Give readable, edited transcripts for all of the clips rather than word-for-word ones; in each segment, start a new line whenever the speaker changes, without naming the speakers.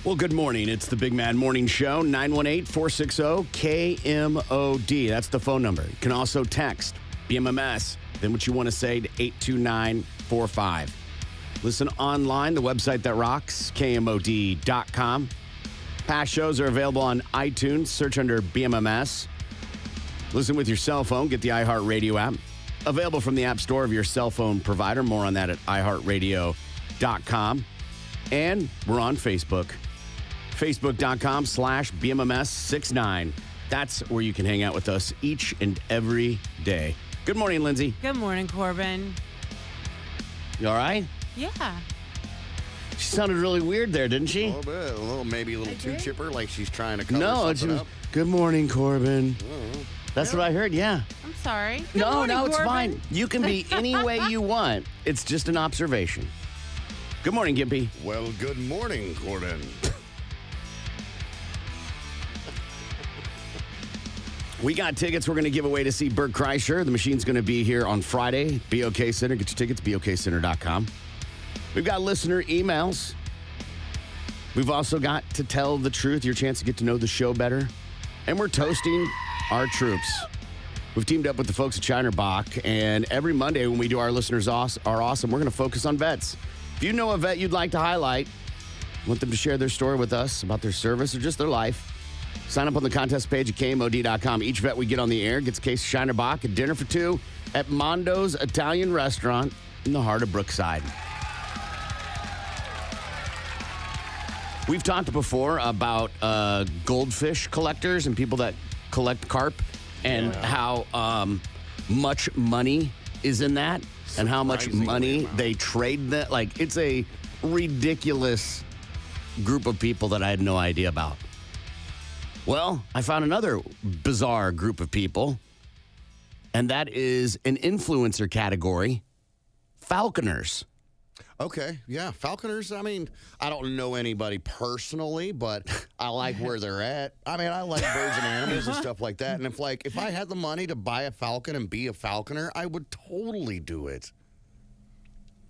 Well, good morning. It's the Big Mad Morning Show, 918-460-KMOD. That's the phone number. You can also text BMMS, then what you want to say to 82945. Listen online, the website that rocks, KMOD.com. Past shows are available on iTunes. Search under BMMS. Listen with your cell phone. Get the iHeartRadio app. Available from the App Store of your cell phone provider. More on that at iHeartRadio.com. And we're on Facebook. Facebook.com/BMMS69. That's where you can hang out with us each and every day. Good morning, Lindsay.
Good morning, Corbin.
You all right?
Yeah.
She sounded really weird there, didn't she?
A little bit. Maybe a little too chipper, like she's trying to cover
No,
something up.
good morning, Corbin. That's what I heard, yeah.
I'm sorry.
No, it's
Corbin.
fine. You can be any way you want. It's just an observation. Good morning, Gimpy.
Well, good morning, Corbin.
We got tickets we're going to give away to see Bert Kreischer. The machine's going to be here on Friday. BOK Center. Get your tickets, BOKCenter.com. We've got listener emails. We've also got to tell the truth, your chance to get to know the show better. And we're toasting our troops. We've teamed up with the folks at Shinerbach, and every Monday when we do our listeners are awesome, we're going to focus on vets. If you know a vet you'd like to highlight, want them to share their story with us about their service or just their life, sign up on the contest page at KMOD.com. Each vet we get on the air gets a case of Shinerbach and dinner for two at Mondo's Italian Restaurant in the heart of Brookside. We've talked before about goldfish collectors and people that collect carp and how much money is in that and how much money they trade that. Like, it's a ridiculous group of people that I had no idea about. Well, I found another bizarre group of people, and that is an influencer category, falconers.
Okay, yeah, falconers. I mean, I don't know anybody personally, but I like where they're at. I mean, I like birds and animals and stuff like that. And if I had the money to buy a falcon and be a falconer, I would totally do it.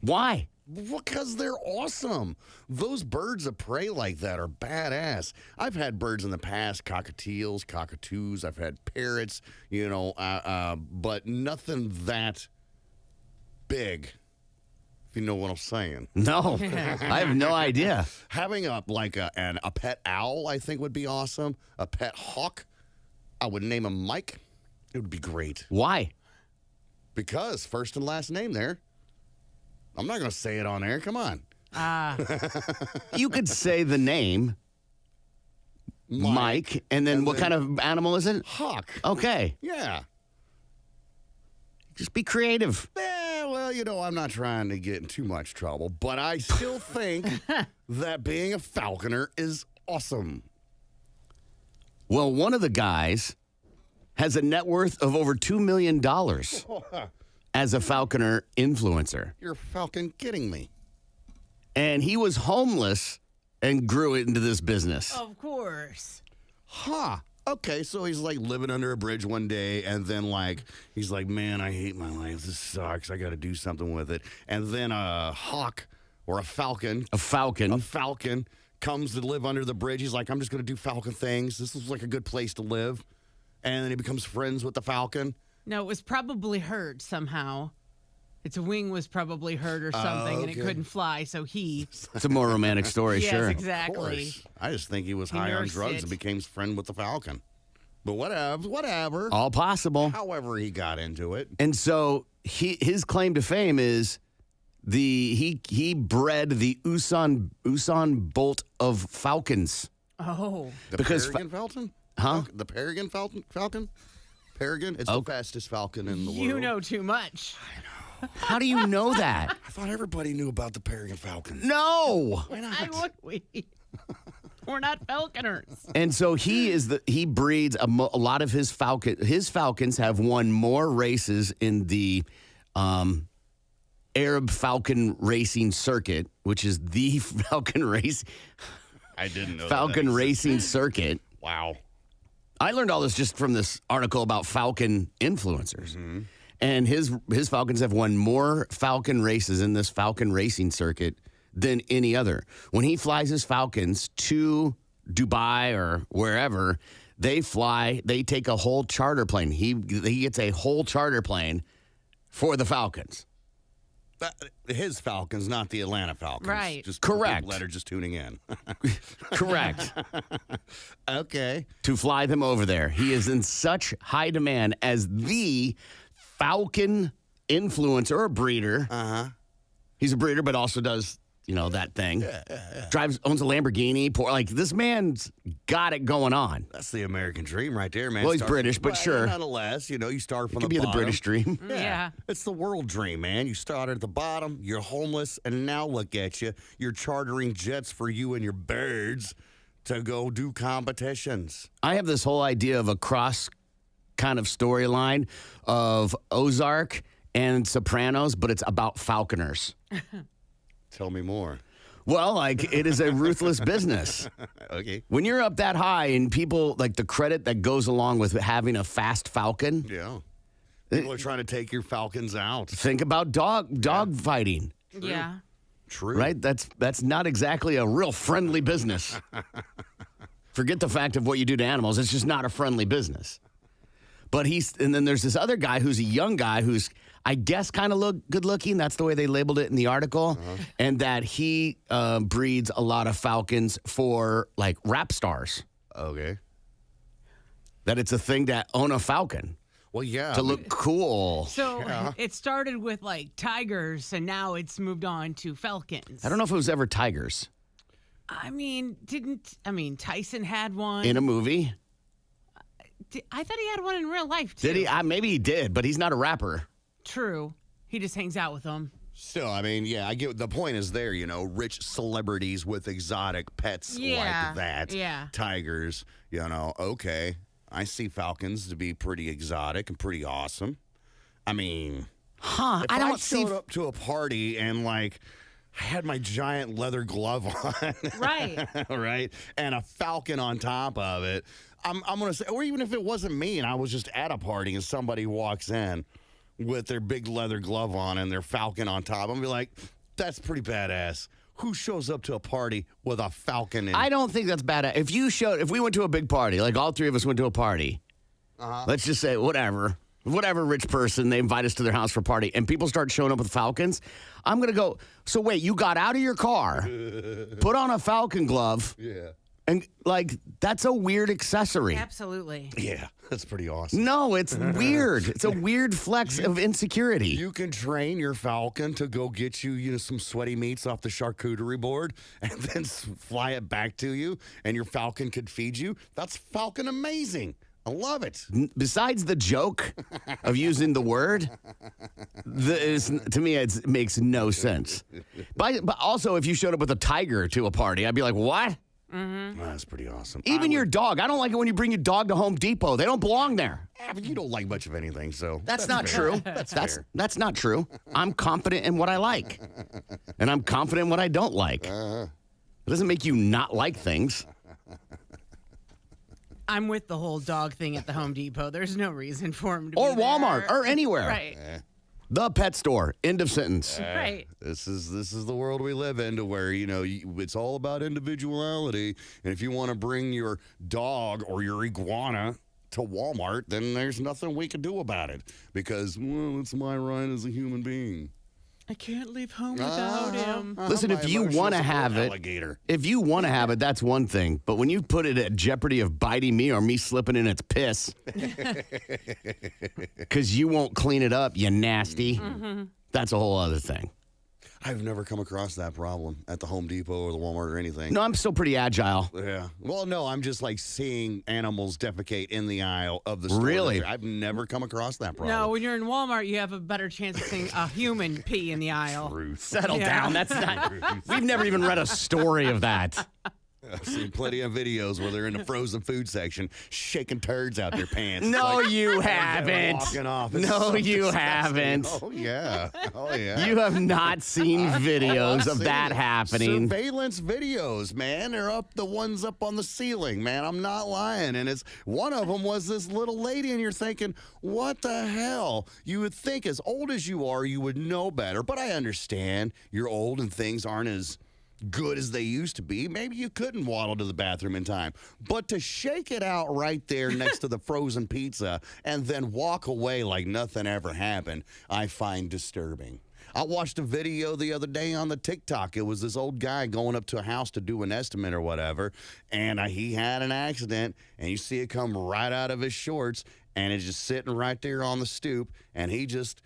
Why?
Because they're awesome. Those birds of prey like that are badass. I've had birds in the past, cockatiels, cockatoos. I've had parrots, but nothing that big. If you know what I'm saying.
No, I have no idea.
Having a pet owl, I think, would be awesome. A pet hawk, I would name him Mike. It would be great.
Why?
Because first and last name there. I'm not going to say it on air. Come on.
You could say the name, Mike, and then what kind of animal is it?
Hawk.
Okay.
Yeah.
Just be creative.
Well, I'm not trying to get in too much trouble, but I still think that being a falconer is awesome.
Well, one of the guys has a net worth of over $2 million as a falconer influencer.
You're fucking kidding me.
And he was homeless and grew into this business.
Of course.
Huh. Okay, so he's like living under a bridge one day, and then he's like, man, I hate my life. This sucks. I got to do something with it. And then a hawk or a falcon comes to live under the bridge. He's like, I'm just going to do falcon things. This is like a good place to live. And then he becomes friends with the falcon.
No, it was probably hurt somehow. Its wing was probably hurt or something, and it couldn't fly, so he...
It's a more romantic story,
yes,
sure.
exactly.
I just think he was high on drugs and became friend with the falcon. But whatever.
All possible.
However he got into it.
And so his claim to fame is he bred the Usan bolt of falcons.
Oh.
The Peregrine falcon?
Huh?
The Peregrine falcon? Peregrine? It's the fastest falcon in the world.
You know too much.
I know.
How do you know that?
I thought everybody knew about the Peregrine falcon.
No.
Why not?
Why would we? We're not falconers.
And so he breeds a lot of his falcon. His falcons have won more races in the Arab Falcon Racing Circuit, which is the falcon race.
I didn't know
Falcon Racing Circuit.
Wow.
I learned all this just from this article about falcon influencers. And his falcons have won more falcon races in this falcon racing circuit than any other. When he flies his falcons to Dubai or wherever, they take a whole charter plane. He gets a whole charter plane for the falcons.
His Falcons, not the Atlanta Falcons.
Right.
Just
correct.
People that are just tuning in.
Correct.
Okay.
To fly them over there. He is in such high demand as the Falcon influencer or breeder.
Uh-huh.
He's a breeder, but also does, that thing. Owns a Lamborghini. This man's got it going on.
That's the American dream right there, man.
Well, he's British, but sure.
Nonetheless, you start from
Could
the
be
bottom.
the British dream.
Yeah.
It's the world dream, man. You started at the bottom, you're homeless, and now look at you. You're chartering jets for you and your birds to go do competitions.
I have this whole idea of a cross kind of storyline of Ozark and Sopranos, but it's about falconers.
Tell me more.
Well, it is a ruthless business.
Okay.
When you're up that high and people, the credit that goes along with having a fast falcon.
Yeah. People are trying to take your falcons out.
Think about dog fighting.
Yeah.
True.
Right? That's not exactly a real friendly business. Forget the fact of what you do to animals. It's just not a friendly business. But and then there's this other guy who's a young guy who's, I guess, kind of good looking. That's the way they labeled it in the article. And that he breeds a lot of falcons for rap stars.
Okay.
That it's a thing to own a falcon.
Well, yeah.
To look cool.
So it started with tigers, and now it's moved on to falcons.
I don't know if it was ever tigers.
Tyson had one.
In a movie.
I thought he had one in real life, too.
Did he? Maybe he did, but he's not a rapper.
True. He just hangs out with them.
So, I get the point is there, rich celebrities with exotic pets like that.
Yeah.
Tigers, okay. I see falcons to be pretty exotic and pretty awesome. If I showed up to a party and I had my giant leather glove on.
Right.
Right? And a falcon on top of it. I'm going to say, or even if it wasn't me and I was just at a party and somebody walks in with their big leather glove on and their falcon on top, I'm going to be like, that's pretty badass. Who shows up to a party with a falcon in?
I don't think that's bad. If we went to a big party, all three of us went to a party, let's just say whatever rich person, they invite us to their house for a party, and people start showing up with falcons, I'm going to go, so wait, you got out of your car, put on a falcon glove, and that's a weird accessory.
Absolutely.
Yeah, that's pretty awesome.
No, it's weird. It's a weird flex of insecurity.
You can train your falcon to go get you, some sweaty meats off the charcuterie board and then fly it back to you, and your falcon could feed you. That's falcon amazing. I love it.
Besides the joke of using the word, to me, it makes no sense. But also, if you showed up with a tiger to a party, I'd be like, what?
Mm-hmm. That's pretty awesome.
Even your dog. I don't like it when you bring your dog to Home Depot. They don't belong there.
Yeah, but you don't like much of anything, so
that's not
fair.
true. That's not true. I'm confident in what I like, and I'm confident in what I don't like. It doesn't make you not like things.
I'm with the whole dog thing at the Home Depot. There's no reason for him to
or
be
Walmart
there.
or anywhere.
Right.
The pet store. End of sentence.
Right.
This is the world we live in, to where it's all about individuality. And if you want to bring your dog or your iguana to Walmart, then there's nothing we can do about it, because it's my right as a human being.
I can't leave home without him.
Listen, if you want to have it, that's one thing. But when you put it at jeopardy of biting me or me slipping in its piss, because you won't clean it up, you nasty, that's a whole other thing.
I've never come across that problem at the Home Depot or the Walmart or anything.
No, I'm still pretty agile.
Yeah. Well, no, I'm just seeing animals defecate in the aisle of the store.
Really?
I've never come across that problem.
No, when you're in Walmart, you have a better chance of seeing a human pee in the aisle.
Truth.
Settle down. That's not. We've never even read a story of that.
I've seen plenty of videos where they're in the frozen food section shaking turds out their pants.
No,
Like,
you
as they're
haven't.
walking off. It's
No,
so
you
disgusting.
haven't.
Oh, yeah. Oh, yeah.
You have not seen videos
I've
of
seen
that
it.
happening.
Surveillance videos, man. They're the ones up on the ceiling, man. I'm not lying. And it's one of them was this little lady, and you're thinking, what the hell? You would think as old as you are, you would know better. But I understand you're old and things aren't as good as they used to be. Maybe you couldn't waddle to the bathroom in time. But to shake it out right there next to the frozen pizza and then walk away like nothing ever happened, I find disturbing. I watched a video the other day on the TikTok. It was this old guy going up to a house to do an estimate or whatever, and he had an accident, and you see it come right out of his shorts, and it's just sitting right there on the stoop, and he just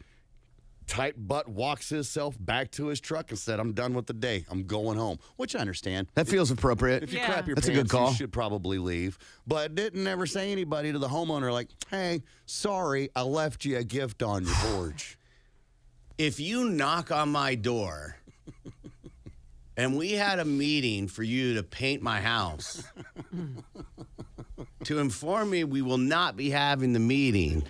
tight butt walks himself back to his truck and said, I'm done with the day. I'm going home, which I understand.
That feels appropriate.
If you
Yeah.
crap your
That's a
pants,
good call.
you should probably leave. But didn't ever say anybody to the homeowner like, hey, sorry, I left you a gift on your porch.
If you knock on my door and we had a meeting for you to paint my house, to inform me we will not be having the meeting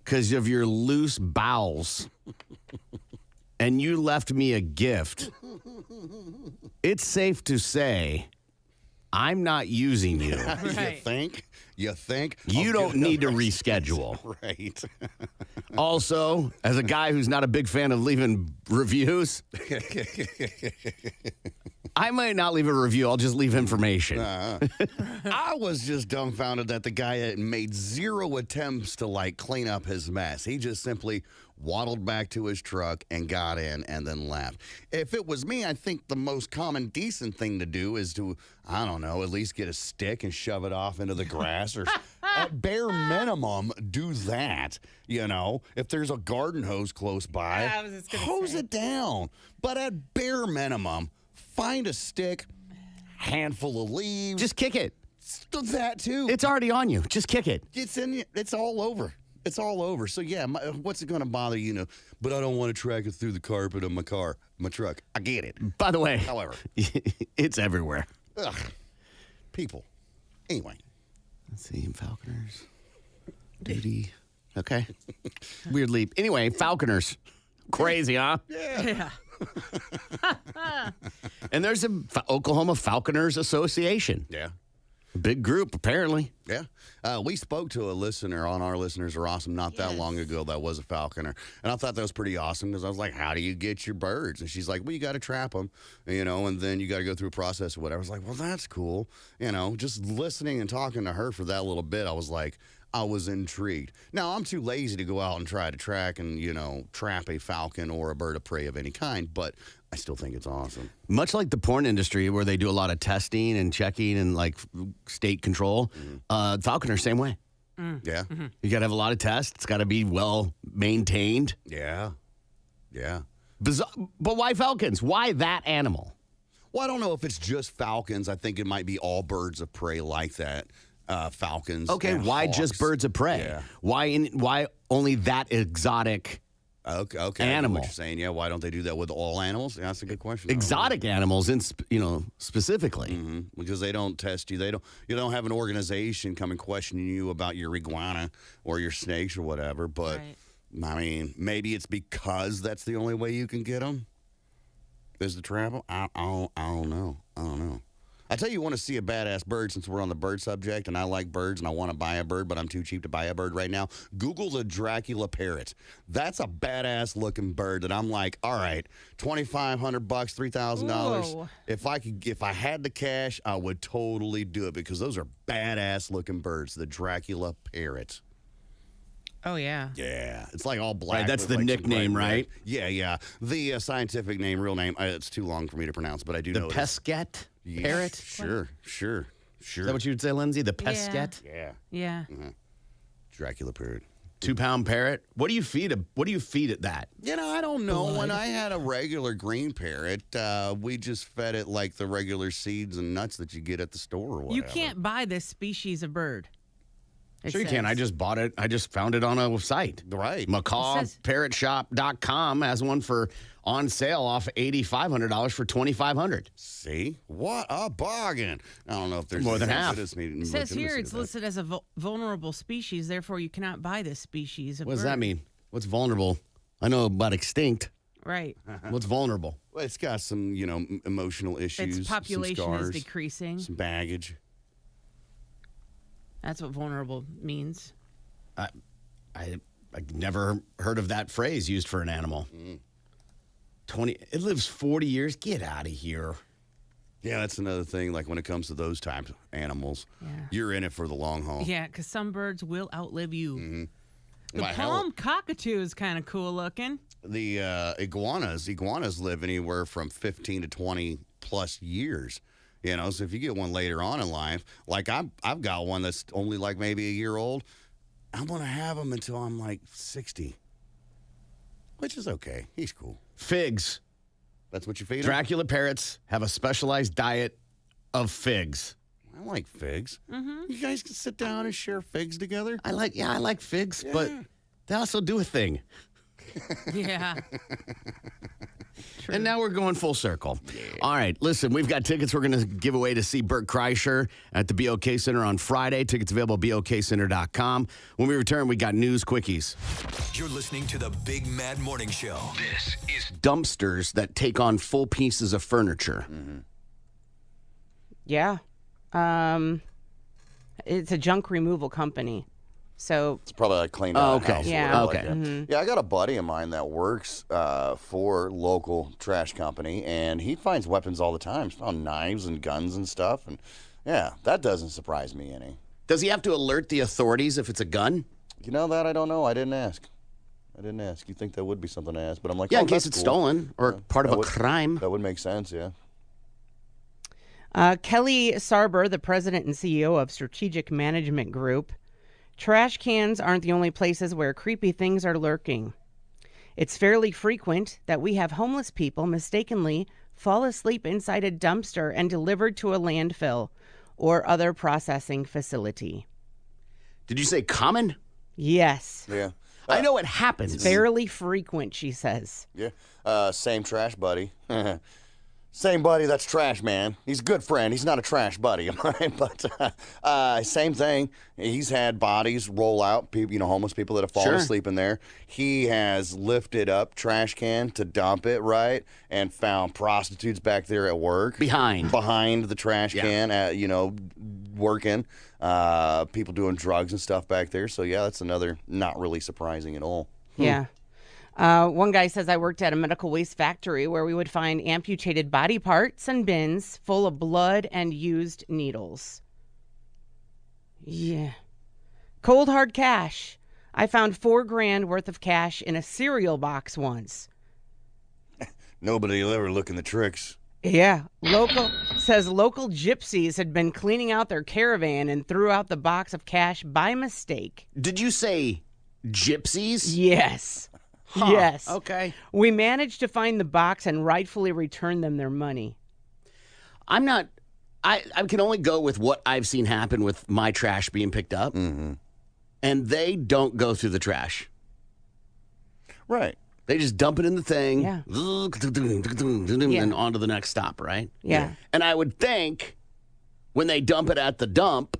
because of your loose bowels, and you left me a gift, it's safe to say I'm not using you.
Right.
You think?
You
I'll
don't
get
need to
another-
reschedule.
Right.
Also, as a guy who's not a big fan of leaving reviews, I might not leave a review. I'll just leave information.
I was just dumbfounded that the guy had made zero attempts to like clean up his mess. He just simply waddled back to his truck and got in and then left. If it was me, I think the most common decent thing to do is to, I don't know, at least get a stick and shove it off into the grass or at bare minimum do that. You know, if there's a garden hose close by,
I was just gonna
hose
say.
it down. But at bare minimum, find a stick, handful of leaves.
Just kick it.
That too.
It's already on you. Just kick it.
It's in. It's all over. It's all over. So yeah, what's it going to bother you? Know, but I don't want to track it through the carpet of my car, my truck. I get it.
By the way,
However,
it's everywhere.
ugh, people. Anyway,
Let's see, Falconers. Duty. Okay. Weird leap. Anyway, Falconers. Crazy, huh?
Yeah.
And there's a Oklahoma Falconers Association.
yeah.
Big group, apparently.
Yeah. We spoke to a listener on Our Listeners Are Awesome not that
Yes.
long ago that was a falconer. And I thought that was pretty awesome because I was like, how do you get your birds? And she's like, well, you got to trap them, you know, and then you got to go through a process or whatever. I was like, well, that's cool. You know, just listening and talking to her for that little bit, I was like, I was intrigued. Now, I'm too lazy to go out and try to track and, you know, trap a falcon or a bird of prey of any kind, but I still think it's awesome.
Much like the porn industry where they do a lot of testing and checking and like state control, Falconer, same way.
Yeah.
You got to have a lot of tests. It's got to be well maintained.
Yeah. Yeah.
Bizarre, but why falcons? Why that animal?
Well, I don't know if it's just falcons. I think it might be all birds of prey like that. Falcons.
Okay,
and
why
hawks.
just birds of prey?
Yeah.
Why only that exotic
Okay, I know
animal?
what you're saying, yeah. Why don't they do that with all animals? Yeah, that's a good question.
exotic animals, specifically?
Because they don't test you. You don't have an organization come and questioning you about your iguana or your snakes or whatever. But
Right.
I mean, maybe it's because that's the only way you can get them. Is to trap them? I don't know. I tell you, you want to see a badass bird since we're on the bird subject, and I like birds and I want to buy a bird, but I'm too cheap to buy a bird right now. Google the Dracula parrot. That's a badass looking bird that I'm like, all right, $2,500, $3,000.
Whoa.
If I had the cash, I would totally do it because those are badass looking birds. The Dracula parrot.
Oh, yeah.
Yeah, it's like all black.
Right, that's
with
the
like some
nickname,
bright red.
right?
Yeah. The scientific name, real name, it's too long for me to pronounce, but I do
The
know it is.
pesquet parrot?
Sure.
Is that what you would say, Lindsay? The pesquet?
Yeah,
Yeah.
Dracula parrot.
2-pound parrot? What do you feed it that?
You know, I don't know. When I had a regular green parrot, we just fed it like the regular seeds and nuts that you get at the store or whatever.
You can't buy this species of bird. It
Sure you can.
says.
I just bought it. I just found it on a site.
Right.
MacawParrotShop.com has one for on sale off $8,500 for $2,500.
See? What a bargain. I don't know if there's
More than half.
It says here it's listed as a vulnerable species, therefore you cannot buy this species of
What does
bird.
that mean? What's vulnerable? I know about extinct.
Right.
What's vulnerable?
Well, it's got some, emotional issues.
Its population
some
is
scars,
decreasing.
some baggage.
That's what vulnerable means.
I never heard of that phrase used for an animal. 20. It lives 40 years. Get out of here.
Yeah, that's another thing. Like when it comes to those types of animals,
Yeah.
you're in it for the long haul.
Yeah, because some birds will outlive you. The
Well, hell,
palm cockatoo is kind of cool looking.
the iguanas live anywhere from 15 to 20 plus years. So if you get one later on in life, like I've got one that's only like maybe a year old, I'm going to have him until I'm like 60, which is okay. He's cool.
Figs.
That's what you feed him?
Dracula parrots have a specialized diet of figs.
I like figs. You guys can sit down and share figs together.
I like figs, but they also do a thing.
Yeah.
And now we're going full circle. All right, listen, we've got tickets we're going to give away to see Bert Kreischer at the BOK Center on Friday. Tickets available at BOKCenter.com. When we return, we got news quickies.
You're listening to the Big Mad Morning Show. This is
Dumpsters that take on full pieces of furniture.
Yeah. It's a junk removal company. So
It's probably like cleaned
Oh,
out
okay.
house or
Yeah.
whatever
Okay.
like that. Yeah, I got a buddy of mine that works for local trash company, and he finds weapons all the time. He's found knives and guns and stuff, and yeah, that doesn't surprise me any.
Does he have to alert the authorities if it's a gun?
You know that? I don't know. I didn't ask. You think that would be something to ask, but I'm like,
Yeah,
oh,
in case
that's
it's
cool.
stolen or part of
that
a
would-
crime.
That would make sense, yeah.
Kelly Sarber, the president and CEO of Strategic Management Group, trash cans aren't the only places where creepy things are lurking. It's fairly frequent that we have homeless people mistakenly fall asleep inside a dumpster and delivered to a landfill or other processing facility.
Did you say common?
Yes.
Yeah.
I know it happens.
Fairly frequent, she says.
Yeah. Same trash buddy. Same buddy that's trash, man. He's a good friend. He's not a trash buddy of mine, but same thing. He's had bodies roll out, people, homeless people that have fallen
Sure.
asleep in there. He has lifted up trash can to dump it, right, and found prostitutes back there at work.
Behind
the trash can, working. People doing drugs and stuff back there. So, yeah, that's another not really surprising at all.
Yeah. One guy says, I worked at a medical waste factory where we would find amputated body parts and bins full of blood and used needles. Yeah. Cold hard cash. I found $4,000 worth of cash in a cereal box once.
Nobody will ever look in the tricks.
Yeah. Local gypsies had been cleaning out their caravan and threw out the box of cash by mistake.
Did you say gypsies?
Yes.
Huh.
Yes.
Okay.
We managed to find the box and rightfully return them their money.
I can only go with what I've seen happen with my trash being picked up.
Mm-hmm.
And they don't go through the trash.
Right.
They just dump it in the thing.
Yeah.
And on to the next stop, right?
Yeah.
And I would think when they dump it at the dump,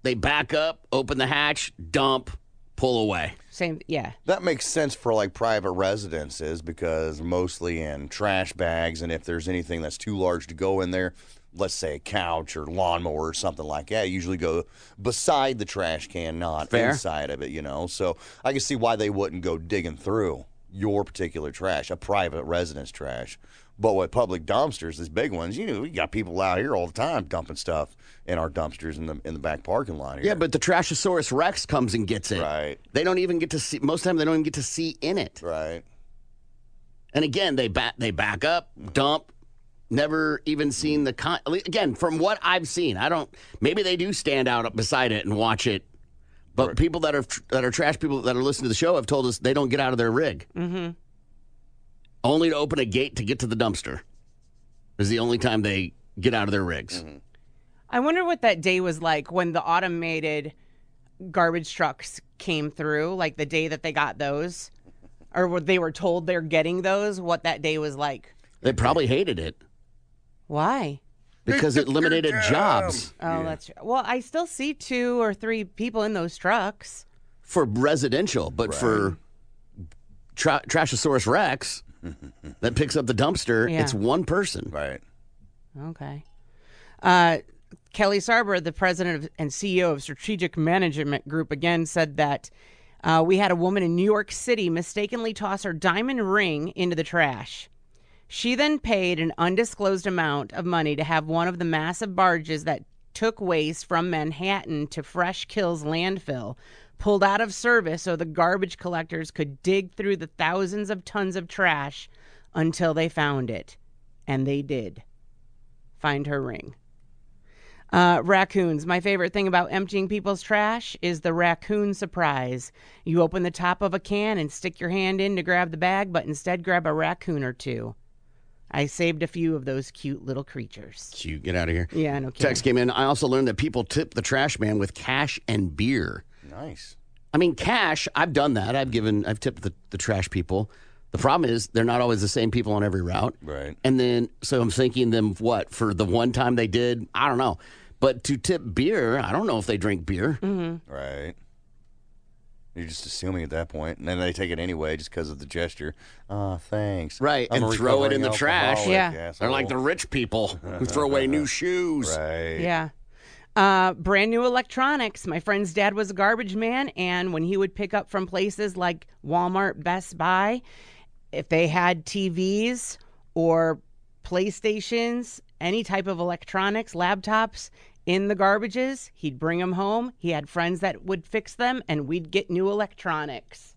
they back up, open the hatch, dump, pull away.
Same. Yeah.
That makes sense for like private residences because mostly in trash bags, and if there's anything that's too large to go in there, let's say a couch or lawnmower or something like that, usually go beside the trash can, not
Fair.
inside of it, So I can see why they wouldn't go digging through your particular trash, a private residence trash. But with public dumpsters, these big ones, we got people out here all the time dumping stuff in our dumpsters in the back parking lot here.
Yeah, but the Trashosaurus Rex comes and gets it.
Right.
They don't even get to see, most of the time they don't even get to see in it.
Right.
And again, they back up, dump, never even seen the again, from what I've seen, maybe they do stand out up beside it and watch it. But
Right.
people that are trash people that are listening to the show have told us they don't get out of their rig.
Mm-hmm.
Only to open a gate to get to the dumpster is the only time they get out of their rigs.
Mm-hmm.
I wonder what that day was like when the automated garbage trucks came through, like the day that they got those. or they were told they're getting those, what that day was like.
They probably hated it
Why?
because it eliminated jobs
Oh, that's true. Well, I still see 2 or 3 people in those trucks.
for residential, but for Trashosaurus Rex that picks up the dumpster,
Yeah.
it's one person.
Right.
Okay. Kelly Sarber, the president and CEO of Strategic Management Group, again said that we had a woman in New York City mistakenly toss her diamond ring into the trash. She then paid an undisclosed amount of money to have one of the massive barges that took waste from Manhattan to Fresh Kills landfill pulled out of service so the garbage collectors could dig through the thousands of tons of trash until they found it. And they did find her ring. Raccoons. My favorite thing about emptying people's trash is the raccoon surprise. You open the top of a can and stick your hand in to grab the bag, but instead grab a raccoon or 2. I saved a few of those cute little creatures.
Cute. Get out of here.
Yeah, no kidding.
Text came in. I also learned that people tip the trash man with cash and beer.
Nice.
I mean, cash, I've done that. I've tipped the trash people. The problem is they're not always the same people on every route.
Right.
And then, so I'm thinking them, what, for the one time they did? I don't know. But to tip beer, I don't know if they drink beer.
Right. You're just assuming at that point, and then they take it anyway just because of the gesture. Oh, thanks.
Right,
I'm
and
a
throw it
recovering
in the trash.
alcoholic,
Yeah.
They're
asshole.
like the rich people who throw away new shoes.
Right.
Yeah. Brand new electronics. My friend's dad was a garbage man, and when he would pick up from places like Walmart, Best Buy, if they had TVs or PlayStations, any type of electronics, laptops in the garbages, he'd bring them home. He had friends that would fix them, and we'd get new electronics.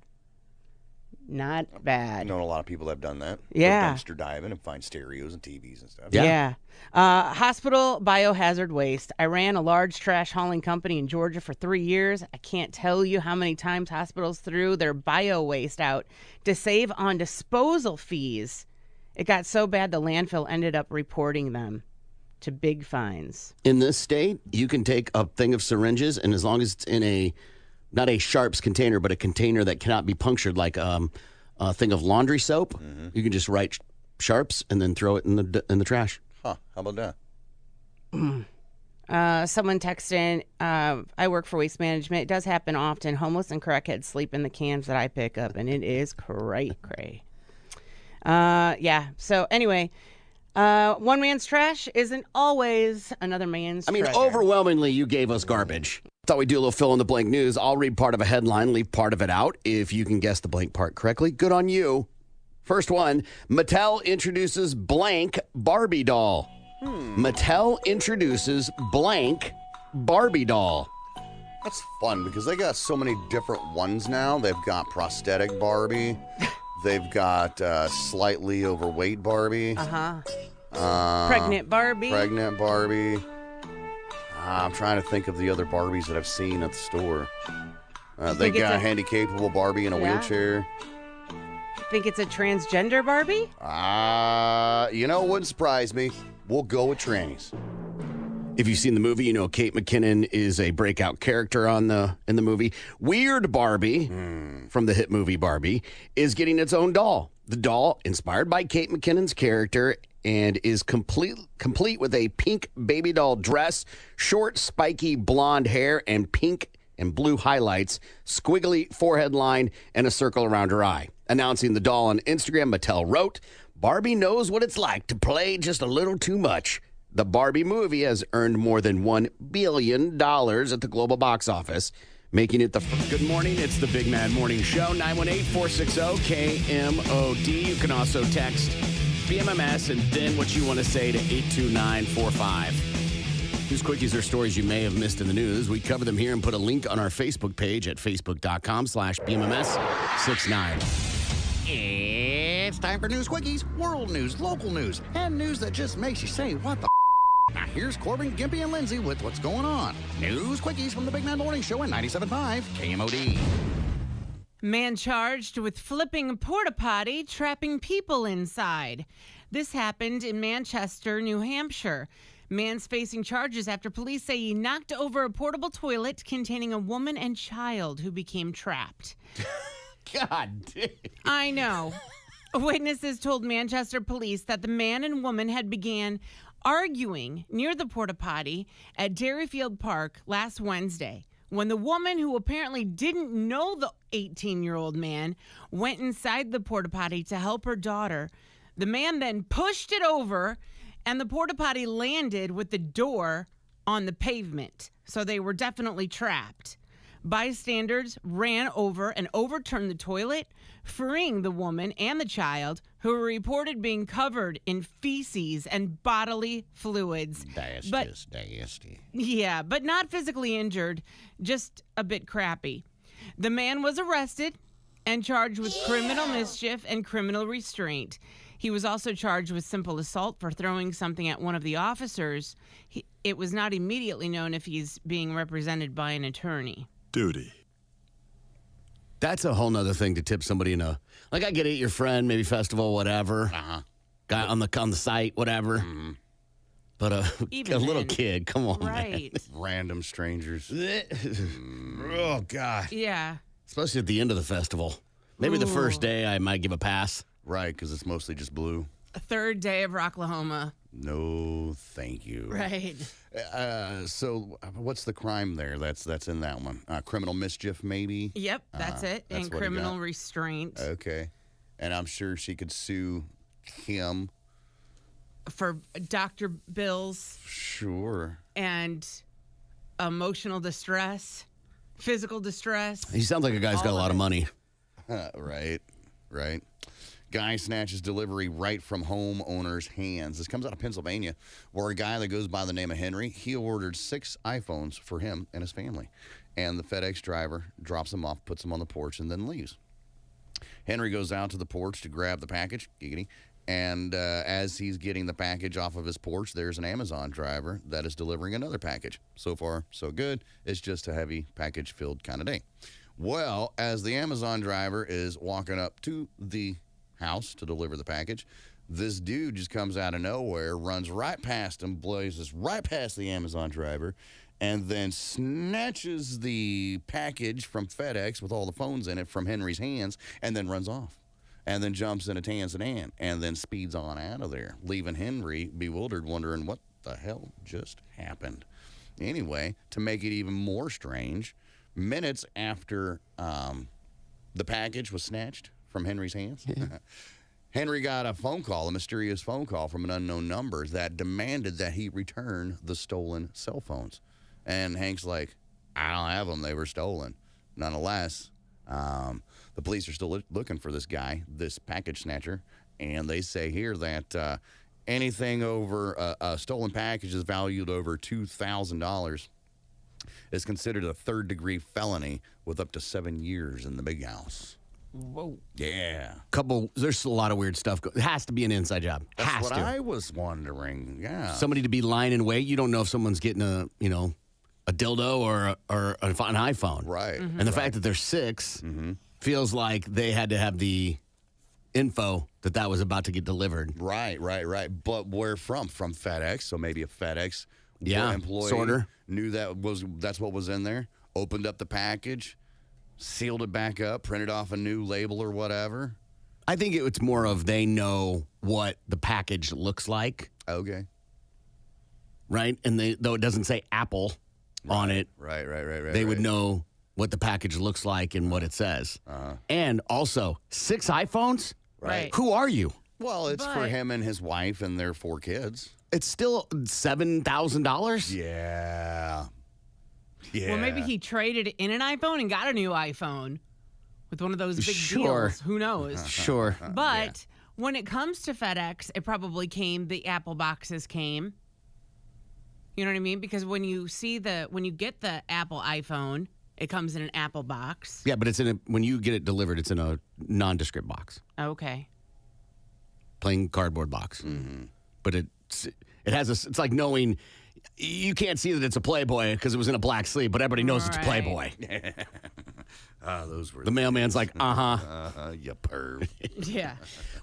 Not
I've
bad.
known a lot of people that have done that.
Yeah.
Go dumpster diving and find stereos and TVs and stuff.
Yeah.
Hospital biohazard waste. I ran a large trash hauling company in Georgia for 3 years. I can't tell you how many times hospitals threw their bio waste out to save on disposal fees. It got so bad the landfill ended up reporting them to big fines.
In this state, you can take a thing of syringes, and as long as it's in not a Sharps container, but a container that cannot be punctured, like a thing of laundry soap, you can just write Sharps and then throw it in the trash.
Huh. How about that?
Someone texted in, I work for waste management. It does happen often. Homeless and crackheads sleep in the cans that I pick up, and it is cray-cray. Yeah. So anyway, one man's trash isn't always another man's treasure.
Overwhelmingly, you gave us garbage. Thought we'd do a little fill-in-the-blank news. I'll read part of a headline, leave part of it out. If you can guess the blank part correctly, good on you. First one, Mattel introduces blank Barbie doll. Mattel introduces blank Barbie doll.
That's fun because they got so many different ones now. They've got prosthetic Barbie. They've got slightly overweight Barbie.
Pregnant Barbie.
Pregnant Barbie. I'm trying to think of the other Barbies that I've seen at the store. They
think it's
got
a-
a handy-capable Barbie in a
Yeah.
wheelchair.
Think it's a transgender Barbie?
It wouldn't surprise me. We'll go with trannies.
If you've seen the movie, you know Kate McKinnon is a breakout character in the movie. Weird Barbie, from the hit movie Barbie, is getting its own doll. The doll, inspired by Kate McKinnon's character, and is complete with a pink baby doll dress, short, spiky blonde hair, and pink and blue highlights, squiggly forehead line, and a circle around her eye. Announcing the doll on Instagram, Mattel wrote, "Barbie knows what it's like to play just a little too much." The Barbie movie has earned more than $1 billion at the global box office, making it the first. Good morning. It's the Big Mad Morning Show, 918-460-KMOD. You can also text BMMS and then what you want to say to 82945. News quickies are stories you may have missed in the news. We cover them here and put a link on our Facebook page at facebook.com/BMMS69.
It's time for News Quickies, world news, local news, and news that just makes you say, what the Now here's Corbin, Gimpy, and Lindsay with what's going on. News Quickies from the Big Man Morning Show at 97.5 KMOD.
Man charged with flipping a porta potty, trapping people inside. This happened in Manchester, New Hampshire. Man's facing charges after police say he knocked over a portable toilet containing a woman and child who became trapped.
God damn.
I know. Witnesses told Manchester police that the man and woman had began arguing near the porta potty at Dairyfield Park last Wednesday when the woman, who apparently didn't know the 18-year-old man, went inside the porta potty to help her daughter. The man then pushed it over, and the porta potty landed with the door on the pavement. So they were definitely trapped. Bystanders ran over and overturned the toilet, freeing the woman and the child, who were reported being covered in feces and bodily fluids.
Nasty.
Yeah, but not physically injured, just a bit crappy. The man was arrested and charged with criminal mischief and criminal restraint. He was also charged with simple assault for throwing something at one of the officers. It was not immediately known if he's being represented by an attorney.
Duty.
That's a whole nother thing to tip somebody in a, like, I get it, your friend, maybe festival, whatever. Guy on the site, whatever. But a little
then,
kid, come on,
right.
Random strangers.
Oh, God.
Yeah.
Especially at the end of the festival. Maybe the first day I might give a pass.
Right, because it's mostly just blue.
Third day of Rocklahoma.
No, thank you.
Right.
So what's the crime there that's in that one? Criminal mischief, maybe?
Yep, that's it.
that's
And
what he
criminal
got.
restraint
Okay. And I'm sure she could sue him.
for doctor bills
Sure.
and emotional distress, physical distress.
He sounds like a guy's got a lot of money.
Right. Guy snatches delivery right from homeowner's hands. This comes out of Pennsylvania, where a guy that goes by the name of Henry, he ordered 6 iPhones for him and his family. And the FedEx driver drops them off, puts them on the porch, and then leaves. Henry goes out to the porch to grab the package, giggity, and as he's getting the package off of his porch, there's an Amazon driver that is delivering another package. So far, so good. It's just a heavy package-filled kind of day. Well, as the Amazon driver is walking up to the house to deliver the package, this dude just comes out of nowhere, runs right past him, blazes right past the Amazon driver, and then snatches the package from FedEx with all the phones in it from Henry's hands, and then runs off. And then jumps in a Tanzan and then speeds on out of there, leaving Henry bewildered, wondering what the hell just happened. Anyway, to make it even more strange, minutes after the package was snatched from Henry's hands, Henry got a mysterious phone call from an unknown number that demanded that he return the stolen cell phones. And Hank's like, I don't have them. They were stolen. Nonetheless, the police are still looking for this guy, this package snatcher, and they say here that anything over a stolen package is valued over $2,000 is considered a third-degree felony with up to 7 years in the big house.
Whoa.
Yeah.
There's a lot of weird stuff. It has to be an inside job.
That's
has
what
to.
I was wondering. Yeah.
Somebody to be lying in wait. You don't know if someone's getting a dildo or an iPhone.
Right.
And the fact that there's 6 feels like they had to have the info that was about to get delivered.
Right. But where from? From FedEx. So maybe a FedEx employee
sorter.
knew that's what was in there, opened up the package, sealed it back up, printed off a new label or whatever.
I think it's more of they know what the package looks like,
Okay.
right? And though it doesn't say Apple on it,
Right.
they would know what the package looks like and what it says. And also, 6 iPhones?
Right.
Who are you?
Well, it's for
But-
him and his wife and their 4 kids.
It's still $7,000?
Yeah.
Well, maybe he traded in an iPhone and got a new iPhone with one of those big
Sure.
deals. Who knows?
Sure.
But when it comes to FedEx, it probably the Apple boxes came. You know what I mean? Because when you get the Apple iPhone, it comes in an Apple box.
Yeah, but when you get it delivered, it's in a nondescript box,
Okay.
plain cardboard box. But it's like knowing You can't see that it's a Playboy because it was in a black sleeve, but everybody knows it's a
Right.
Playboy.
Those were
The mailman's like,
you perv.
Yeah.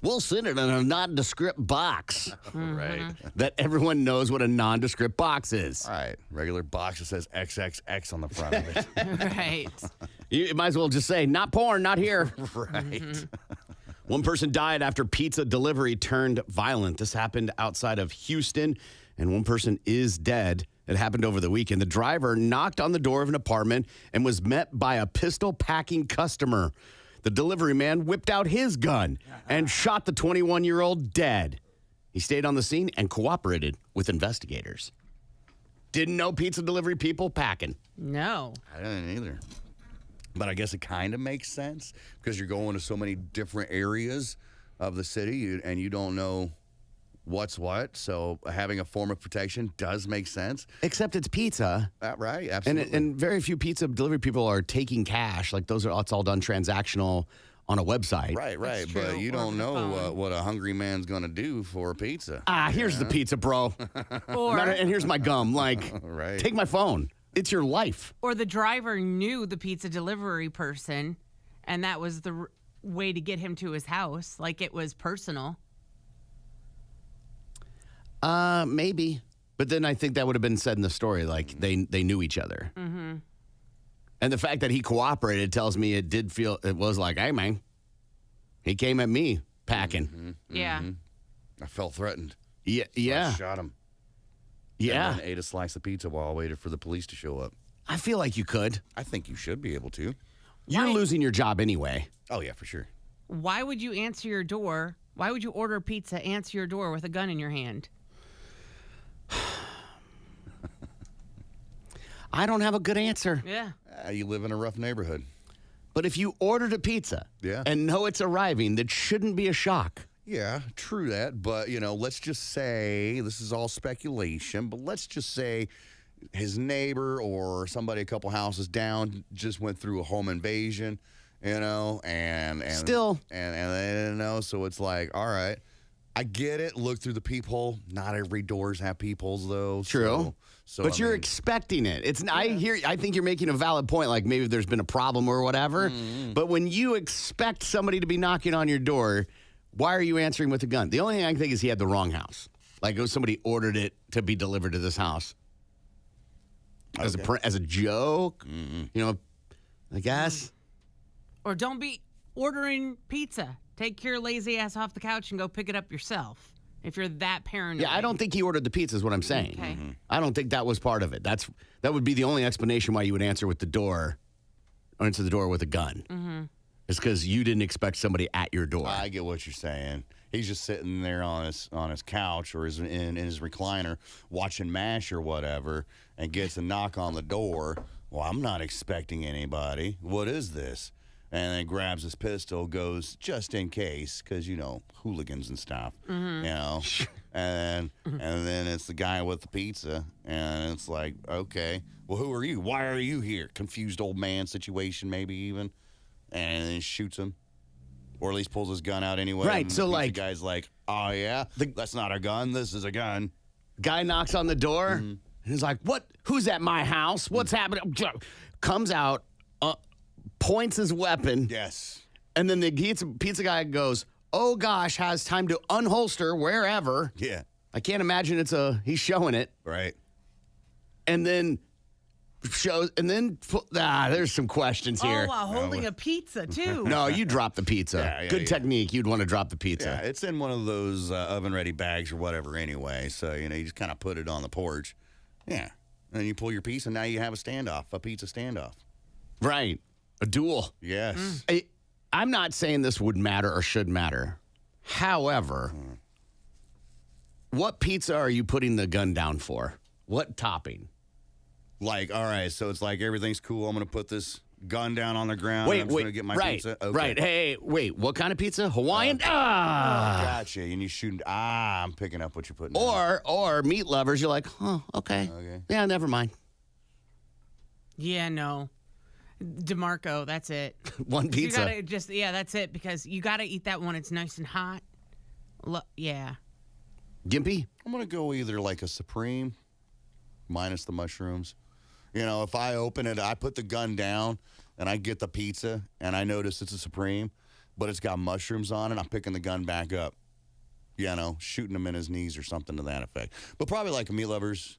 we'll send it in a nondescript box.
Right.
That everyone knows what a nondescript box is.
All right. Regular box that says XXX on the front of it.
Right.
You might as well just say, not porn, not here.
Right.
One person died after pizza delivery turned violent. This happened outside of Houston, and one person is dead. It happened over the weekend. The driver knocked on the door of an apartment and was met by a pistol-packing customer. The delivery man whipped out his gun and shot the 21-year-old dead. He stayed on the scene and cooperated with investigators. Didn't know pizza delivery people packing.
No.
I didn't either. But I guess it kind of makes sense because you're going to so many different areas of the city and you don't know what's what. So having a form of protection does make sense.
Except it's pizza.
Right, absolutely.
And very few pizza delivery people are taking cash. Like it's all done transactional on a website.
Right.
That's
But
true.
you
Or
don't
the
know
phone.
what a hungry man's going to do for a pizza.
Here's the pizza, bro.
Or
And here's my gum. Like,
Right.
take my phone. It's your life.
or the driver knew the pizza delivery person, and that was the way to get him to his house. Like it was personal.
Maybe. But then I think that would have been said in the story. Like, they knew each other. Mm-hmm. And the fact that he cooperated tells me it was like, hey, man, he came at me packing.
Yeah.
I felt threatened.
Yeah.
I
Yeah.
shot him.
Yeah.
And then ate a slice of pizza while I waited for the police to show up.
I feel like you could.
I think you should be able to.
You're
Why-
losing your job anyway.
Oh, yeah, for sure.
Why would you answer your door? Why would you order pizza, answer your door with a gun in your hand?
I don't have a good answer.
Yeah.
You live in a rough neighborhood.
But if you ordered a pizza
Yeah.
and know it's arriving, that shouldn't be a shock.
Yeah, true that. But, let's just say this is all speculation, but let's just say his neighbor or somebody a couple houses down just went through a home invasion, and
Still.
and they didn't know. So it's like, all right, I get it. Look through the peephole. Not every doors have peepholes, though.
True.
So
But
I
you're
mean,
expecting it. I think you're making a valid point, like maybe there's been a problem or whatever. But when you expect somebody to be knocking on your door, why are you answering with a gun? The only thing I can think is he had the wrong house. Like somebody ordered it to be delivered to this house. As a joke, I guess.
Or don't be ordering pizza. Take your lazy ass off the couch and go pick it up yourself. If you're that paranoid.
Yeah, I don't think he ordered the pizza is what I'm saying.
Okay.
I don't think that was part of it. That would be the only explanation why you would answer the door with a gun. Mm-hmm. It's because you didn't expect somebody at your door.
I get what you're saying. He's just sitting there on his couch or in his recliner watching MASH or whatever and gets a knock on the door. Well, I'm not expecting anybody. What is this? And then grabs his pistol, goes just in case, because, hooligans and stuff, and then it's the guy with the pizza, and it's like, okay, well, who are you? Why are you here? Confused old man situation, maybe even, and then shoots him. Or at least pulls his gun out anyway.
Right,
and
so,
the
like-
guy's like, oh, yeah, that's not a gun. This is a gun.
Guy knocks on the door. And he's like, "What? Who's at my house? What's happening?" Comes out, points his weapon,
Yes.
and then the pizza guy goes, "Oh gosh, has time to unholster wherever."
Yeah.
I can't imagine he's showing it,
Right.
and then there's some questions here.
Oh, wow, holding a pizza, too.
No, you drop the pizza.
Yeah,
Good technique. You'd want to drop the pizza.
Yeah, it's in one of those oven-ready bags or whatever anyway. So, you just kind of put it on the porch. Yeah. And you pull your piece, and now you have a pizza standoff.
Right. A duel.
Yes.
I'm not saying this would matter or should matter. However, what pizza are you putting the gun down for? What topping?
Like, all right, so it's like everything's cool. I'm going to put this gun down on the ground. I'm just going to get my
right,
pizza. Okay.
right. Hey, wait, what kind of pizza? Hawaiian? Ah.
Gotcha. And you shoot. I'm picking up what you're putting down.
Or meat lovers, you're like, okay. Yeah, never mind.
Yeah, no. DeMarco, that's it.
One pizza.
You gotta that's it, because you gotta eat that when it's nice and hot. Yeah.
Gimpy?
I'm going to go either like a Supreme minus the mushrooms. You know, if I open it, I put the gun down and I get the pizza and I notice it's a Supreme, but it's got mushrooms on it, I'm picking the gun back up. You know, shooting him in his knees or something to that effect. But probably like a meat lover's,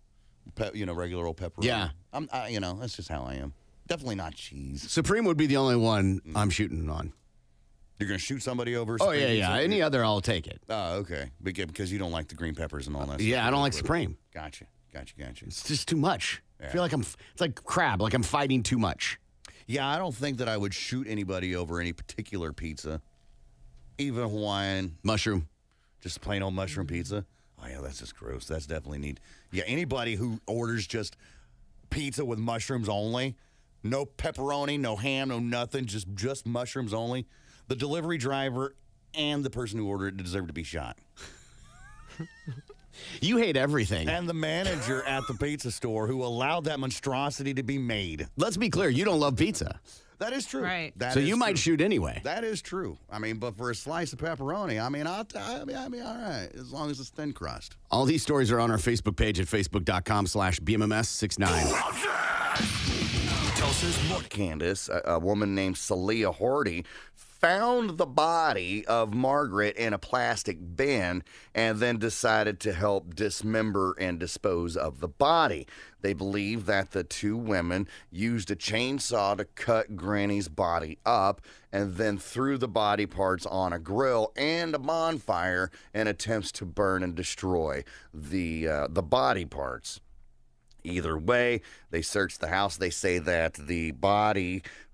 regular old pepperoni.
Yeah.
That's just how I am. Definitely not cheese.
Supreme would be the only one I'm shooting on.
You're going to shoot somebody over?
Oh,
Supreme
yeah.
pizza?
Any other, I'll take it.
Oh, okay. Because you don't like the green peppers and all that stuff.
Yeah, I don't like Supreme.
Gotcha.
It's just too much.
Yeah.
I feel like it's like crab, like I'm fighting too much.
Yeah, I don't think that I would shoot anybody over any particular pizza. Even Hawaiian.
Mushroom.
Just plain old mushroom pizza. Oh, yeah, that's just gross. That's definitely neat. Yeah, anybody who orders just pizza with mushrooms only, no pepperoni, no ham, no nothing, just mushrooms only, the delivery driver and the person who ordered it deserve to be shot.
You hate everything.
And the manager at the pizza store who allowed that monstrosity to be made.
Let's be clear, you don't love pizza.
That is true.
Right.
So you might shoot anyway.
That is true. I mean, but for a slice of pepperoni, I'll be all right, as long as it's thin crust.
All these stories are on our Facebook page at facebook.com/BMMS69.
Tulsa's Morning.
Candace, a woman named Celia Hardy, found the body of Margaret in a plastic bin and then decided to help dismember and dispose of the body. They believe that the two women used a chainsaw to cut Granny's body up and then threw the body parts on a grill and a bonfire in attempts to burn and destroy the body parts. Either way, they searched the house. They say that the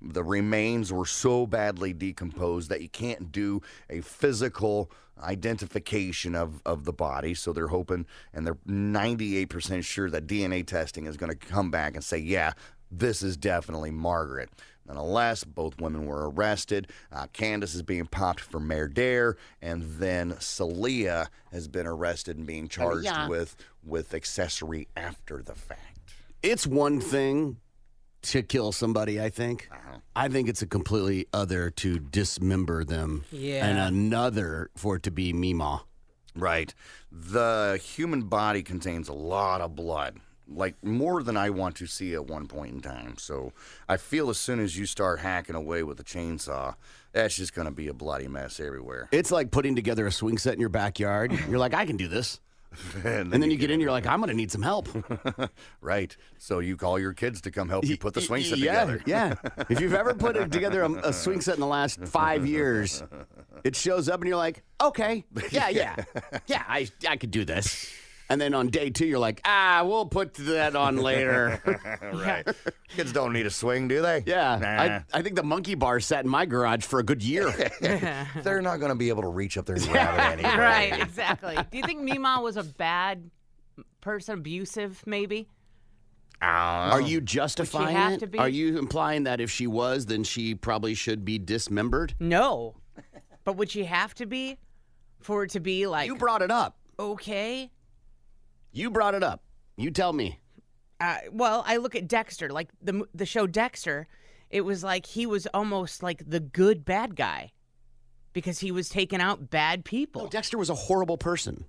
remains were so badly decomposed that you can't do a physical identification of the body. So they're hoping, and they're 98% sure that DNA testing is going to come back and say, yeah, this is definitely Margaret. Nonetheless, both women were arrested. Candace is being popped for murder, and then Celia has been arrested and being charged with accessory after the fact.
It's one thing to kill somebody, I think. I think it's a completely other to dismember them.
Yeah.
And another for it to be Meemaw.
Right. The human body contains a lot of blood. Like, more than I want to see at one point in time. So I feel as soon as you start hacking away with a chainsaw, that's just going to be a bloody mess everywhere.
It's like putting together a swing set in your backyard. You're like, I can do this. And then you get in, you're like, I'm going to need some help.
Right. So you call your kids to come help you put the swing set together.
Yeah. If you've ever put together a swing set in the last 5 years, it shows up and you're like, okay, yeah, I could do this. And then on day 2, you're like, we'll put that on later.
Right. Kids don't need a swing, do they?
Yeah.
Nah.
I think the monkey bar sat in my garage for a good year.
They're not going to be able to reach up there and grab it anyway.
Right, exactly. Do you think Meemaw was a bad person, abusive, maybe?
Are you justifying
have
it?
to be?
Are you implying that if she was, then she probably should be dismembered?
No. But would she have to be for it to be like,
You brought it up.
okay?
You brought it up. You tell me.
Well, I look at Dexter, like the show Dexter. It was like he was almost like the good bad guy because he was taking out bad people.
No, Dexter was a horrible person.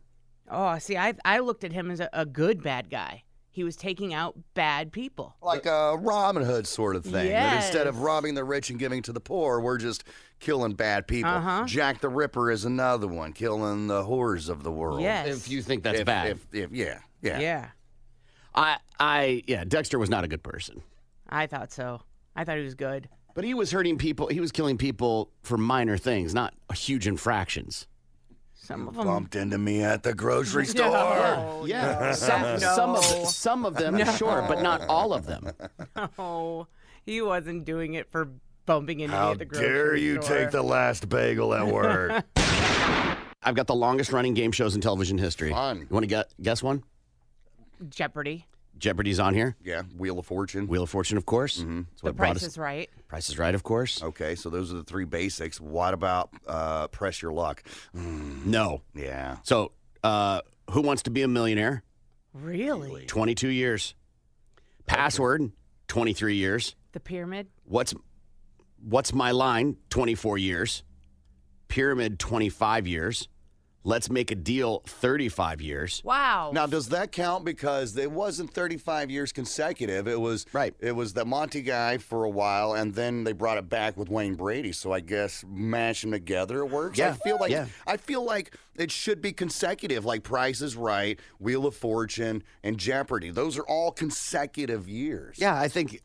Oh, see, I looked at him as a good bad guy. He was taking out bad people.
Like a Robin Hood sort of thing. That instead of
Yes.
robbing the rich and giving to the poor, we're just killing bad people.
Uh-huh.
Jack the Ripper is another one, killing the whores of the world.
Yes.
If you think that's bad.
Yeah.
Yeah,
Dexter was not a good person.
I thought so. I thought he was good.
But he was hurting people. He was killing people for minor things, not huge infractions.
Some of them.
Bumped into me at the grocery store.
No,
Yeah.
no.
Some of them, sure, but not all of them.
Oh, he wasn't doing it for bumping into me
How
at the grocery
dare you
store.
take the last bagel at work?
I've got the longest running game shows in television history.
Fun.
You want to guess one?
Jeopardy.
Jeopardy's on here.
Yeah, Wheel of Fortune.
Wheel of Fortune, of course.
Mm-hmm.
That's
The
what brought
Price
us-
is Right.
Price is Right, of course.
Okay, so those are the 3 basics. What about Press Your Luck?
No.
Yeah.
So, Who Wants to Be a Millionaire?
Really?
22 years. Password, 23 years.
The Pyramid.
What's My Line? 24 years. Pyramid, 25 years. Let's Make a Deal, 35 years.
Wow.
Now, does that count? Because it wasn't 35 years consecutive. It was
Right.
It was the Monty guy for a while, and then they brought it back with Wayne Brady. So I guess mash them together it works.
Yeah.
I feel like it should be consecutive, like Price is Right, Wheel of Fortune, and Jeopardy. Those are all consecutive years.
Yeah, I think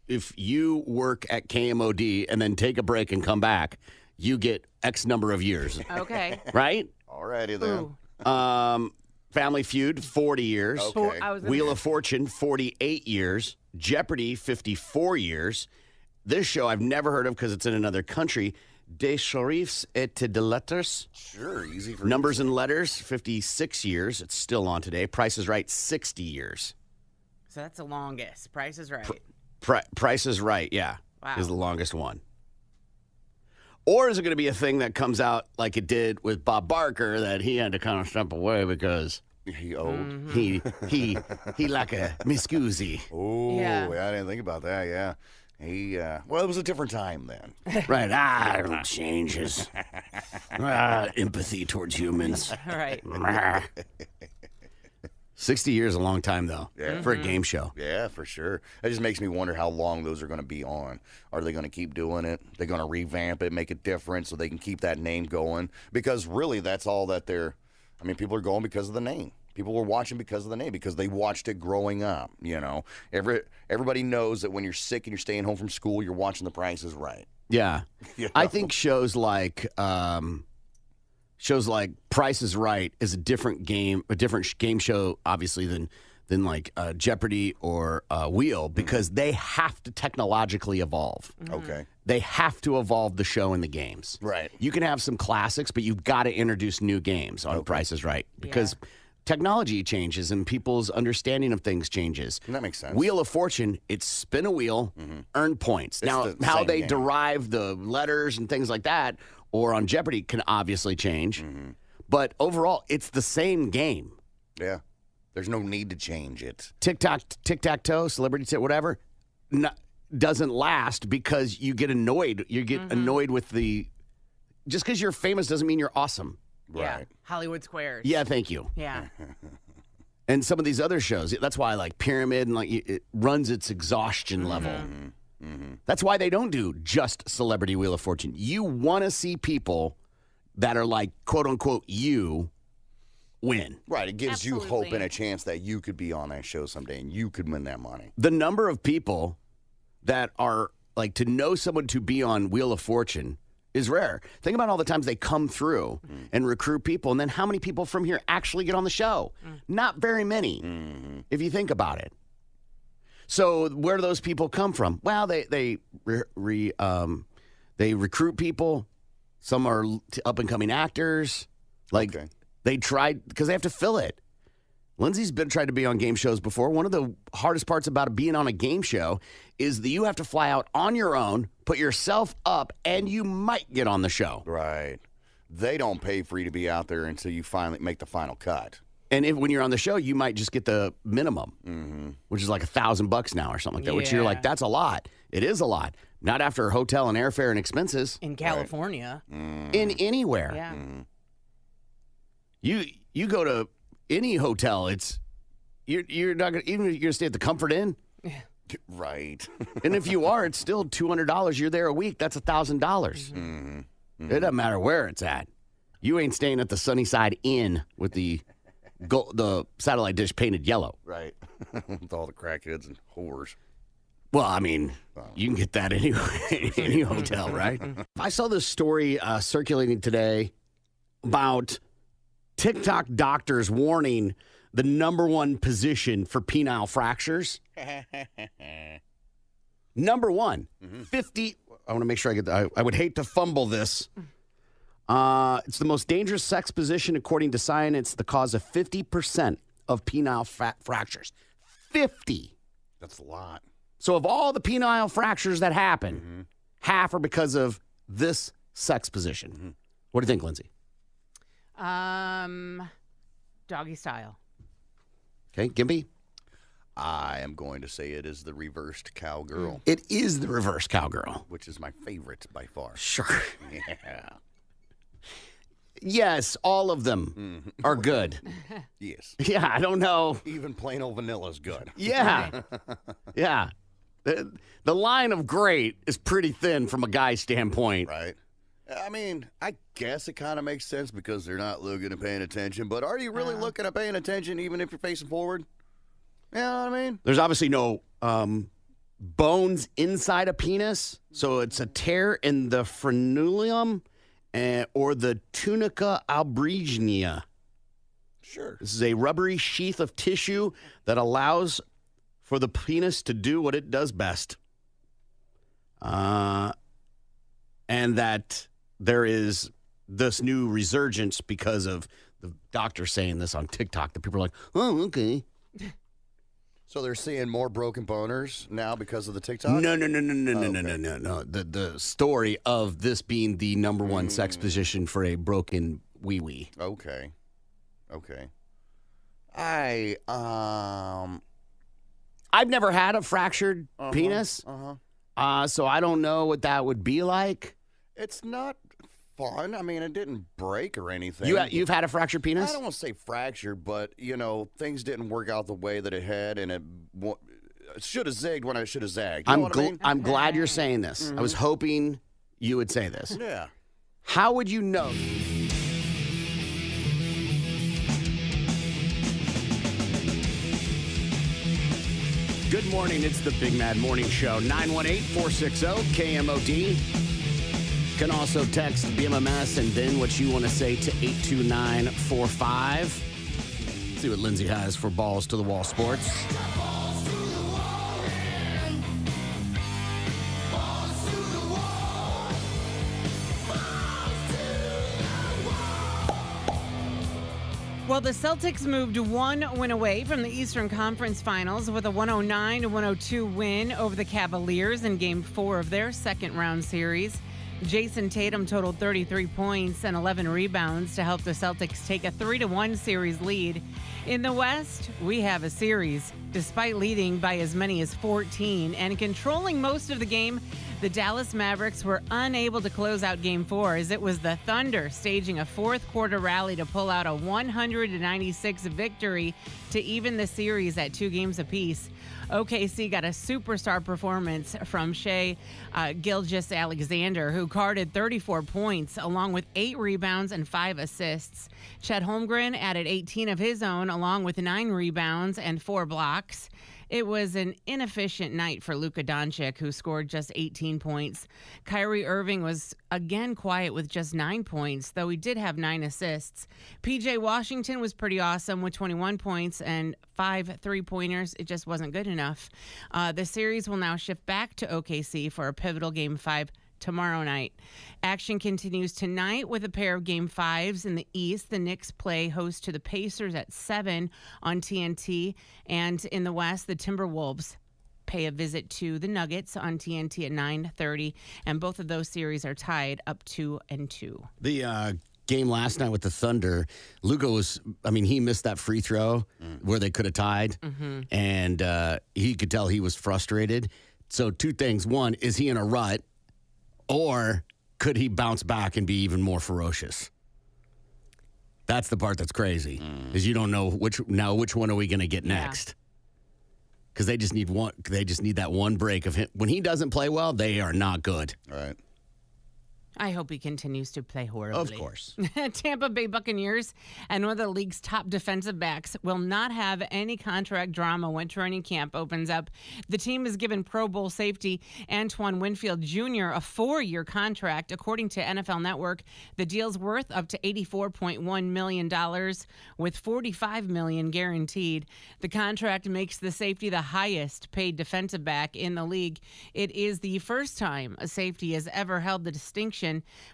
if you work at KMOD and then take a break and come back, you get X number of years,
Okay.
right?
Alrighty then.
Ooh.
Family Feud, 40 years.
Okay.
I was gonna-
Wheel of Fortune, 48 years. Jeopardy, 54 years. This show I've never heard of because it's in another country. Des Chiffres et de Lettres.
Sure, easy for
Numbers and Letters, 56 years. It's still on today. Price is Right, 60 years.
So that's the longest. Price is Right.
Price is Right, yeah,
Wow.
is the longest one. Or is it going to be a thing that comes out like it did with Bob Barker that he had to kind of step away because
He old.
he like a miscusi.
Oh,
Yeah.
I didn't think about that. Yeah. Well, it was a different time then.
Right. It changes. Empathy towards humans.
All right.
60 years is a long time, though, for a game show.
Yeah, for sure. It just makes me wonder how long those are going to be on. Are they going to keep doing it? They're going to revamp it, make it different so they can keep that name going? Because really, that's all that they're. I mean, people are going because of the name. People were watching because of the name, because they watched it growing up. You know, everybody knows that when you're sick and you're staying home from school, you're watching The Price is Right.
Yeah.
You
I
know?
think shows like Price is Right is a different game show, obviously, than like Jeopardy or Wheel, because they have to technologically evolve.
Okay.
They have to evolve the show and the games.
Right.
You can have some classics, but you've got to introduce new games on Price is Right because technology changes and people's understanding of things changes.
That makes sense.
Wheel of Fortune, it's spin a wheel, earn points.
It's
Now,
the
how
same
they
game.
derive the letters and things like that, or on Jeopardy, can obviously change. But overall, it's the same game.
Yeah. There's no need to change it.
Tic-tac-toe, celebrity whatever, doesn't last because you get annoyed. You get annoyed with the... Just because you're famous doesn't mean you're awesome.
Yeah.
Right.
Hollywood Squares.
Yeah, thank you.
Yeah.
And some of these other shows, that's why like Pyramid and like it runs its exhaustion level. That's why they don't do just Celebrity Wheel of Fortune. You want to see people that are like quote unquote you win.
Right. It gives you hope
Absolutely.
and a chance that you could be on that show someday and you could win that money.
The number of people that are like to know someone to be on Wheel of Fortune is rare. Think about all the times they come through and recruit people, and then how many people from here actually get on the show? Not very many, if you think about it. So where do those people come from? Well, they recruit people. Some are up and coming actors. Like
Okay.
they tried because they have to fill it. Lindsay's tried to be on game shows before. One of the hardest parts about being on a game show is that you have to fly out on your own, put yourself up, and you might get on the show.
Right. They don't pay for you to be out there until you finally make the final cut.
And when you're on the show, you might just get the minimum, which is like $1,000 now or something like that, which you're
Yeah.
like, that's a lot. It is a lot. Not after hotel and airfare and expenses
In California.
in anywhere.
Yeah.
You go to any hotel, you're not gonna, even if you're gonna stay at the Comfort Inn.
Right.
And if you are, it's still $200. You're there a week. That's $1,000. It doesn't matter where it's at. You ain't staying at the Sunnyside Inn with the satellite dish painted yellow.
Right. With all the crackheads and whores.
Well, I mean, you can get that anywhere, any hotel, right? I saw this story circulating today about TikTok doctors warning the number one position for penile fractures. Number one, 50. I want to make sure I get that. I would hate to fumble this. It's the most dangerous sex position, according to science. It's the cause of 50% of penile fractures. 50.
That's a lot.
So of all the penile fractures that happen, half are because of this sex position. What do you think, Lindsay?
Doggy style.
Okay, Gimpy?
I am going to say it is the reversed cowgirl,
It is the reverse cowgirl.
which is my favorite by far.
Sure.
Yeah.
Yes, all of them are good.
Yes.
Yeah, I don't know.
Even plain old vanilla is good.
Yeah. Yeah. The line of great is pretty thin from a guy's standpoint.
Right. I mean, I guess it kind of makes sense because they're not looking and paying attention. But are you really looking and paying attention even if you're facing forward? You know what I mean?
There's obviously no bones inside a penis, so it's a tear in the frenulum or the tunica albuginea.
Sure.
This is a rubbery sheath of tissue that allows for the penis to do what it does best. And that there is this new resurgence because of the doctor saying this on TikTok that people are like, oh, okay.
So they're seeing more broken boners now because of the TikTok?
No. The story of this being the number one sex position for a broken wee-wee.
Okay. I've
never had a fractured penis, so I don't know what that would be like.
It's not fun. I mean, it didn't break or anything.
You've had a fractured penis?
I don't want to say fractured, but, things didn't work out the way that it had, and it should have zigged when I should have zagged. You know what I mean?
I'm glad you're saying this. I was hoping you would say this.
Yeah.
How would you know? Good morning. It's the Big Mad Morning Show. 918-460-KMOD. Can also text BMMS and then what you want to say to 82945. See what Lindsay has for Balls to the Wall Sports.
Well, the Celtics moved one win away from the Eastern Conference Finals with a 109-102 win over the Cavaliers in Game 4 of their second-round series. Jason Tatum totaled 33 points and 11 rebounds to help the Celtics take a 3-1 series lead. In the West, we have a series. Despite leading by as many as 14 and controlling most of the game, the Dallas Mavericks were unable to close out Game 4 as it was the Thunder staging a fourth-quarter rally to pull out a 196 victory to even the series at 2 games apiece. OKC got a superstar performance from Shai Gilgeous-Alexander, who carded 34 points along with 8 rebounds and 5 assists. Chet Holmgren added 18 of his own along with 9 rebounds and 4 blocks. It was an inefficient night for Luka Doncic, who scored just 18 points. Kyrie Irving was again quiet with just 9 points, though he did have 9 assists. PJ Washington was pretty awesome with 21 points and 5 3-pointers. It just wasn't good enough. The series will now shift back to OKC for a pivotal Game 5 tomorrow night. Action continues tonight with a pair of Game 5s in the East. The Knicks play host to the Pacers at 7 on TNT. And in the West, the Timberwolves pay a visit to the Nuggets on TNT at 9:30. And both of those series are tied up 2-2.
The game last night with the Thunder, Luka he missed that free throw where they could have tied. And he could tell he was frustrated. So 2 things. One, is he in a rut? Or could he bounce back and be even more ferocious? That's the part that's crazy, is you don't know which one are we going to get next? Because they just need one. They just need that one break of him. When he doesn't play well, they are not good.
All right.
I hope he continues to play horribly.
Of course.
Tampa Bay Buccaneers and one of the league's top defensive backs will not have any contract drama when training camp opens up. The team has given Pro Bowl safety Antoine Winfield Jr. a 4-year contract. According to NFL Network, the deal's worth up to $84.1 million with $45 million guaranteed. The contract makes the safety the highest paid defensive back in the league. It is the first time a safety has ever held the distinction.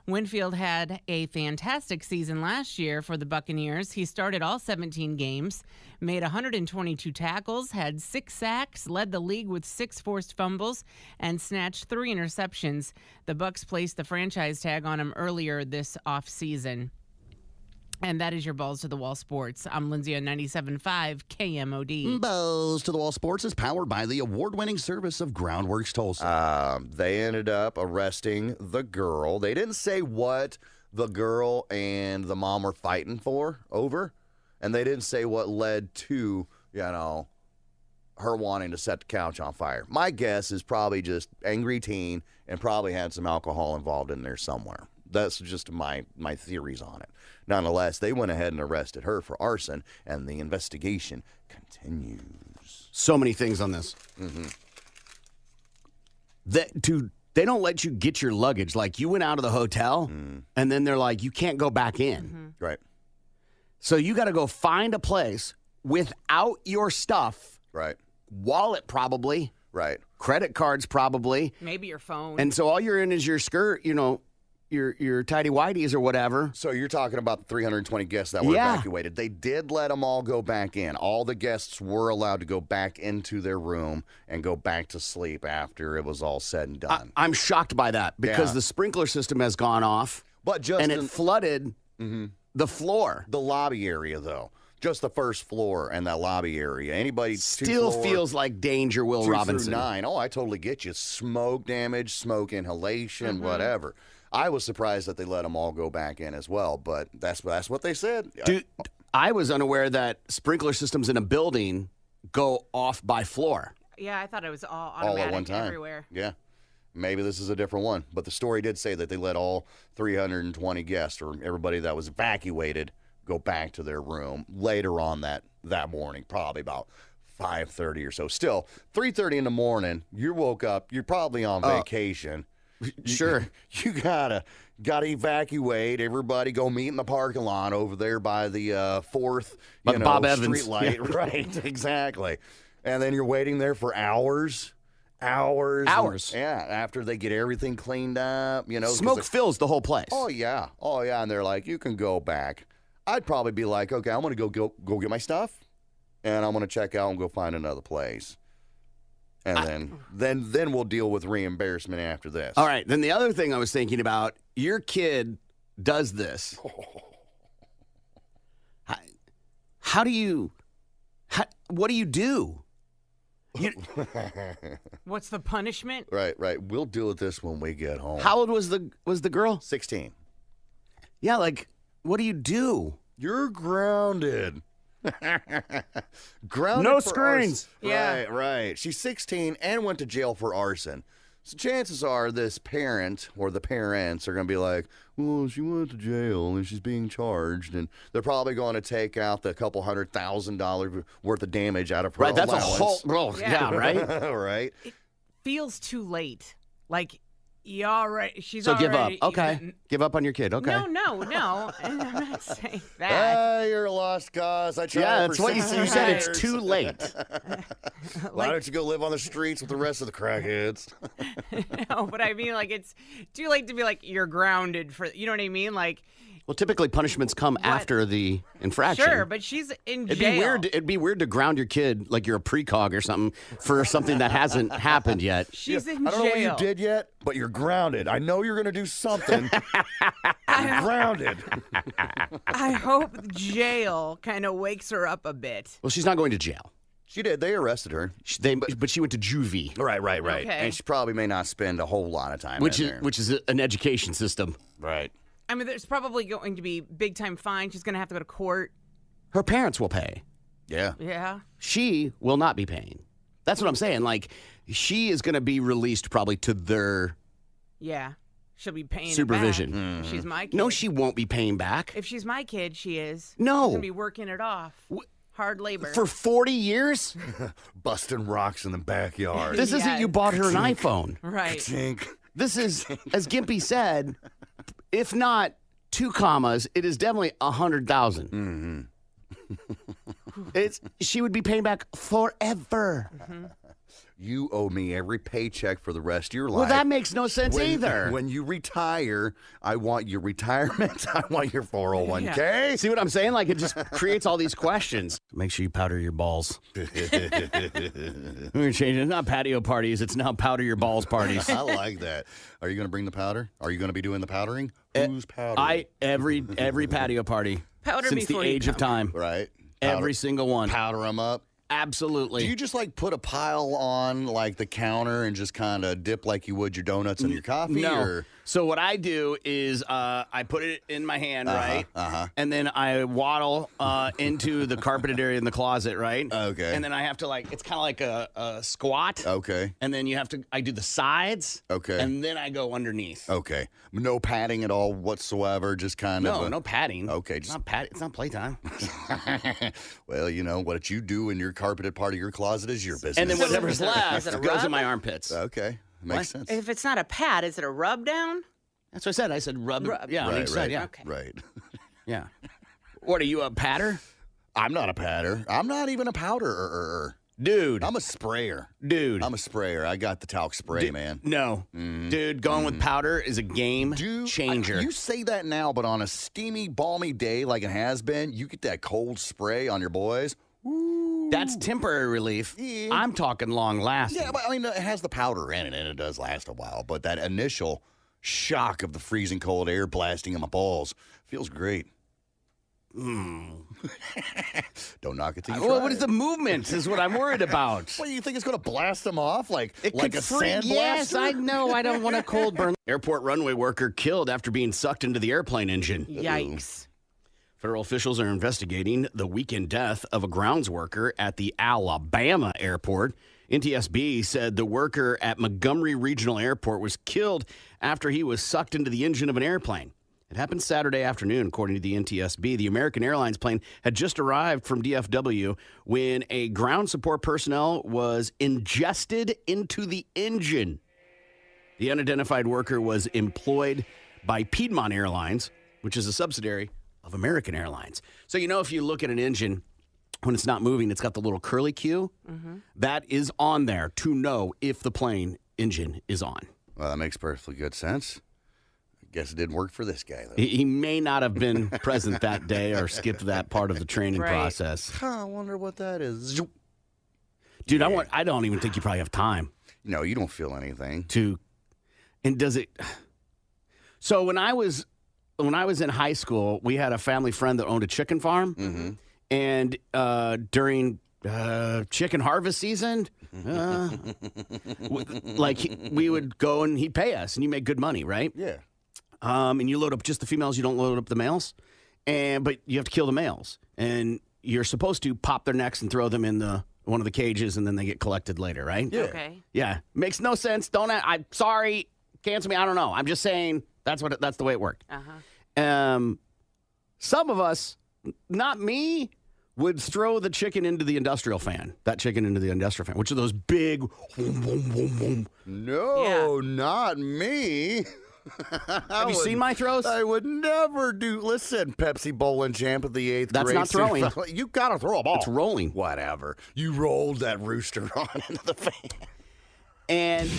Winfield had a fantastic season last year for the Buccaneers. He started all 17 games, made 122 tackles, had 6 sacks, led the league with 6 forced fumbles, and snatched 3 interceptions. The Bucs placed the franchise tag on him earlier this offseason. And that is your Balls to the Wall Sports. I'm Lindsay on 97.5 KMOD.
Balls to the Wall Sports is powered by the award-winning service of Groundworks Tulsa.
They ended up arresting the girl. They didn't say what the girl and the mom were fighting over, and they didn't say what led to, her wanting to set the couch on fire. My guess is probably just angry teen and probably had some alcohol involved in there somewhere. That's just my theories on it. Nonetheless, they went ahead and arrested her for arson, and the investigation continues.
So many things on this.
Mm-hmm.
They don't let you get your luggage. Like, you went out of the hotel, and then they're like, you can't go back in.
Right.
So you got to go find a place without your stuff.
Right.
Wallet probably.
Right.
Credit cards probably.
Maybe your phone.
And so all you're in is your skirt, your tidy whities or whatever.
So you're talking about the 320 guests that were evacuated. They did let them all go back in. All the guests were allowed to go back into their room and go back to sleep after it was all said and done.
I'm shocked by that because the sprinkler system has gone off.
But just
and it flooded the floor.
The lobby area, though. Just the first floor and that lobby area. Anybody
still feels like danger, Will
2
Robinson.
through 9. Oh, I totally get you. Smoke damage, smoke inhalation, whatever. I was surprised that they let them all go back in as well, but that's what they said.
Dude, I was unaware that sprinkler systems in a building go off by floor.
Yeah, I thought it was all automatic
at one time.
everywhere.
Yeah. Maybe this is a different one, but the story did say that they let all 320 guests or everybody that was evacuated go back to their room later on that morning, probably about 5:30 or so. Still, 3:30 in the morning, you woke up, you're probably on vacation.
Sure.
You gotta evacuate. Everybody go meet in the parking lot over there by the fourth
Bob Evans
street light.
Yeah.
Right, exactly. And then you're waiting there for hours. After they get everything cleaned up,
Smoke fills the whole place.
Oh yeah. And they're like, you can go back. I'd probably be like, okay, I'm gonna go get my stuff, and I'm gonna check out and go find another place. And then we'll deal with reimbursement after this.
All right. Then the other thing I was thinking about, your kid does this. What do you do?
What's the punishment?
Right. We'll deal with this when we get home.
How old was the girl?
16.
Yeah, like, what do you do?
You're grounded. Grounded
no
for
screens.
Arson.
Yeah.
Right. She's 16 and went to jail for arson. So chances are this parent or the parents are going to be like, well, she went to jail and she's being charged, and they're probably going to take out the couple $100,000 worth of damage out of her
Right, that's
allowance.
a whole... Bro, yeah, right?
Right.
It feels too late. Like, you already, she's
So
already...
give up. Okay. Give up on your kid. Okay.
No. I'm not saying that.
You're a lost cause. I tried
that's
for
what you
6
said.
years.
It's too late.
Why don't you go live on the streets with the rest of the crackheads?
No, but I mean, like, it's too late to be like, you're grounded for, you know what I mean? Like...
Well, typically punishments come after the infraction.
Sure, but she's in jail.
It'd be weird to ground your kid like you're a precog or something for something that hasn't happened yet.
She's in jail.
I don't know what you did yet, but you're grounded. I know you're going to do something. You're grounded.
I hope jail kind of wakes her up a bit.
Well, she's not going to jail.
She did. They arrested her.
But she went to juvie.
Right.
Okay.
And she probably may not spend a whole lot of time
Which
in
is
there.
which is an education system.
Right.
I mean, there's probably going to be big time fine. She's going to have to go to court.
Her parents will pay.
Yeah.
Yeah.
She will not be paying. That's what I'm saying. Like, she is going to be released probably to their
Yeah. She'll be paying
supervision.
it back. If she's my kid.
No, she won't be paying back.
If she's my kid, she is.
No.
She's going to be working it off. Hard labor.
For 40 years?
Busting rocks in the backyard.
This isn't you bought her an iPhone.
Right.
Tink.
This is, as Gimpy said, if not 2 commas, it is definitely 100,000. She would be paying back forever.
You owe me every paycheck for the rest of your life.
Well, that makes no sense either.
When you retire, I want your retirement. I want your 401k.
See what I'm saying? Like, it just creates all these questions. Make sure you powder your balls. We're going to change it. It's not patio parties. It's now powder your balls parties.
I like that. Are you going to bring the powder? Are you going to be doing the powdering? Who's powdering?
Every patio party
Powder
since the
before you
age of time.
Right.
Every single one.
Powder them up.
Absolutely.
Do you just like put a pile on like the counter and just kind of dip like you would your donuts and your coffee?
No.
Or?
So what I do is I put it in my hand, right? And then I waddle into the carpeted area in the closet, right?
Okay.
And then I have to it's kind of like a squat.
Okay.
And then I do the sides.
Okay.
And then I go underneath.
Okay. No padding at all whatsoever, just kind of.
No padding.
Okay.
It's not It's not playtime.
Well, what you do in your carpeted part of your closet is your business.
And then whatever's left
Is it a
goes
rub?
in my armpits.
Okay. Makes sense.
If it's not a pad, is it a rub down?
That's what I said. I said rub. Yeah, on
Right,
each side.
right.
Yeah.
Okay.
Right.
Yeah. What, are you a patter?
I'm not a patter. I'm not even a powder.
Dude.
I'm a sprayer.
Dude.
I'm a sprayer. I got the talc spray, man.
No. Dude, going with powder is a game changer.
You say that now, but on a steamy, balmy day like it has been, you get that cold spray on your boys.
That's temporary relief.
Yeah.
I'm talking long lasting.
Yeah, but I mean, it has the powder in it, and it does last a while. But that initial shock of the freezing cold air blasting in my balls feels great. Don't knock it till you try
What is the movement is what I'm worried about.
What, you think it's going to blast them off like
It
like
could
a sand
Yes,
blaster?
I know. I don't want a cold burn. Airport runway worker killed after being sucked into the airplane engine.
Yikes.
Federal officials are investigating the weekend death of a grounds worker at the Alabama airport. NTSB said the worker at Montgomery Regional Airport was killed after he was sucked into the engine of an airplane. It happened Saturday afternoon, according to the NTSB. The American Airlines plane had just arrived from DFW when a ground support personnel was ingested into the engine. The unidentified worker was employed by Piedmont Airlines, which is a subsidiary of American Airlines. So, if you look at an engine, when it's not moving, it's got the little curly Q. That is on there to know if the plane engine is on.
Well, that makes perfectly good sense. I guess it didn't work for this guy, though.
He may not have been present that day or skipped that part of the training
Right.
process.
I wonder what that is.
Dude, I don't even think you probably have time
No, you don't feel anything.
to. And does it? So when I was in high school, we had a family friend that owned a chicken farm, and during chicken harvest season, we would go and he'd pay us, and you make good money, right?
Yeah.
And you load up just the females, you don't load up the males, but you have to kill the males, and you're supposed to pop their necks and throw them in one of the cages, and then they get collected later, right?
Yeah.
Okay.
Yeah, makes no sense. I'm sorry, cancel me. I don't know. I'm just saying that's the way it worked. Some of us, not me, would throw the chicken into the industrial fan. That chicken into the industrial fan, which are those big. Boom, boom, boom, boom.
No, not me.
Have you seen my throws?
I would never do. Listen, Pepsi bowling champ of the 8th
That's
grade.
not throwing.
You got to throw a ball.
It's rolling.
Whatever. You rolled that rooster on into the fan.
And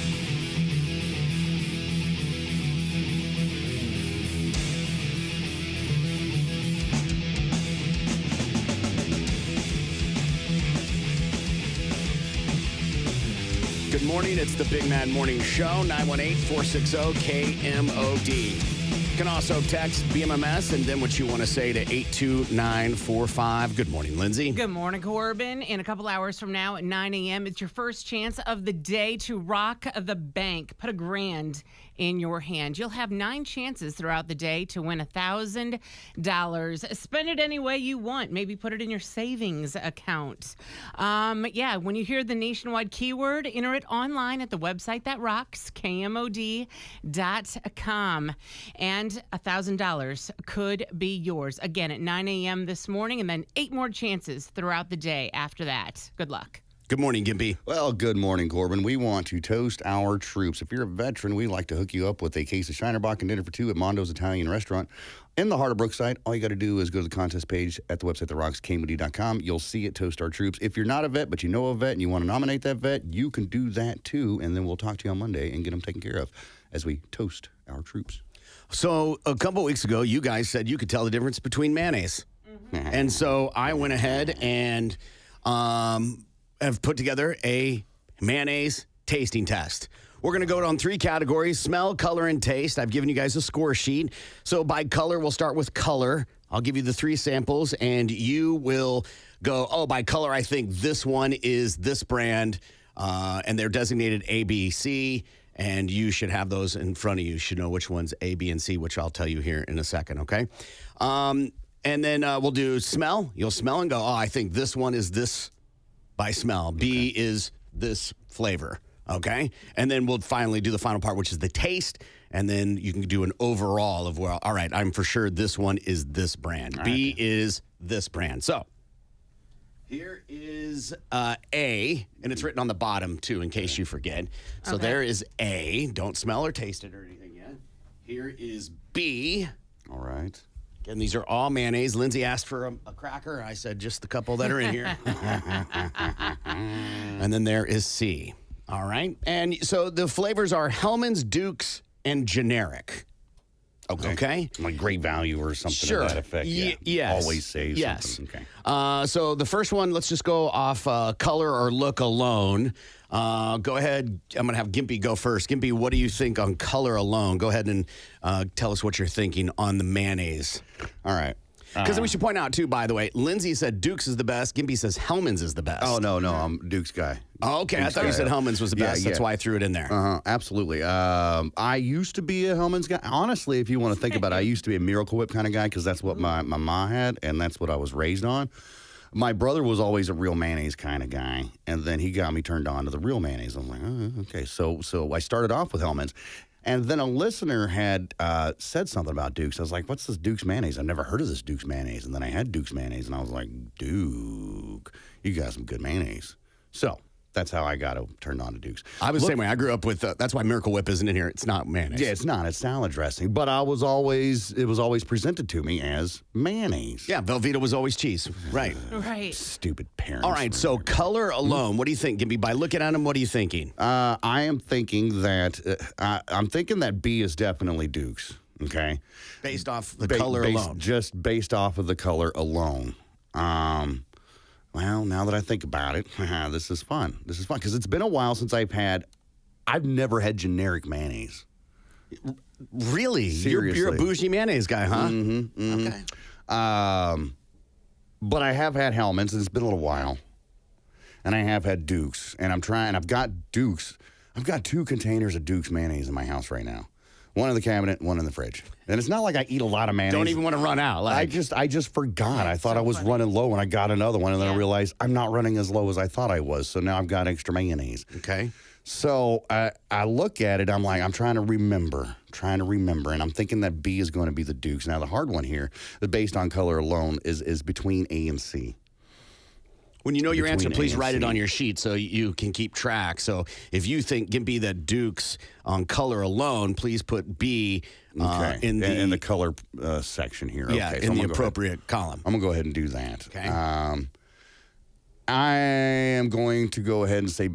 good morning. It's the Big Mad Morning Show, 918-460-KMOD. You can also text BMMS and then what you want to say to 82945. Good morning, Lindsay.
Good morning, Corbin. In a couple hours from now at 9 a.m., it's your first chance of the day to rock the bank. Put $1,000 in your hand. You'll have 9 chances throughout the day to win $1,000. Spend it any way you want. Maybe put it in your savings account. When you hear the nationwide keyword, enter it online at the website that rocks, KMOD.com. And $1,000 could be yours. Again, at 9 a.m. this morning, and then 8 more chances throughout the day after that. Good luck.
Good morning, Gimpy.
Well, good morning, Corbin. We want to toast our troops. If you're a veteran, we'd like to hook you up with a case of Shinerbach and dinner for 2 at Mondo's Italian Restaurant in the heart of Brookside. All you got to do is go to the contest page at the website that rocks, KMOD.com. You'll see it, Toast Our Troops. If you're not a vet, but you know a vet and you want to nominate that vet, you can do that too, and then we'll talk to you on Monday and get them taken care of as we toast our troops.
So a couple weeks ago, you guys said you could tell the difference between mayonnaise. And so I went ahead and have put together a mayonnaise tasting test. We're going to go on 3 categories: smell, color, and taste. I've given you guys a score sheet. So by color, we'll start with color. I'll give you the 3 samples, and you will go, by color, I think this one is this brand, and they're designated A, B, C. and you should have those in front of you. You should know which one's A, B, and C, which I'll tell you here in a second, okay? And then we'll do smell. You'll smell and go, oh, I think this one is this by smell. B is this flavor, okay? And then we'll finally do the final part, which is the taste, and then you can do an overall of, well, all right, I'm for sure this one is this brand.
All
B
right.
is this brand. So here is A, and it's written on the bottom, too, in case you forget. So there is A. Don't smell or taste it or anything yet. Here is B.
All right.
Again, these are all mayonnaise. Lindsay asked for a cracker. I said just the couple that are in here. And then there is C. All right. And so the flavors are Hellman's, Duke's, and generic. Okay.
Like great value or something
Sure.
to that effect. Yeah.
Yes.
Always say
yes.
something. Okay.
So the first one, let's just go off color or look alone. Go ahead. I'm going to have Gimpy go first. Gimpy, what do you think on color alone? Go ahead and tell us what you're thinking on the mayonnaise.
All right.
Because we should point out, too, by the way, Lindsay said Duke's is the best. Gimpy says Hellman's is the best.
Oh, no, I'm Duke's guy.
Oh, okay.
Duke's
I thought you
guy.
said Hellman's was the best. That's why I threw it in there.
Absolutely. I used to be a Hellman's guy. Honestly, if you want to think about it, I used to be a Miracle Whip kind of guy because that's what my mom had, and that's what I was raised on. My brother was always a real mayonnaise kind of guy, and then he got me turned on to the real mayonnaise. I'm like, oh, okay. So I started off with Hellman's. And then a listener had said something about Duke's. I was like, what's this Duke's mayonnaise? I've never heard of this Duke's mayonnaise. And then I had Duke's mayonnaise, and I was like, Duke, you got some good mayonnaise. So that's how I got turned on to Duke's.
I was the same way. I grew up with, that's why Miracle Whip isn't in here. It's not mayonnaise.
Yeah, it's not. It's salad dressing. But it was always presented to me as mayonnaise.
Yeah, Velveeta was always cheese. Right.
Right.
Stupid parents.
All right, so color alone, what do you think, Gimpy? By looking at them, what are you thinking?
I am thinking that B is definitely Duke's. Okay.
Based off the color alone.
Just based off of the color alone. Well, now that I think about it, this is fun. This is fun because it's been a while since I've never had generic mayonnaise.
Really?
Seriously.
You're a bougie mayonnaise guy, huh?
Mm-hmm.
Okay.
But I have had Hellman's, and it's been a little while. And I have had Duke's, and I've got Duke's. I've got 2 containers of Duke's mayonnaise in my house right now. One in the cabinet, one in the fridge. And it's not like I eat a lot of mayonnaise.
Don't even want to run out.
I just forgot. I thought I was running low, and I got another one, and then I realized I'm not running as low as I thought I was. So now I've got extra mayonnaise.
Okay.
So I look at it. I'm like, I'm trying to remember, and I'm thinking that B is going to be the Duke's. Now the hard one here, based on color alone, is between A and C.
When you know your answer,
Between
please
A and
write it
C.
on your sheet so you can keep track. So if you think Gimpy that Duke's on color alone, please put B in
the color section here.
Yeah,
okay, so
in
I'm
the
gonna
appropriate column.
I'm going to go ahead and do that.
Okay.
I am going to go ahead and say I'm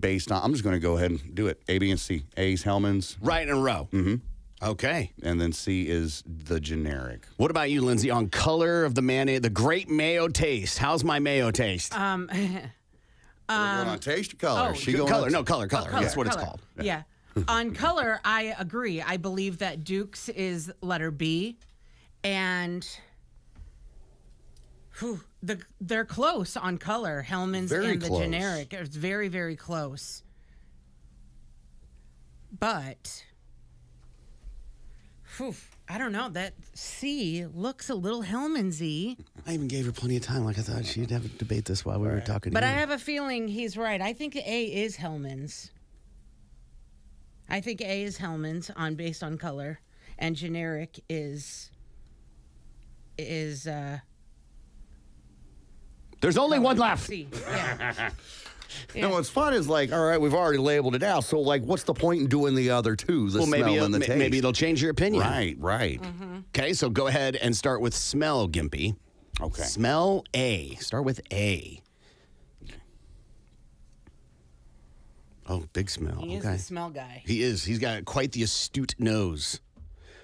just going to go ahead and do it. A, B, and C. A's Hellman's.
Right in a row.
Mm-hmm.
Okay.
And then C is the generic.
What about you, Lindsay, on color of the mayonnaise, the great mayo taste? How's my mayo taste?
We're going on taste or color?
Color. No, color.
Color,
That's what it's
color.
called.
Yeah. On color, I agree. I believe that Duke's is letter B, and they're close on color. Hellman's
Very
and the
close.
generic. It's very, very close. But, I don't know. That C looks a little Hellman's-y.
I even gave her plenty of time. Like I thought she'd have to debate this while we were talking.
But I have a feeling he's right. I think A is Hellman's. I think A is Hellman's based on color, and generic is
There's only one left.
C. Yeah.
No, what's fun is like, all right, we've already labeled it out. So, like, what's the point in doing the other two? The smell and the taste.
Maybe it'll change your opinion.
Right.
Okay, so go ahead and start with smell, Gimpy.
Okay.
Smell A. Start with A. Oh, big smell.
He is
okay.
the smell guy.
He is. He's got quite the astute nose.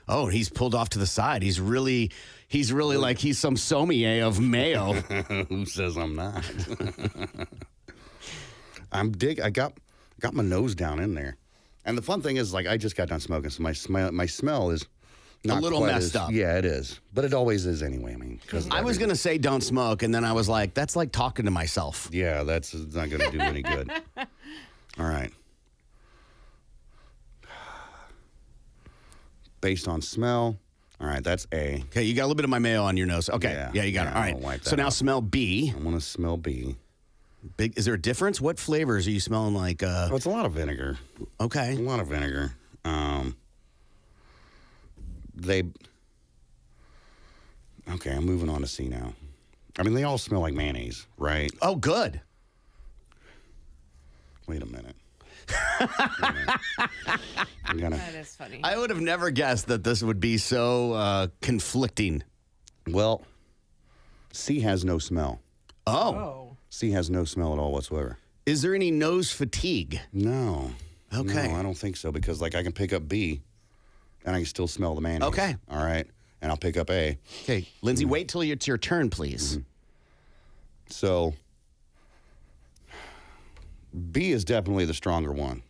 Oh, he's pulled off to the side. He's really like he's some sommelier of mayo.
Who says I'm not? I got my nose down in there. And the fun thing is, like, I just got done smoking, so my smell is not
a little
quite
messed up.
Yeah, it is. But it always is anyway. I mean,
I was going to say don't smoke, and then I was like, that's like talking to myself.
Yeah, that's not going to do any good. All right. Based on smell. All right, that's A.
Okay, you got a little bit of my mayo on your nose. Okay, yeah, you got it. All
I'll
right.
wipe
So
that
now
out.
smell B.
I want to smell B.
Big. Is there a difference? What flavors are you smelling like?
Oh, it's a lot of vinegar.
Okay.
A lot of vinegar. Okay, I'm moving on to C now. I mean, they all smell like mayonnaise, right?
Oh, good.
Wait a minute. I'm gonna.
That is funny.
I would have never guessed that this would be so conflicting.
Well, C has no smell.
Oh.
C has no smell at all whatsoever.
Is there any nose fatigue?
No.
Okay.
No, I don't think so because, like, I can pick up B and I can still smell the mayonnaise.
Okay.
All right. And I'll pick up A.
Okay, Lindsay, wait till it's your turn, please.
So B is definitely the stronger one.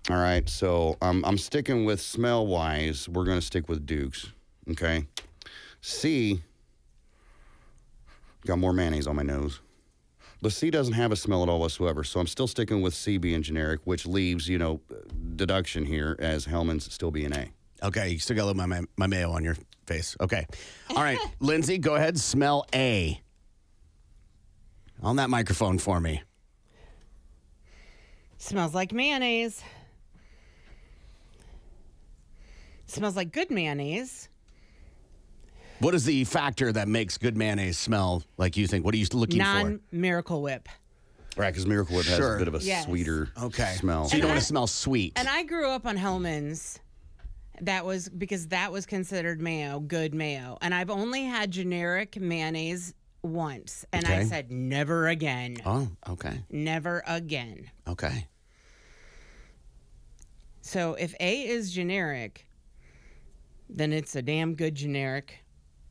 All right, so I'm sticking with smell-wise. We're going to stick with Duke's, okay? C, got more mayonnaise on my nose. But C doesn't have a smell at all whatsoever, so I'm still sticking with C being generic, which leaves, deduction here as Hellman's still being A.
Okay, you still got a little my mayo on your face. Okay. All right, Lindsay, go ahead, smell A. On that microphone for me.
Smells like mayonnaise. Smells like good mayonnaise.
What is the factor that makes good mayonnaise smell like you think? What are you looking for?
Non-Miracle Whip.
Right, because Miracle Whip has
Sure.
a bit of a
Yes.
sweeter
Okay.
smell.
So you don't want to smell sweet.
And I grew up on Hellman's. That was because that was considered mayo, good mayo. And I've only had generic mayonnaise once. And I
Okay.
said, never again.
Oh, okay.
Never again.
Okay.
So if A is generic, then it's a damn good generic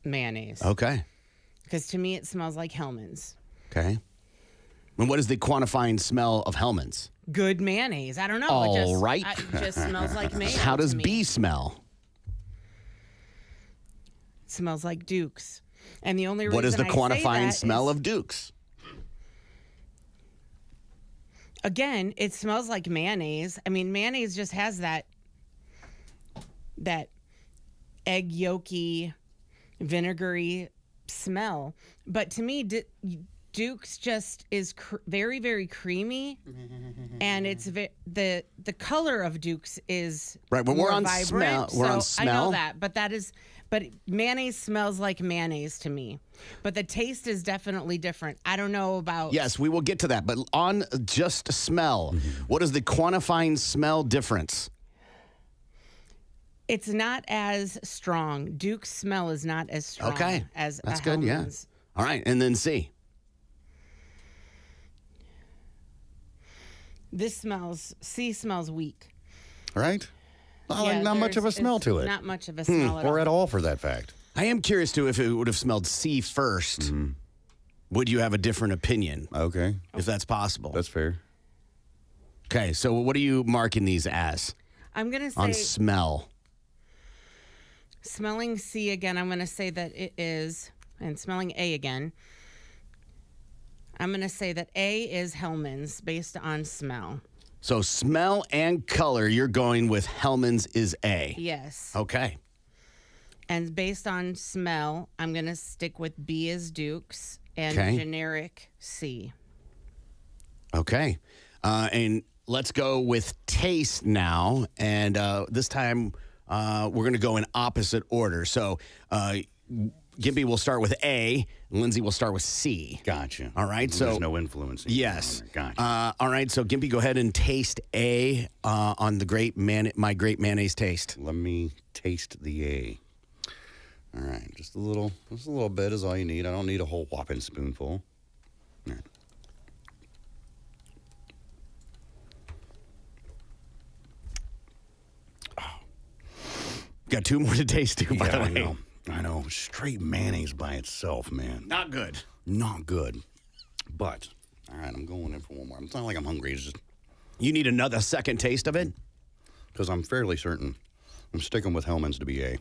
mayonnaise.
Okay.
Because to me, it smells like Hellman's.
Okay. And what is the quantifying smell of Hellman's?
Good mayonnaise. I don't know.
All right.
It just smells like mayo.
How does
to me.
B smell?
It smells like Duke's. And the only reason
What is the
I say
quantifying
that
smell
is,
of Duke's?
Again, it smells like mayonnaise. I mean, mayonnaise just has that egg yolky, vinegary smell. But to me, Duke's just is very, very creamy, and it's the color of Duke's is
Right, but we're
more
on
vibrant,
smell- we're on
so I know
smell.
that, but mayonnaise smells like mayonnaise to me. But the taste is definitely different. I don't know about
Yes, we will get to that. But on just smell, what is the quantifying smell difference?
It's not as strong. Duke's smell is not as strong
Okay.
as
That's
a
good, yeah.
Hellman's.
All right, and then C.
C smells weak.
Right? Well,
Yeah,
not much of a
there's-
smell
it's
to it.
Not much of a smell at
Or
all.
at all, for that fact.
I am curious, too, if it would have smelled C 1st would you have a different opinion,
Okay,
if that's possible?
that's fair.
Okay, so what are you marking these as
I'm going to
on
say,
smell?
smelling C again, I'm going to say that it is, and smelling A again, I'm going to say that A is Hellman's based on smell.
So smell and color, you're going with Hellman's is A.
Yes.
Okay.
And based on smell, I'm going to stick with B as Duke's and
Okay.
generic C.
Okay. And let's go with taste now. And this time we're going to go in opposite order. So Gimpy will start with A, and Lindsay will start with C.
Gotcha.
All right,
There's
so-
no influence.
Yes.
Gotcha.
All right, so Gimpy, go ahead and taste A on the my great mayonnaise taste.
Let me taste the A. All right, just a little bit is all you need. I don't need a whole whopping spoonful. All right.
Got two more to taste too, by the
Yeah,
way.
I know. Straight mayonnaise by itself, man.
Not good.
Not good. But, all right, I'm going in for one more. It's not like I'm hungry. It's just
You need a second taste of it?
because I'm fairly certain I'm sticking with Hellman's to be A,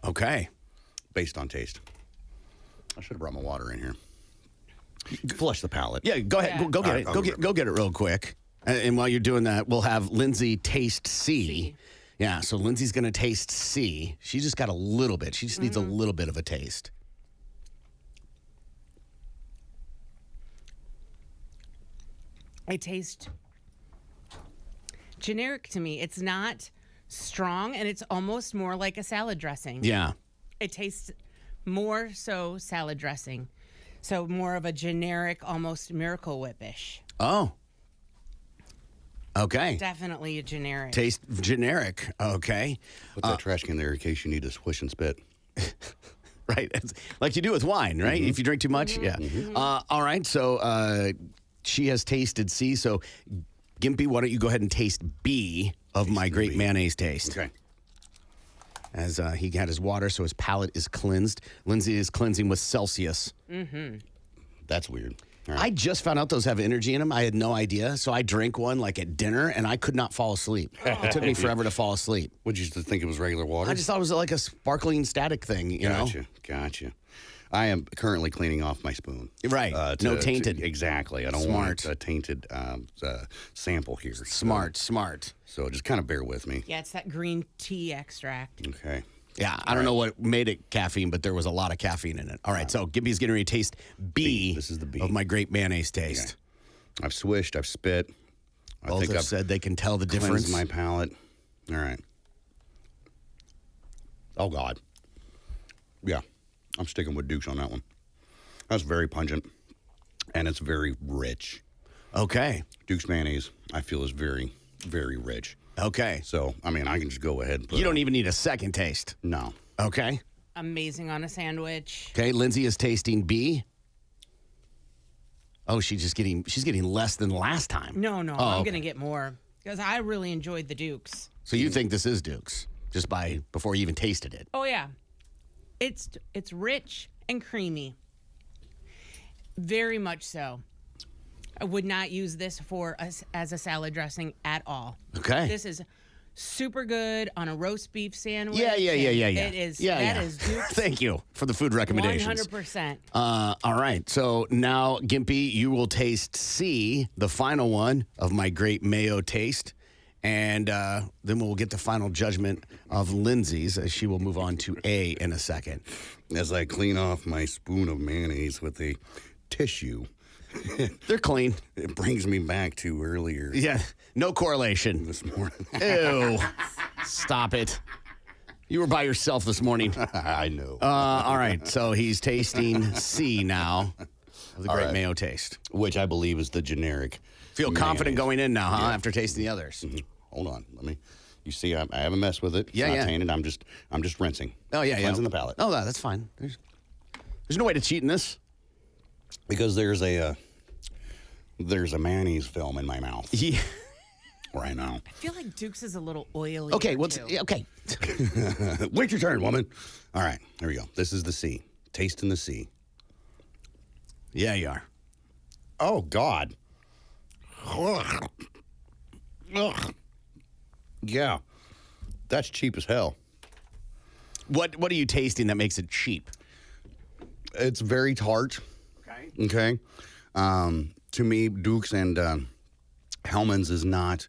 Okay.
based on taste. I should have brought my water in here. Flush the palate.
Yeah, go ahead.
Yeah.
Go get
All right,
it. Go get it real quick. And while you're doing that, we'll have Lindsay taste C. Yeah, so Lindsay's going to taste C. She just got a little bit. She just needs a little bit of a taste.
It tastes generic to me. It's not strong, and it's almost more like a salad dressing.
Yeah.
It tastes more so salad dressing. So more of a generic, almost Miracle Whip-ish.
Oh. Okay.
Definitely a generic.
Taste generic. Okay.
Put that trash can there in case you need to swish and spit.
Right. It's like you do with wine, right? If you drink too much. Yeah. All right. So she has tasted C. So, Gimpy, why don't you go ahead and taste B of my great mayonnaise taste?
Okay.
As he had his water, so his palate is cleansed. Lindsay is cleansing with Celsius.
That's weird. All
I
right.
just found out those have energy in them. I had no idea. So I drank one like at dinner, and I could not fall asleep. It took me forever to fall asleep.
Would you think it was regular water?
I just thought it was like a sparkling static thing, you know?
Gotcha. I am currently cleaning off my spoon.
Right. No tainted.
Exactly. I don't want a tainted sample here.
Smart.
So just kind of bear with me.
Yeah, it's that green tea extract.
Okay.
Yeah, I don't know what made it caffeine, but there was a lot of caffeine in it. All right, so Gimpy's getting ready to taste B.
This is the B.
Of my great mayonnaise taste.
Okay. I've swished. I've spit.
Both have said they can tell the difference.
Cleansed my palate. All right. Oh, God. Yeah. I'm sticking with Duke's on that one. That's very pungent, and it's very rich.
Okay.
Duke's mayonnaise, I feel, is very, very rich.
Okay.
So, I mean, I can just go ahead and put
You don't even need a second taste.
No.
Okay.
Amazing on a sandwich.
Okay, Lindsay is tasting B. Oh, she's getting less than last time.
No, I'm
okay.
going to get more because I really enjoyed the Dukes.
So you think this is Duke's just before you even tasted it?
Oh, yeah. It's rich and creamy. Very much so. I would not use this as a salad dressing at all.
Okay.
This is super good on a roast beef sandwich.
Yeah.
It is.
Yeah.
That is Duke's.
Thank you for the food recommendations.
100%.
All right. So now, Gimpy, you will taste C, the final one of my great mayo taste. And then we'll get the final judgment of Lindsay's as she will move on to A in a second.
As I clean off my spoon of mayonnaise with a tissue,
They're clean.
it brings me back to earlier
Yeah. No correlation.
this morning.
Ew. Stop it. You were by yourself this morning.
I know.
All right. So he's tasting C now of the great
right.
mayo taste.
Which I believe is the generic.
Feel confident
mayonnaise.
going in now, huh?
Yeah.
After tasting the others.
Hold on. You see, I haven't messed with it. It's
Yeah,
not
yeah.
tainted. I'm just rinsing.
Oh, yeah,
Cleansing the palate.
Oh, that's fine. There's no way to cheat in this.
Because there's a mayonnaise film in my mouth
Yeah.
right now.
I feel like Duke's is a little oily.
Okay,
too.
Wait your turn, woman. All right, here we go. This is the C. Tasting the C.
Yeah, you are.
Oh, God. Ugh. Yeah. That's cheap as hell.
What are you tasting that makes it cheap?
It's very tart.
Okay.
Okay. To me, Duke's and Hellman's is not.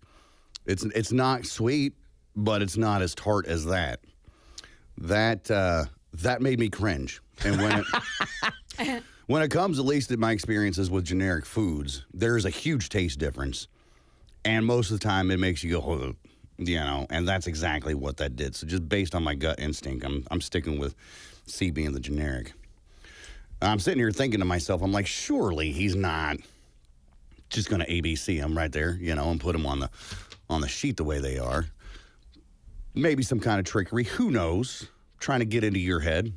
It's not sweet, but it's not as tart as that. That made me cringe. And when it comes, at least in my experiences with generic foods, there's a huge taste difference, and most of the time it makes you go, "Ugh," and that's exactly what that did. So just based on my gut instinct, I'm sticking with C being the generic. I'm sitting here thinking to myself, I'm like, surely he's not just going to ABC them right there, and put them on the sheet the way they are. Maybe some kind of trickery. Who knows? Trying to get into your head.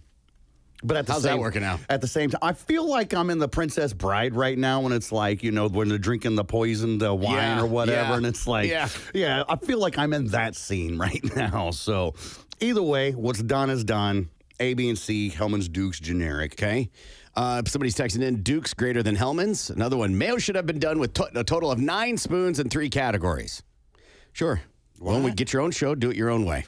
But at the
How's that working out?
At the same time, I feel like I'm in The Princess Bride right now when it's like, when they're drinking the poisoned wine
Yeah,
or whatever.
yeah,
And it's like,
yeah.
I feel like I'm in that scene right now. So either way, what's done is done. A, B, and C, Hellman's, Duke's, generic.
Okay. Somebody's texting in Duke's greater than Hellman's. Another one. Mayo should have been done with a total of 9 spoons in 3 categories. Sure. Well, we get your own show. Do it your own way.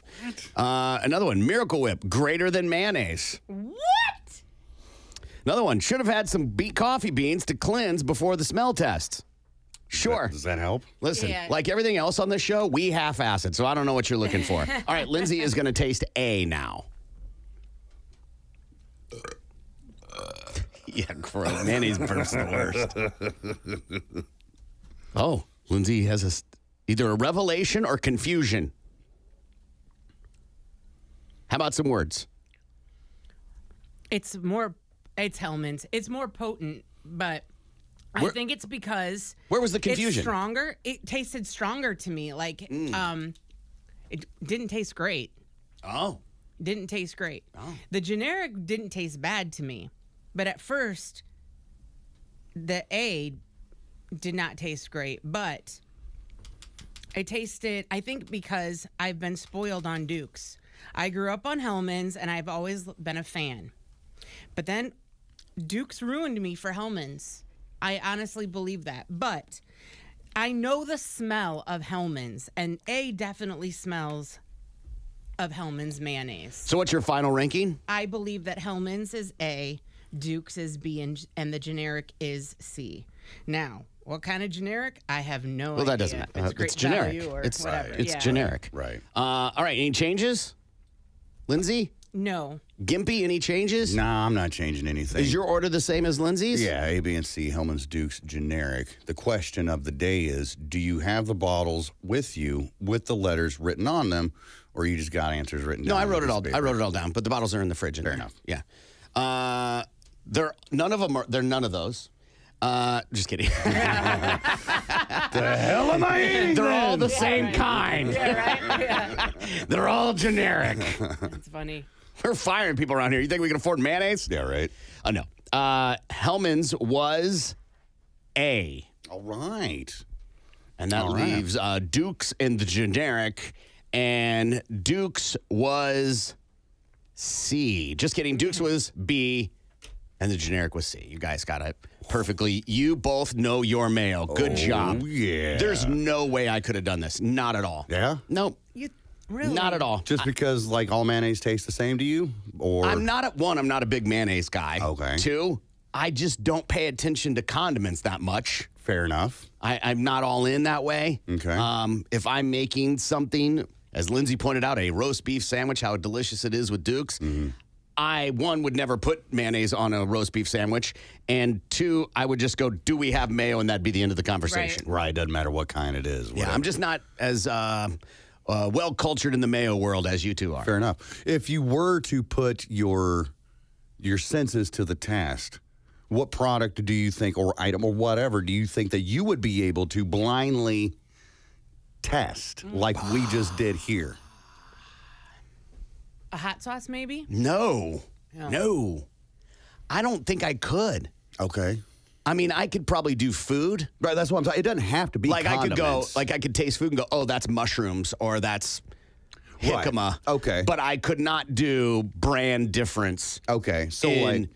Another one. Miracle Whip greater than mayonnaise.
What?
Another one. Should have had some coffee beans to cleanse before the smell test. Sure.
Does that help?
Listen,
Yeah.
like everything else on this show, we half-ass it, so I don't know what you're looking for. All right, Lindsay is going to taste A now. Yeah, gross. Mayonnaise burps the worst. Oh, Lindsay has either a revelation or confusion. How about some words?
It's Hellman's. It's more potent, but I think it's because
Where was the confusion?
It's stronger. It tasted stronger to me. Like it didn't taste great.
Oh.
Didn't taste great.
Oh.
The generic didn't taste bad to me, but at first the A did not taste great, but I tasted, I think because I've been spoiled on Duke's. I grew up on Hellman's and I've always been a fan. But then Duke's ruined me for Hellman's. I honestly believe that. But I know the smell of Hellman's, and A definitely smells of Hellman's mayonnaise.
So what's your final ranking?
I believe that Hellman's is A, Duke's is B, and the generic is C. Now, what kind of generic? I have no idea.
Well, that doesn't
If
matter.
It's, great
It's generic.
value or
It's
whatever.
it's
Yeah.
generic.
Right.
All right, any changes? Lindsay?
No.
Gimpy, any changes?
Nah, I'm not changing anything.
Is your order the same as Lindsay's?
Yeah, A, B, and C, Hellman's, Duke's, generic. The question of the day is, do you have the bottles with you with the letters written on them, or you just got answers written
No,
down?
I
on
wrote
a
it all.
piece of
I
paper?
wrote it all down, but the bottles are in the fridge.
Fair enough.
Yeah. They're none of them are. They're none of those. Just kidding.
The hell am I eating?
They're all the same kind.
Yeah, right? Yeah.
They're all generic.
It's funny.
We're firing people around here. You think we can afford mayonnaise?
Yeah, right.
Oh no. Hellman's was A,
All right.
and that
All right.
leaves Duke's in the generic, and Duke's was C. Just kidding. Duke's was B, and the generic was C. You guys got it perfectly. You both know your mayo. Good job.
Oh, yeah.
There's no way I could have done this. Not at all.
Yeah?
Nope.
You really?
Not at all.
Just because, like, all mayonnaise tastes the same to you? Or
I'm not a big mayonnaise guy.
Okay.
2, I just don't pay attention to condiments that much.
Fair enough.
I'm not all in that way.
Okay.
If I'm making something, as Lindsay pointed out, a roast beef sandwich, how delicious it is with Duke's, I, 1, would never put mayonnaise on a roast beef sandwich, and 2, I would just go, do we have mayo? And that'd be the end of the conversation.
Right. Doesn't matter what kind it is.
Yeah,
whatever.
I'm just not as well-cultured in the mayo world as you two are.
Fair enough. If you were to put your senses to the test, what product do you think, or item, or whatever, do you think that you would be able to blindly test like we just did here?
A hot sauce, maybe?
No.
No.
No. I don't think I could.
Okay.
I mean, I could probably do food.
Right, that's what I'm saying. It doesn't have to be
Like I could go,
condiments.
like I could taste food and go, oh, that's mushrooms or that's
Right.
jicama.
Okay.
But I could not do brand difference.
Okay, so
in,
like...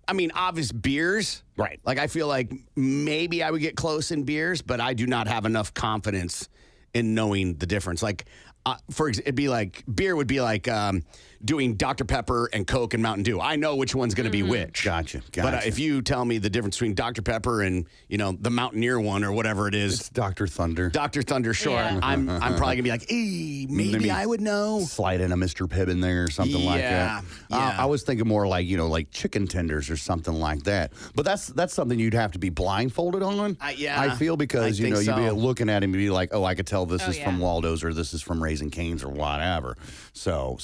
I mean, obvious beers.
Right.
Like I feel like maybe I would get close in beers, but I do not have enough confidence in knowing the difference. Like, it'd be like, beer would be like doing Dr. Pepper and Coke and Mountain Dew. I know which one's going to be which.
Gotcha.
But if you tell me the difference between Dr. Pepper and, the Mountaineer one or whatever it is,
It's Dr. Thunder.
Dr. Thunder, sure.
Yeah.
I'm probably going to be like, maybe I would know.
Slide in a Mr. Pibb in there or something like that.
Yeah.
I was thinking more like, like chicken tenders or something like that. But that's something you'd have to be blindfolded on.
Yeah,
I feel because,
I think
you'd be
so.
looking at him and be like, oh, I could tell this
Oh,
is from
yeah.
Waldo's or this is from Raising Cane's or whatever. So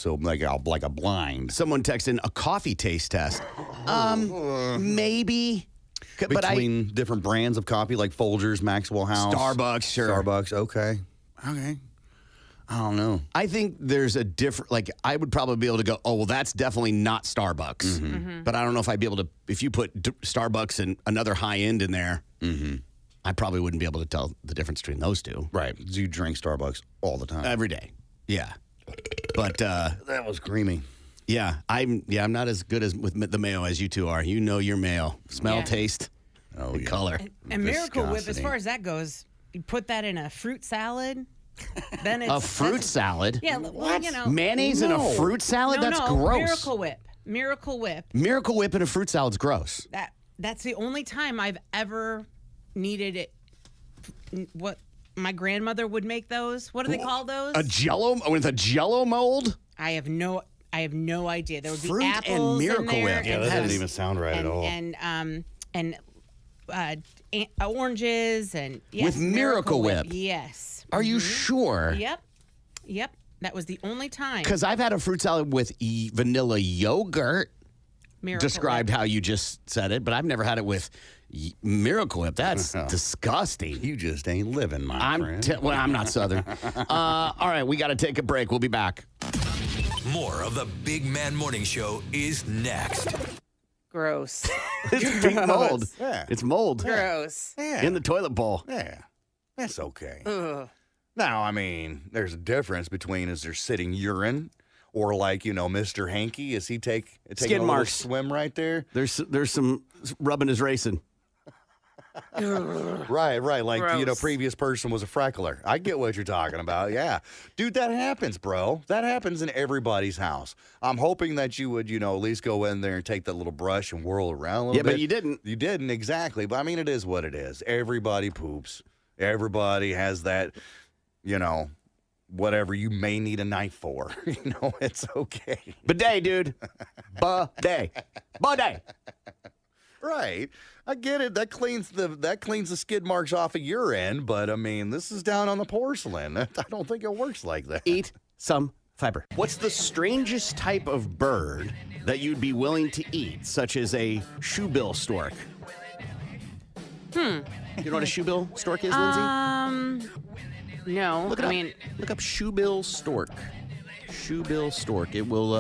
like a blind.
Someone texted in a coffee taste test. Maybe. But
Between different brands of coffee like Folgers, Maxwell House.
Starbucks, sure.
Starbucks, okay. I don't know.
I think there's a different, like, I would probably be able to go, oh, well, that's definitely not Starbucks. But I don't know if I'd be able to, if you put Starbucks and another high end in there, I probably wouldn't be able to tell the difference between those two.
Right. You drink Starbucks all the time.
Every day. Yeah. But,
that was creamy.
yeah, I'm not as good as with the mayo as you two are. You know your mayo. Smell,
Yeah.
taste, and color.
And Miracle Whip, as
Viscosity.
far as that goes, you put that in a fruit salad, then it's...
A fruit salad?
Yeah, well,
Mayonnaise in a fruit salad?
No,
That's
no,
gross.
Miracle Whip. Miracle Whip.
Miracle Whip in a fruit salad's gross.
That's the only time I've ever needed it what my grandmother would make those. What do they call those?
A Jello with a Jello mold.
I have no idea. There would be
Fruit and
apples
Miracle
in there.
Whip.
Yeah,
and
that doesn't
has-
even sound right at all.
And oranges and yes,
With Miracle Whip.
Yes.
Are you sure?
Yep. That was the only time.
Because I've had a fruit salad with vanilla yogurt.
Miracle
Described
Whip.
how you just said it, but I've never had it with Miracle Whip. That's disgusting.
You just ain't living, my friend.
Well, I'm not Southern. All right, we got to take a break. We'll be back.
More of the Big Man Morning Show is next.
Gross.
It's pink mold.
Yeah.
It's mold
Gross.
Yeah.
in the toilet bowl.
Yeah, that's okay.
Ugh.
Now, I mean, there's a difference between is there sitting urine or like, Mr. Hanky, is he taking
Skid
a little
marks.
swim right there?
There's some rubbing his racing.
Right. Like,
Gross.
previous person was a freckler. I get what you're talking about. Yeah. Dude, that happens, bro. That happens in everybody's house. I'm hoping that you would, at least go in there and take that little brush and whirl around a little bit.
But you didn't.
You didn't, exactly. But I mean, it is what it is. Everybody poops. Everybody has that, whatever you may need a knife for. It's okay.
Bidet, dude. Bidet.
Right. I get it. That cleans the skid marks off of your end, but I mean, this is down on the porcelain. I don't think it works like that.
Eat some fiber. What's the strangest type of bird that you'd be willing to eat, such as a shoebill stork? You know what a shoebill stork is, Lindsay?
No.
Look it
I
up.
mean,
Look up shoebill stork. Shoebill stork. It will,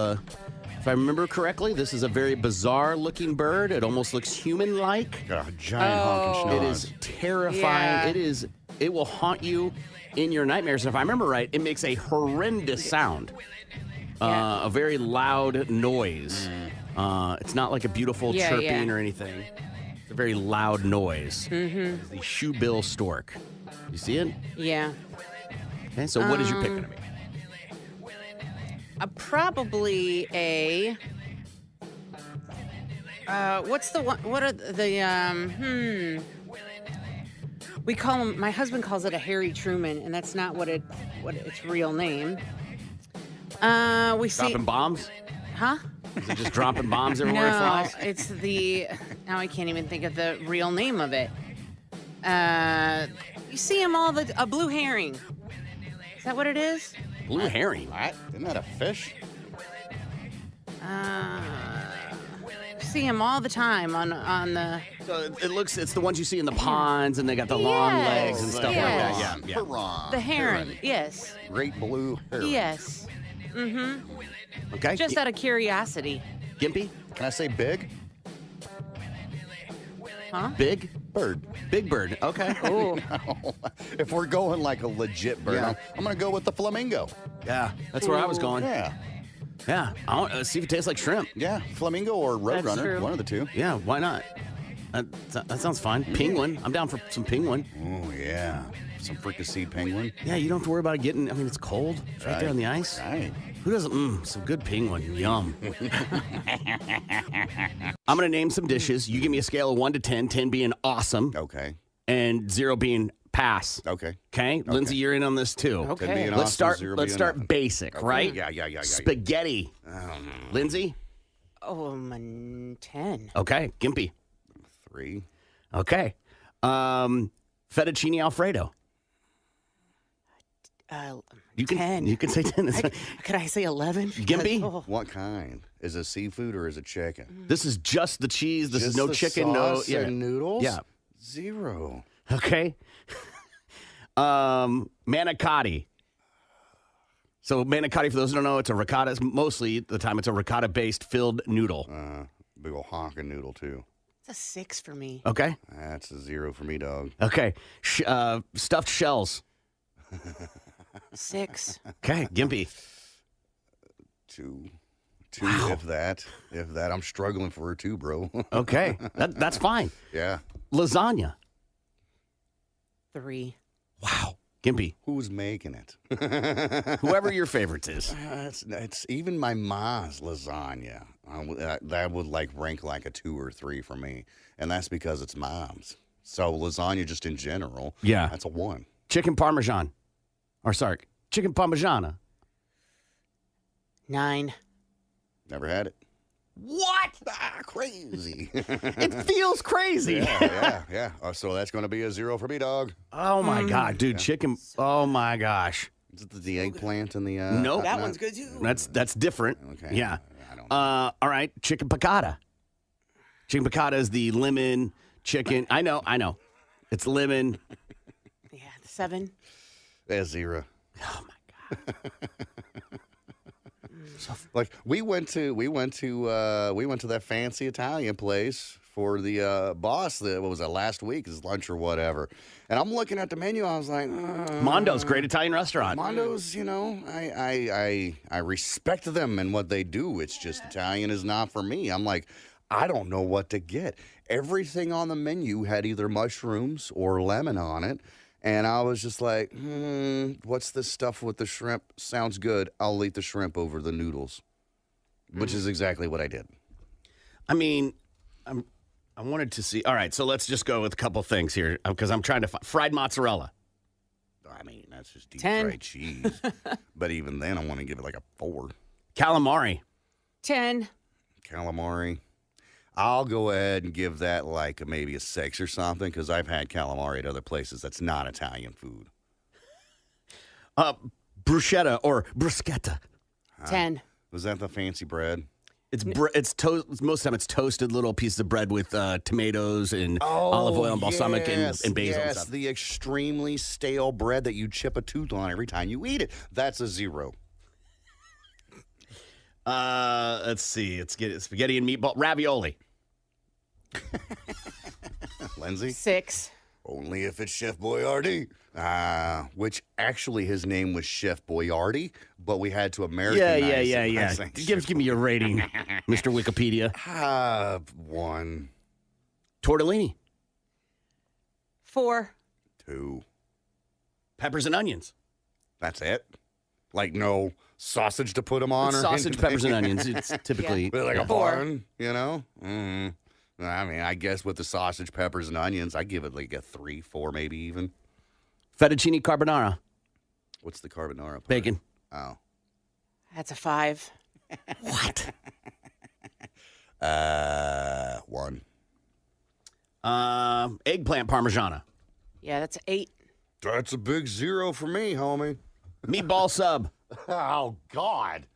if I remember correctly, this is a very bizarre-looking bird. It almost looks human-like.
Got a giant honking schnoz.
It is terrifying.
Yeah.
It will haunt you in your nightmares. And if I remember right, it makes a horrendous sound. A very loud noise. It's not like a beautiful chirping or anything. It's a very loud noise. It's the shoebill stork. You see it?
yeah.
Okay, so what is your pick going to be?
Probably a. What's the one? What are the We call him. My husband calls it a Harry Truman, and that's not what its real name. We see.
Dropping bombs?
Huh?
Is it just dropping bombs everywhere it
No,
flies?
it's the. Now I can't even think of the real name of it. You see him a blue herring. Is that what it is?
Blue herring.
What? Isn't that a fish?
See him all the time on the.
So it's the ones you see in the ponds, and they got the long
Yes.
legs and stuff
Yes.
like that. Yeah.
Hurrah.
The heron, yes.
Great blue heron.
Yes.
Okay.
Just out of curiosity.
Gimpy?
Can I say big?
Huh?
Big?
Bird.
Big bird. Okay.
Oh.
If we're going like a legit bird,
Yeah.
I'm going to go with the flamingo.
Yeah, that's where I was going.
Yeah.
Yeah. I want to see if it tastes like shrimp.
Yeah. Flamingo or
That's
roadrunner.
true.
One of the two.
Yeah, why not? That sounds fine. Penguin. I'm down for some penguin.
Oh, yeah. Some fricasseed penguin.
Yeah, you don't have to worry about it getting, it's cold. It's right there on the ice.
Right.
Who doesn't? Some good penguin. Yum. I'm going to name some dishes. You give me a scale of 1 to 10, 10 being awesome,
Okay.
and 0 being pass.
Okay.
Okay? Lindsay, you're in on this too.
Okay.
10 being
Let's
awesome,
start
0
let's
being
start
nothing.
basic, right?
Yeah.
Spaghetti. Lindsay?
Oh, 10.
Okay. Gimpy.
3.
Okay. Fettuccine Alfredo. You can
10.
You can say 10. It's fine.
Could I say 11?
Gimpy?
Oh,
What kind? Is it seafood or is it chicken?
This is just the cheese. This is
Just
no
the
chicken,
sauce
no
and noodles?
Yeah.
0.
Okay. Manicotti. So manicotti, for those who don't know, it's a ricotta. Mostly the time it's a ricotta-based filled noodle.
Big ol' honking noodle, too.
it's a 6 for me.
Okay.
That's a 0 for me, dog.
Okay. Stuffed shells.
6.
Okay. Gimpy.
2. 2, if that. I'm struggling for a 2, bro.
Okay. That's fine.
Yeah.
Lasagna.
3.
Wow. Gimpy.
Who's making it?
Whoever your favorites is.
It's even my ma's lasagna. That would like rank like a 2 or 3 for me, and that's because it's mom's. So lasagna just in general.
Yeah.
That's a 1.
Chicken Parmesan. Chicken Parmigiana.
9.
Never had it.
What?
Crazy.
It feels crazy.
Yeah. So that's going to be a 0 for me, dog.
Oh, my God, dude. Chicken. Oh, my gosh.
Is it the eggplant and the...
Nope.
That one's good too.
That's different.
Okay.
Yeah.
I don't know.
All right. Chicken piccata. Chicken piccata is the lemon chicken. I know. It's lemon.
Yeah, 7.
That's 0.
Oh, my God.
Like we went to that fancy Italian place for the boss. What was that, last week? His lunch or whatever. And I'm looking at the menu. I was like,
Mondo's, great Italian restaurant.
Mondo's. I respect them and what they do. It's just Italian is not for me. I'm like, I don't know what to get. Everything on the menu had either mushrooms or lemon on it. And I was just like, what's this stuff with the shrimp? Sounds good. I'll eat the shrimp over the noodles, which is exactly what I did.
I mean, I wanted to see. All right, so let's just go with a couple things here because I'm trying to find fried mozzarella.
I mean, that's just deep
10.
fried cheese. But even then, I want to give it like a 4.
Calamari.
10.
Calamari. I'll go ahead and give that like maybe a 6 or something because I've had calamari at other places that's not Italian food.
Bruschetta or bruschetta.
10.
Was that the fancy bread?
It's most of the time it's toasted little pieces of bread with tomatoes and olive oil and balsamic and basil and
Yes,
stuff.
the extremely stale bread that you chip a tooth on every time you eat it. That's a 0.
Let's see. Let's get spaghetti and meatball ravioli.
Lindsay?
6.
Only if it's Chef Boyardee. Which actually his name was Chef Boyardee, but we had to Americanize it.
Yeah. Give me your rating, Mr. Wikipedia.
1,
Tortellini.
4.
2.
Peppers and onions.
That's it. Like no sausage to put them on
It's
or
sausage,
anything?
peppers, and onions. It's typically
But like a
4.
bun, you know? Mm. I mean, I guess with the sausage, peppers, and onions, I give it like a 3, 4, maybe even.
fettuccine carbonara.
What's the carbonara part?
Bacon.
Oh.
That's a 5.
What?
1.
Eggplant parmigiana.
Yeah, that's 8.
That's a big 0 for me, homie.
Meatball sub.
Oh, God.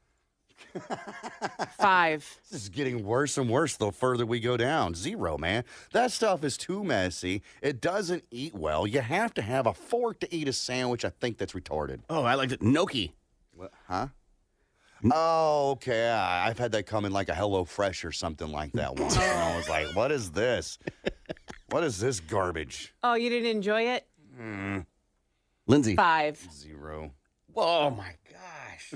5.
This is getting worse and worse the further we go down. 0, man. That stuff is too messy. It doesn't eat well. You have to have a fork to eat a sandwich. I think that's retarded.
Oh, I liked it. Gnocchi.
What? Huh? Oh, okay. I've had that come in like a Hello Fresh or something like that once. And I was like, what is this? What is this garbage?
Oh, you didn't enjoy it?
Lindsay.
5.
0.
Oh, my gosh.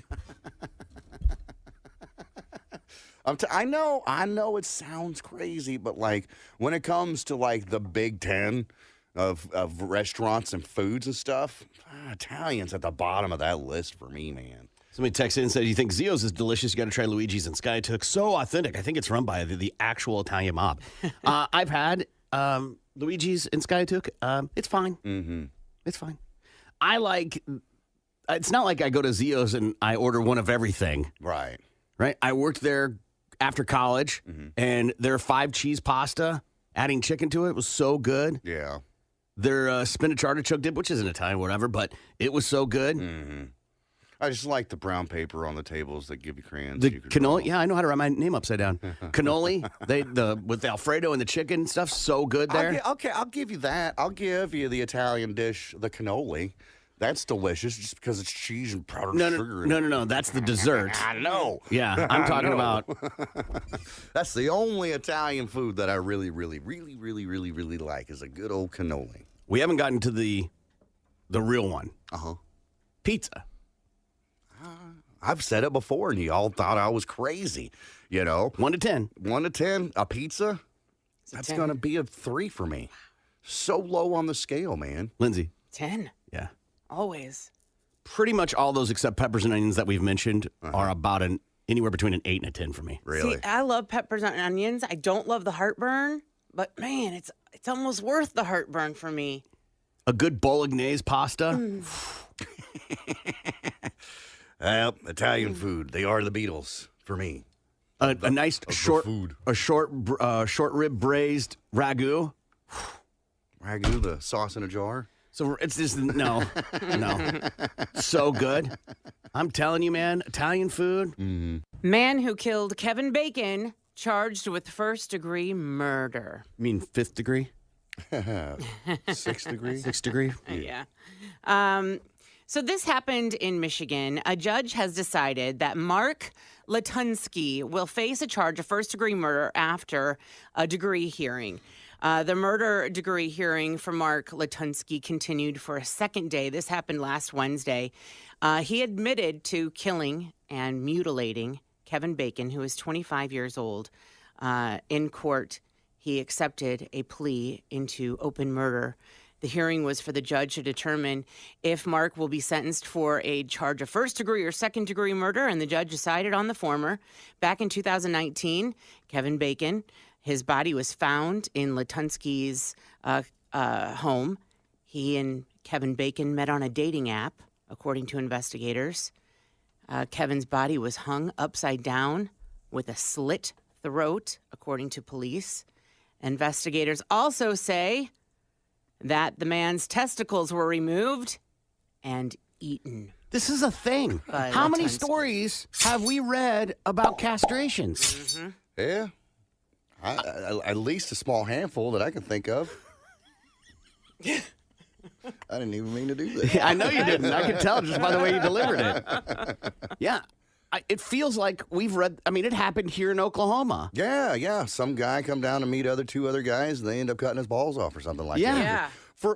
I know it sounds crazy, but like when it comes to like the Big Ten of restaurants and foods and stuff, Italian's at the bottom of that list for me, man.
Somebody texted in and said, you think Zio's is delicious? You got to try Luigi's and Skytook. So authentic. I think it's run by the actual Italian mob. I've had Luigi's and Skytook. It's fine.
Mm-hmm.
It's fine. It's not like I go to Zio's and I order one of everything.
Right.
Right? I worked there after college,
Mm-hmm.
and their 5-cheese pasta, adding chicken to it, was so good.
Yeah.
Their spinach artichoke dip, which isn't Italian, whatever, but it was so good.
Mm-hmm. I just like the brown paper on the tables that give you crayons.
The
you could draw.
cannoli, yeah, I know how to write my name upside down. Cannoli, with the Alfredo and the chicken and stuff, so good there.
I'll give you that. I'll give you the Italian dish, the cannoli. That's delicious just because it's cheese and powdered sugar.
No, that's the dessert.
I know.
Yeah, I'm talking about.
That's the only Italian food that I really, really, really, really, really, really like is a good old cannoli.
We haven't gotten to the real one.
Uh-huh.
Pizza.
I've said it before, and you all thought I was crazy.
1 to 10.
1 to 10, a pizza, that's
10.
going to be a 3 for me. So low on the scale, man.
Lindsay.
10.
Yeah.
Always.
Pretty much all those except peppers and onions that we've mentioned are about anywhere between an 8 and a 10 for me.
Really?
See, I love peppers and onions. I don't love the heartburn, but man, it's It's almost worth the heartburn for me.
A good bolognese pasta.
Well, Italian food. They are the Beatles for me.
A nice short
food.
short rib braised ragu.
Ragu, the sauce in a jar.
So it's just no. So good. I'm telling you, man, Italian food.
Man who killed Kevin Bacon charged with first-degree murder.
I mean, 5th degree?
6 degrees.
6th degree?
Yeah. So this happened in Michigan. A judge has decided that Mark Latunsky will face a charge of first-degree murder after a degree hearing. The murder degree hearing for Mark Latunsky continued for a second day. This happened last Wednesday. He admitted to killing and mutilating Kevin Bacon, who is 25 years old. In court, he accepted a plea into open murder. The hearing was for the judge to determine if Mark will be sentenced for a charge of first-degree or second-degree murder, and the judge decided on the former. Back in 2019, Kevin Bacon, his body was found in Latunsky's home. He and Kevin Bacon met on a dating app, according to investigators. Kevin's body was hung upside down with a slit throat, according to police. Investigators also say that the man's testicles were removed and eaten.
This is a thing. How many stories have we read about castrations?
Yeah. At least a small handful that I can think of. I didn't even mean to do that.
I know you didn't. I could tell just by the way you delivered it. Yeah. It feels like we've read, I mean, it happened here in Oklahoma.
Yeah. Some guy come down to meet two other guys, and they end up cutting his balls off or something like that.
Yeah.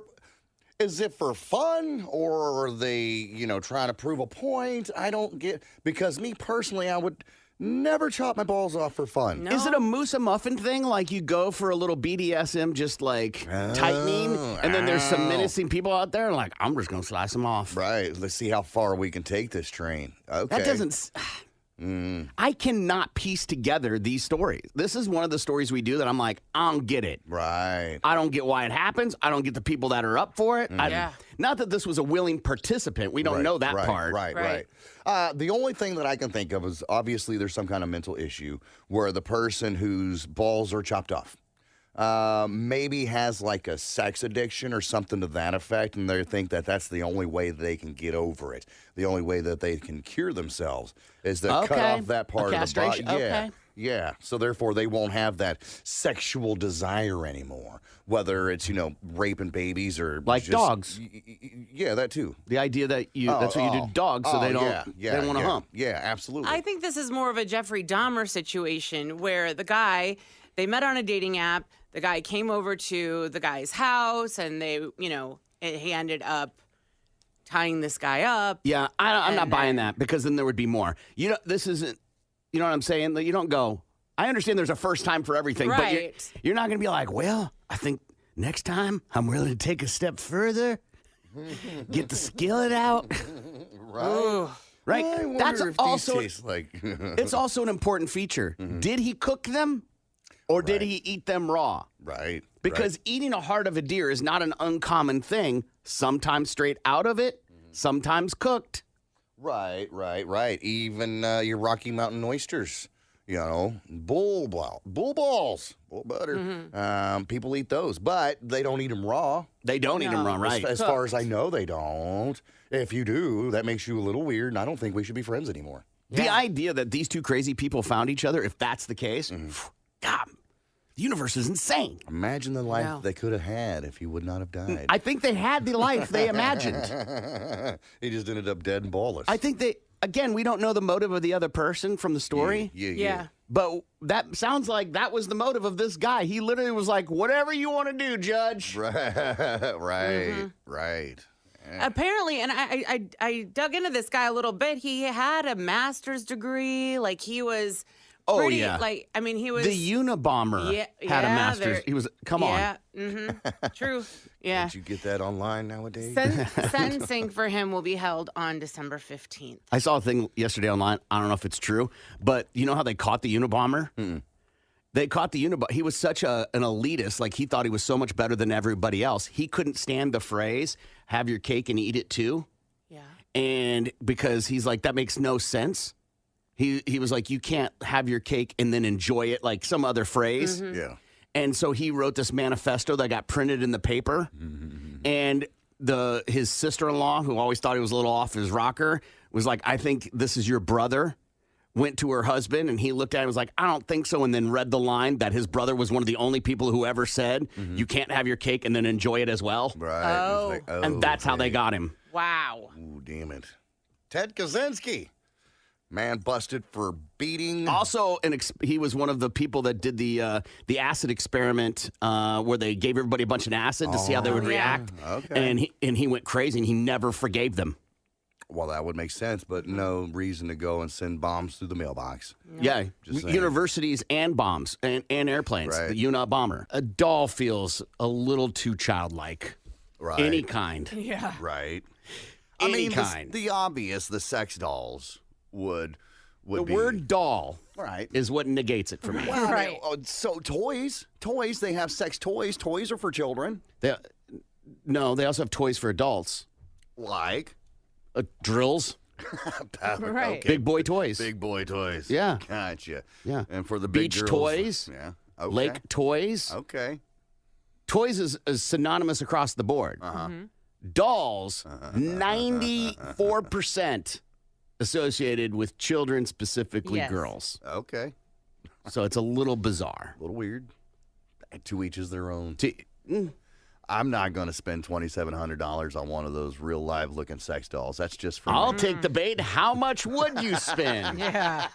Is it for fun, or are they, trying to prove a point? I don't get, because me personally, I would never chop my balls off for fun.
No.
Is it a moose a muffin thing? Like you go for a little BDSM, just like tightening, and then there's some menacing people out there, and like, I'm just going to slice them off.
Right. Let's see how far we can take this train. Okay.
That doesn't. I cannot piece together these stories. This is one of the stories we do that I'm like, I don't get it.
Right.
I don't get why it happens. I don't get the people that are up for it.
Yeah.
Not that this was a willing participant. We don't know that part.
Right. The only thing that I can think of is obviously there's some kind of mental issue where the person whose balls are chopped off maybe has like a sex addiction or something to that effect, and they think that that's the only way they can get over it. The only way that they can cure themselves is to cut off that part of the body. Yeah. So therefore, they won't have that sexual desire anymore. Whether it's raping babies or
like
just,
dogs.
Yeah, that too.
The idea that that's what you do to dogs, so they don't they don't want to hump.
Yeah, absolutely.
I think this is more of a Jeffrey Dahmer situation where the guy, they met on a dating app. The guy came over to the guy's house, and they, he ended up tying this guy up.
Yeah, I'm not buying that, because then there would be more. This isn't. You know what I'm saying? You don't go. I understand there's a first time for everything, but you're not going to be like, well, I think next time I'm willing to take a step further, get the skillet out. Right. That's also it's also an important feature. Did he cook them? Or did he eat them raw?
Right.
Because eating a heart of a deer is not an uncommon thing. Sometimes straight out of it, sometimes cooked.
Right. Even your Rocky Mountain oysters, bull balls, bull butter. People eat those, but they don't eat them raw.
They don't eat them raw, right?
As far as I know, they don't. If you do, that makes you a little weird, and I don't think we should be friends anymore.
The idea that these two crazy people found each other, if that's the case, God, the universe is insane.
Imagine the life they could have had if he would not have died.
I think they had the life they imagined.
He just ended up dead and ballless.
I think again, we don't know the motive of the other person from the story.
Yeah.
But that sounds like that was the motive of this guy. He literally was like, whatever you want to do, Judge.
Right.
Apparently, and I dug into this guy a little bit. He had a master's degree. Like, he was... Pretty, he was...
The Unabomber had a master's. He was... Come on.
Yeah, true. Yeah.
Did you get that online nowadays?
Sentencing for him will be held on December 15th.
I saw a thing yesterday online. I don't know if it's true, but you know how they caught the Unabomber? They caught the Unabomber. He was such an elitist. Like, he thought he was so much better than everybody else. He couldn't stand the phrase, have your cake and eat it too.
Yeah.
And because he's like, that makes no sense. He was like, you can't have your cake and then enjoy it, like some other phrase.
Yeah.
And so he wrote this manifesto that got printed in the paper. And his sister-in-law, who always thought he was a little off his rocker, was like, I think this is your brother. Went to her husband, and he looked at him and was like, I don't think so, and then read the line that his brother was one of the only people who ever said, you can't have your cake and then enjoy it as well.
Right.
Oh.
It's like,
And that's how they
okay.
got him.
Wow.
Ooh, damn it. Ted Kaczynski. Man busted for beating.
Also, he was one of the people that did the acid experiment where they gave everybody a bunch of acid to see how they would
yeah.
react.
Okay.
And he went crazy, and he never forgave them.
Well, that would make sense, but no reason to go and send bombs through the mailbox.
Yeah,
Just saying.
universities and bombs and airplanes.
Right.
The Unabomber. A doll feels a little too childlike.
Right.
Any kind.
Yeah.
Right.
Any
the-
kind.
The obvious, the sex dolls would
The
be.
word doll
Right.
is what negates it for me.
Well,
Right.
so toys, they have sex toys. Toys are for children.
No, they also have toys for adults.
Like
Drills.
Right.
Big boy toys.
big boy toys.
Yeah.
Gotcha.
Yeah.
And for the big
Beach
girls,
toys.
Yeah. Okay.
Lake toys.
Okay.
Toys is synonymous across the board. Dolls, 94% associated with children, specifically
Yes.
girls.
Okay.
So it's a little bizarre.
A little weird. To each is their own.
To-
I'm not going to spend $2,700 on one of those real live looking sex dolls. That's just for
I'll
me.
take the bait. How much would you spend?
Yeah.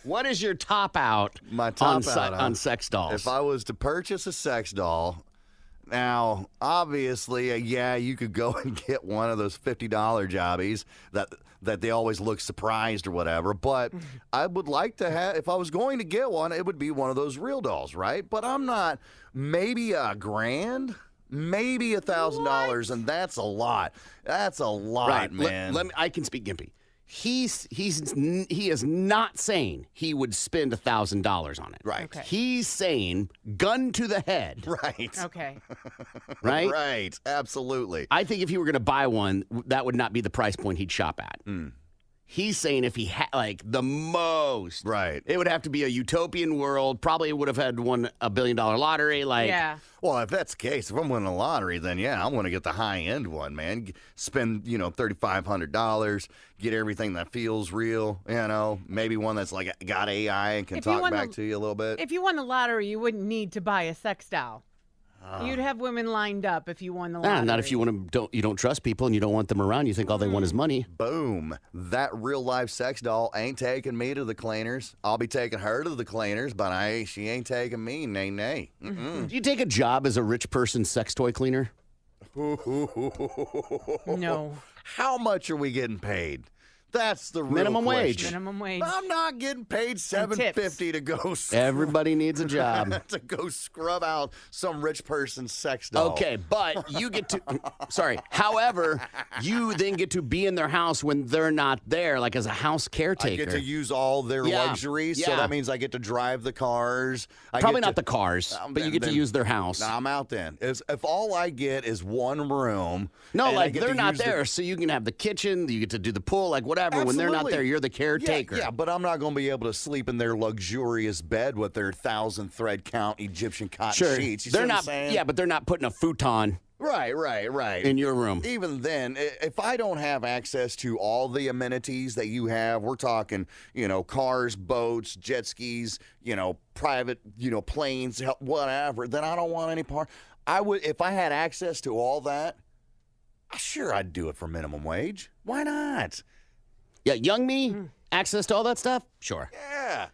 What is your top out
My top out
on sex dolls?
If I was to purchase a sex doll, now obviously, yeah, you could go and get one of those $50 jobbies that they always look surprised or whatever. But I would like to have, if I was going to get one, it would be one of those real dolls, right? But I'm not. Maybe $1,000, maybe $1,000, and that's a lot. That's a lot,
right,
man.
Let me, I can speak gimpy. He is not saying he would spend $1,000 on it.
Right.
Okay.
He's saying gun to the head.
Right.
Okay.
Right.
Right. Absolutely.
I think if he were going to buy one, that would not be the price point he'd shop at. He's saying if he had like the most,
Right.
it would have to be a utopian world. Probably would have had won $1 billion lottery. Like,
Yeah.
Well, if that's the case, if I'm winning a lottery, then yeah, I want to get the high end one, man. Spend, $3,500, get everything that feels real, maybe one that's like got AI and can
If you
talk
won
back
the-
to you a little bit.
If you won the lottery, you wouldn't need to buy a sex doll. You'd have women lined up if you won the lottery.
not if you want to. You don't trust people and you don't want them around. You think all they want is money.
Boom. That real life sex doll ain't taking me to the cleaners. I'll be taking her to the cleaners, but she ain't taking me. Nay, nay.
Do you take a job as a rich person sex toy cleaner?
No.
How much are we getting paid? That's the real
Minimum wage.
question.
Minimum wage.
I'm not getting paid $7.50 to go
Everybody needs a job.
to go scrub out some rich person's sex doll.
Okay, but you get to. Sorry. However, you then get to be in their house when they're not there, like as a house
I
caretaker.
get to use all their
Yeah,
luxuries, so
yeah.
that means I get to drive the cars.
Probably not the cars, but you
then-
get to use their house.
Nah, I'm out then. If all I get is one room.
No,
and I
like
get
they're
to
not
use the-
there, so you can have the kitchen, you get to do the pool, like whatever. When they're not
Absolutely.
there, you're the caretaker.
Yeah, but I'm not going to be able to sleep in their luxurious bed with their 1,000 thread count Egyptian cotton
Sure.
sheets. You see
They're
what I'm
not.
saying?
Yeah, but they're not putting a futon
Right.
in your room.
Even then, if I don't have access to all the amenities that you have, we're talking, cars, boats, jet skis, private, planes, whatever, then I don't want any part. I would, if I had access to all that, sure, I'd do it for minimum wage. Why not?
Yeah, young me, access to all that stuff? Sure.
Yeah.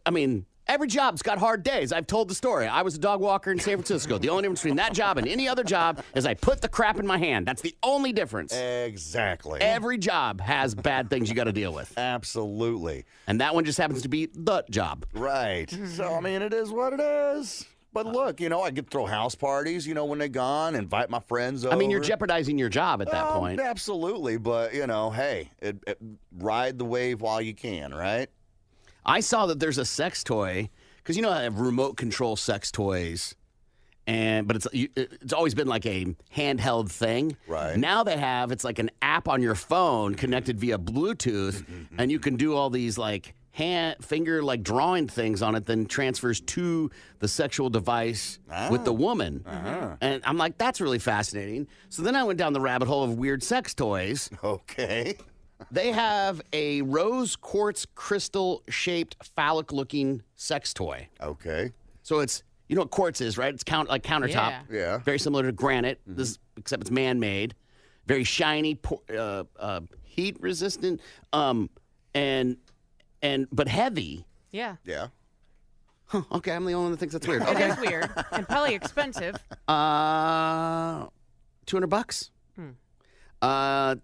I mean, every job's got hard days. I've told the story. I was a dog walker in San Francisco. The only difference between that job and any other job is I put the crap in my hand. That's the only difference.
Exactly.
Every job has bad things you got to deal with.
Absolutely.
And that one just happens to be the job.
Right. So, I mean, it is what it is. But look, I could throw house parties, when they're gone, invite my friends over.
I mean, you're jeopardizing your job at that point.
Absolutely. But, hey, ride the wave while you can, right?
I saw that there's a sex toy because I have remote control sex toys, but it's always been like a handheld thing.
Right.
Now it's like an app on your phone connected via Bluetooth, and you can do all these like finger like drawing things on it, then transfers to the sexual device with the woman. And I'm like, that's really fascinating. So then I went down the rabbit hole of weird sex toys.
Okay.
They have a rose quartz crystal shaped phallic looking sex toy.
Okay.
So it's, you know what quartz is, right? It's like countertop.
Yeah.
Very similar to granite, except it's man made. Very shiny, heat resistant, but heavy.
Yeah.
Yeah.
Huh, okay, I'm the only one that thinks that's weird.
It
Okay.
is weird and probably expensive.
$200.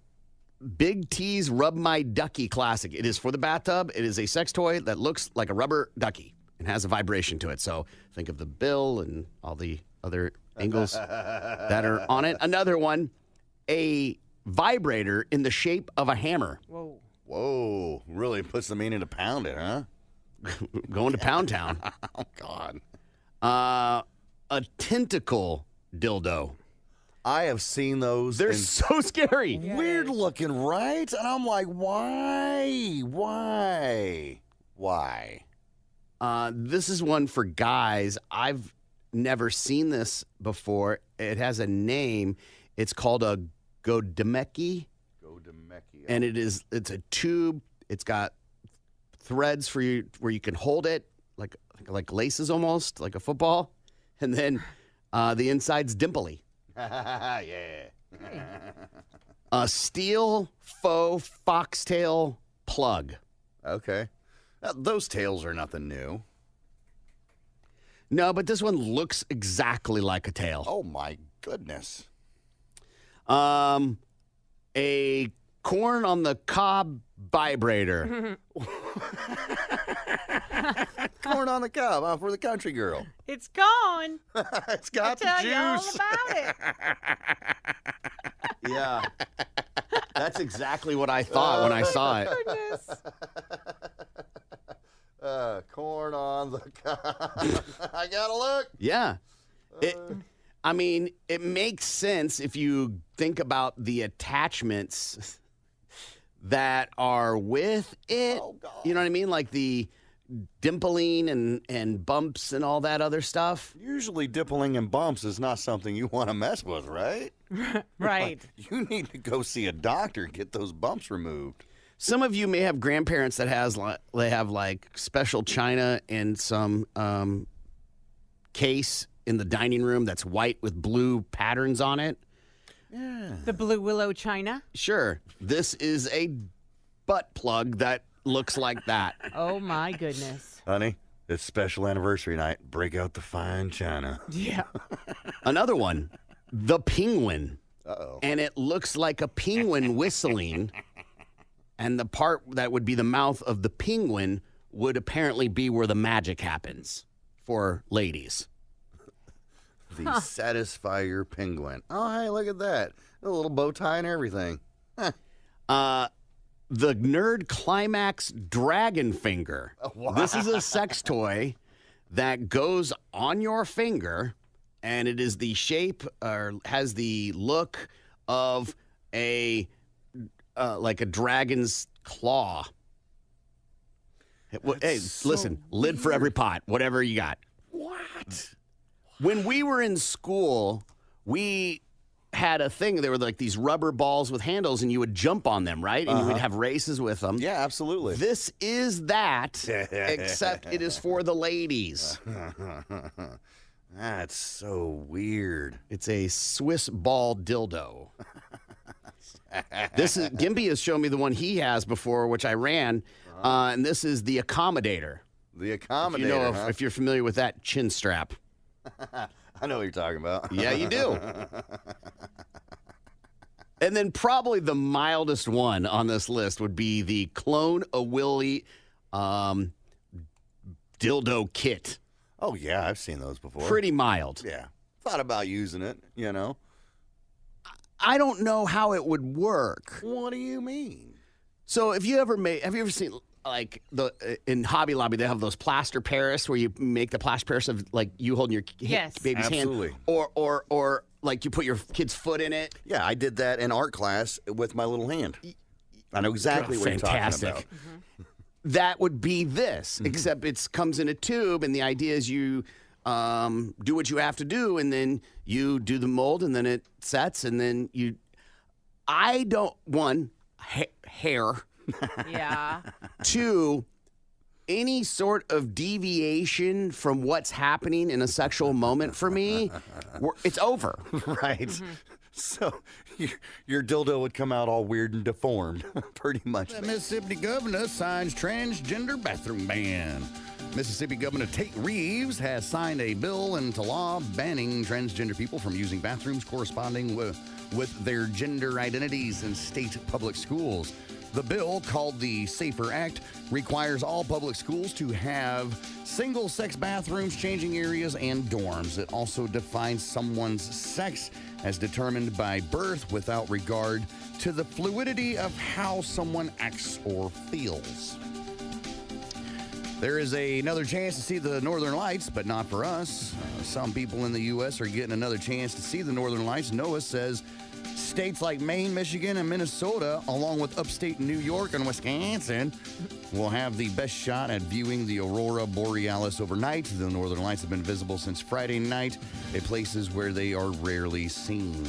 Big T's Rub My Ducky Classic. It is for the bathtub. It is a sex toy that looks like a rubber ducky and has a vibration to it. So think of the bill and all the other angles that are on it. Another one, a vibrator in the shape of a hammer.
Whoa.
Whoa. Really puts the meaning to pound it, huh?
Going to Pound Town.
Oh, God.
A tentacle dildo.
I have seen those.
They're
and
so scary.
weird looking, right? And I'm like, why?
This is one for guys. I've never seen this before. It has a name. It's called a godemeki. And it's a tube. It's got threads for you where you can hold it, like laces almost, like a football. And then the inside's dimply.
Yeah.
A steel faux foxtail plug.
Okay. Those tails are nothing new.
No, but this one looks exactly like a tail.
Oh, my goodness.
A corn on the cob vibrator.
Corn on the cob for the country girl.
It's gone.
It's got
Tell
the
you all
juice.
about it.
Yeah. That's exactly what I thought when I saw it.
Goodness.
Corn on the cob. I gotta look.
Yeah. It makes sense if you think about the attachments that are with it.
Oh, God.
You know what I mean? Like the dimpling and bumps and all that other stuff.
Usually dimpling and bumps is not something you want to mess with, right?
Right.
You need to go see a doctor and get those bumps removed.
Some of you may have grandparents that have like special china in some case in the dining room that's white with blue patterns on it.
Yeah.
The blue willow china.
Sure. This is a butt plug that looks like that.
Oh my goodness.
Honey, it's special anniversary night. Break out the fine china.
Yeah.
Another one, the penguin.
Uh-oh.
And it looks like a penguin whistling. And the part that would be the mouth of the penguin would apparently be where the magic happens for ladies.
The Satisfier penguin. Oh, hey, look at that. A little bow tie and everything.
The Nerd Climax Dragon Finger.
Wow.
This is a sex toy that goes on your finger, and it is the shape or has the look of a like a dragon's claw. Hey, listen, lid for every pot, whatever you got.
What?
When we were in school, we had a thing. There were like these rubber balls with handles, and you would jump on them, right? And you would have races with them.
Yeah, absolutely.
This is that, except it is for the ladies.
That's so weird.
It's a Swiss ball dildo. Gimpy has shown me the one he has before, which I ran, and this is the accommodator.
The accommodator.
If you're familiar with that chin strap.
I know what you're talking about.
Yeah, you do. And then probably the mildest one on this list would be the Clone a Willy dildo kit.
Oh, yeah, I've seen those before.
Pretty mild.
Yeah. Thought about using it, you know.
I don't know how it would work.
What do you mean?
So have you ever seen like in Hobby Lobby, they have those plaster Paris where you make the plaster Paris of like you holding your
Yes.
baby's
Absolutely.
hand, or like you put your kid's foot in it.
Yeah, I did that in art class with my little hand. I know exactly what you're talking
Fantastic.
about.
That would be this, except it comes in a tube, and the idea is you do what you have to do, and then you do the mold, and then it sets, and then you. I don't hair.
Yeah.
Two, any sort of deviation from what's happening in a sexual moment for me, it's over.
Right. So your dildo would come out all weird and deformed, pretty much.
The Mississippi governor signs transgender bathroom ban. Mississippi Governor Tate Reeves has signed a bill into law banning transgender people from using bathrooms corresponding with their gender identities in state public schools. The bill, called the SAFER Act, requires all public schools to have single-sex bathrooms, changing areas, and dorms. It also defines someone's sex as determined by birth without regard to the fluidity of how someone acts or feels. There is another chance to see the Northern Lights, but not for us. Some people in the U.S. are getting another chance to see the Northern Lights. NOAA says states like Maine, Michigan, and Minnesota, along with upstate New York and Wisconsin, will have the best shot at viewing the aurora borealis overnight. The Northern Lights have been visible since Friday night at places where they are rarely seen.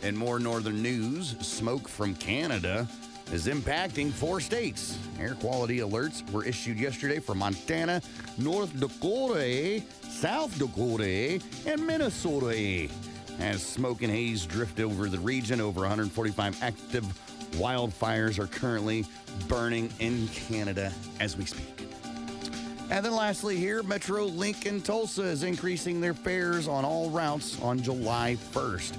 In more northern news, smoke from Canada is impacting 4 states. Air quality alerts were issued yesterday for Montana, North Dakota, South Dakota, and Minnesota. As smoke and haze drift over the region, over 145 active wildfires are currently burning in Canada as we speak. And then lastly here, Metro Link in Tulsa is increasing their fares on all routes on July 1st.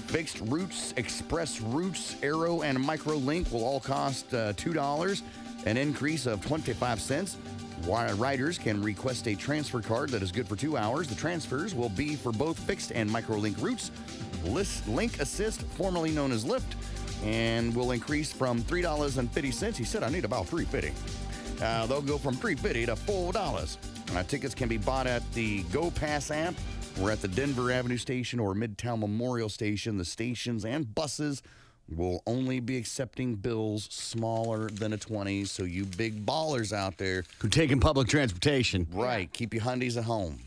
Fixed routes, express routes, Aero, and Microlink will all cost $2, an increase of 25 cents. Riders can request a transfer card that is good for 2 hours. The transfers will be for both fixed and Microlink routes. Link Assist, formerly known as Lyft, and will increase from $3.50. He said, I need about $3.50. They'll go from $3.50 to $4. Tickets can be bought at the GoPass app. We're at the Denver Avenue Station or Midtown Memorial Station. The stations and buses will only be accepting bills smaller than a 20. So you big ballers out there,
Who taking public transportation?
right, keep your hundies at home.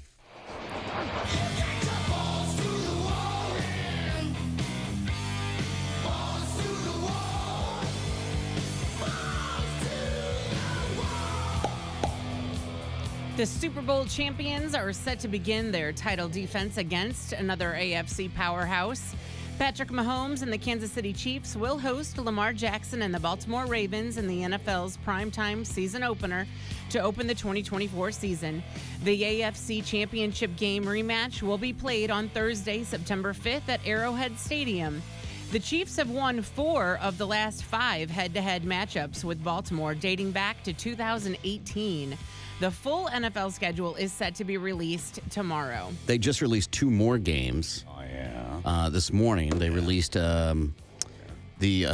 The Super Bowl champions are set to begin their title defense against another AFC powerhouse. Patrick Mahomes and the Kansas City Chiefs will host Lamar Jackson and the Baltimore Ravens in the NFL's primetime season opener to open the 2024 season. The AFC Championship game rematch will be played on Thursday, September 5th at Arrowhead Stadium. The Chiefs have won 4 of the last 5 head-to-head matchups with Baltimore dating back to 2018. The full NFL schedule is set to be released tomorrow.
They just released 2 more games.
Oh, yeah.
This morning. They released the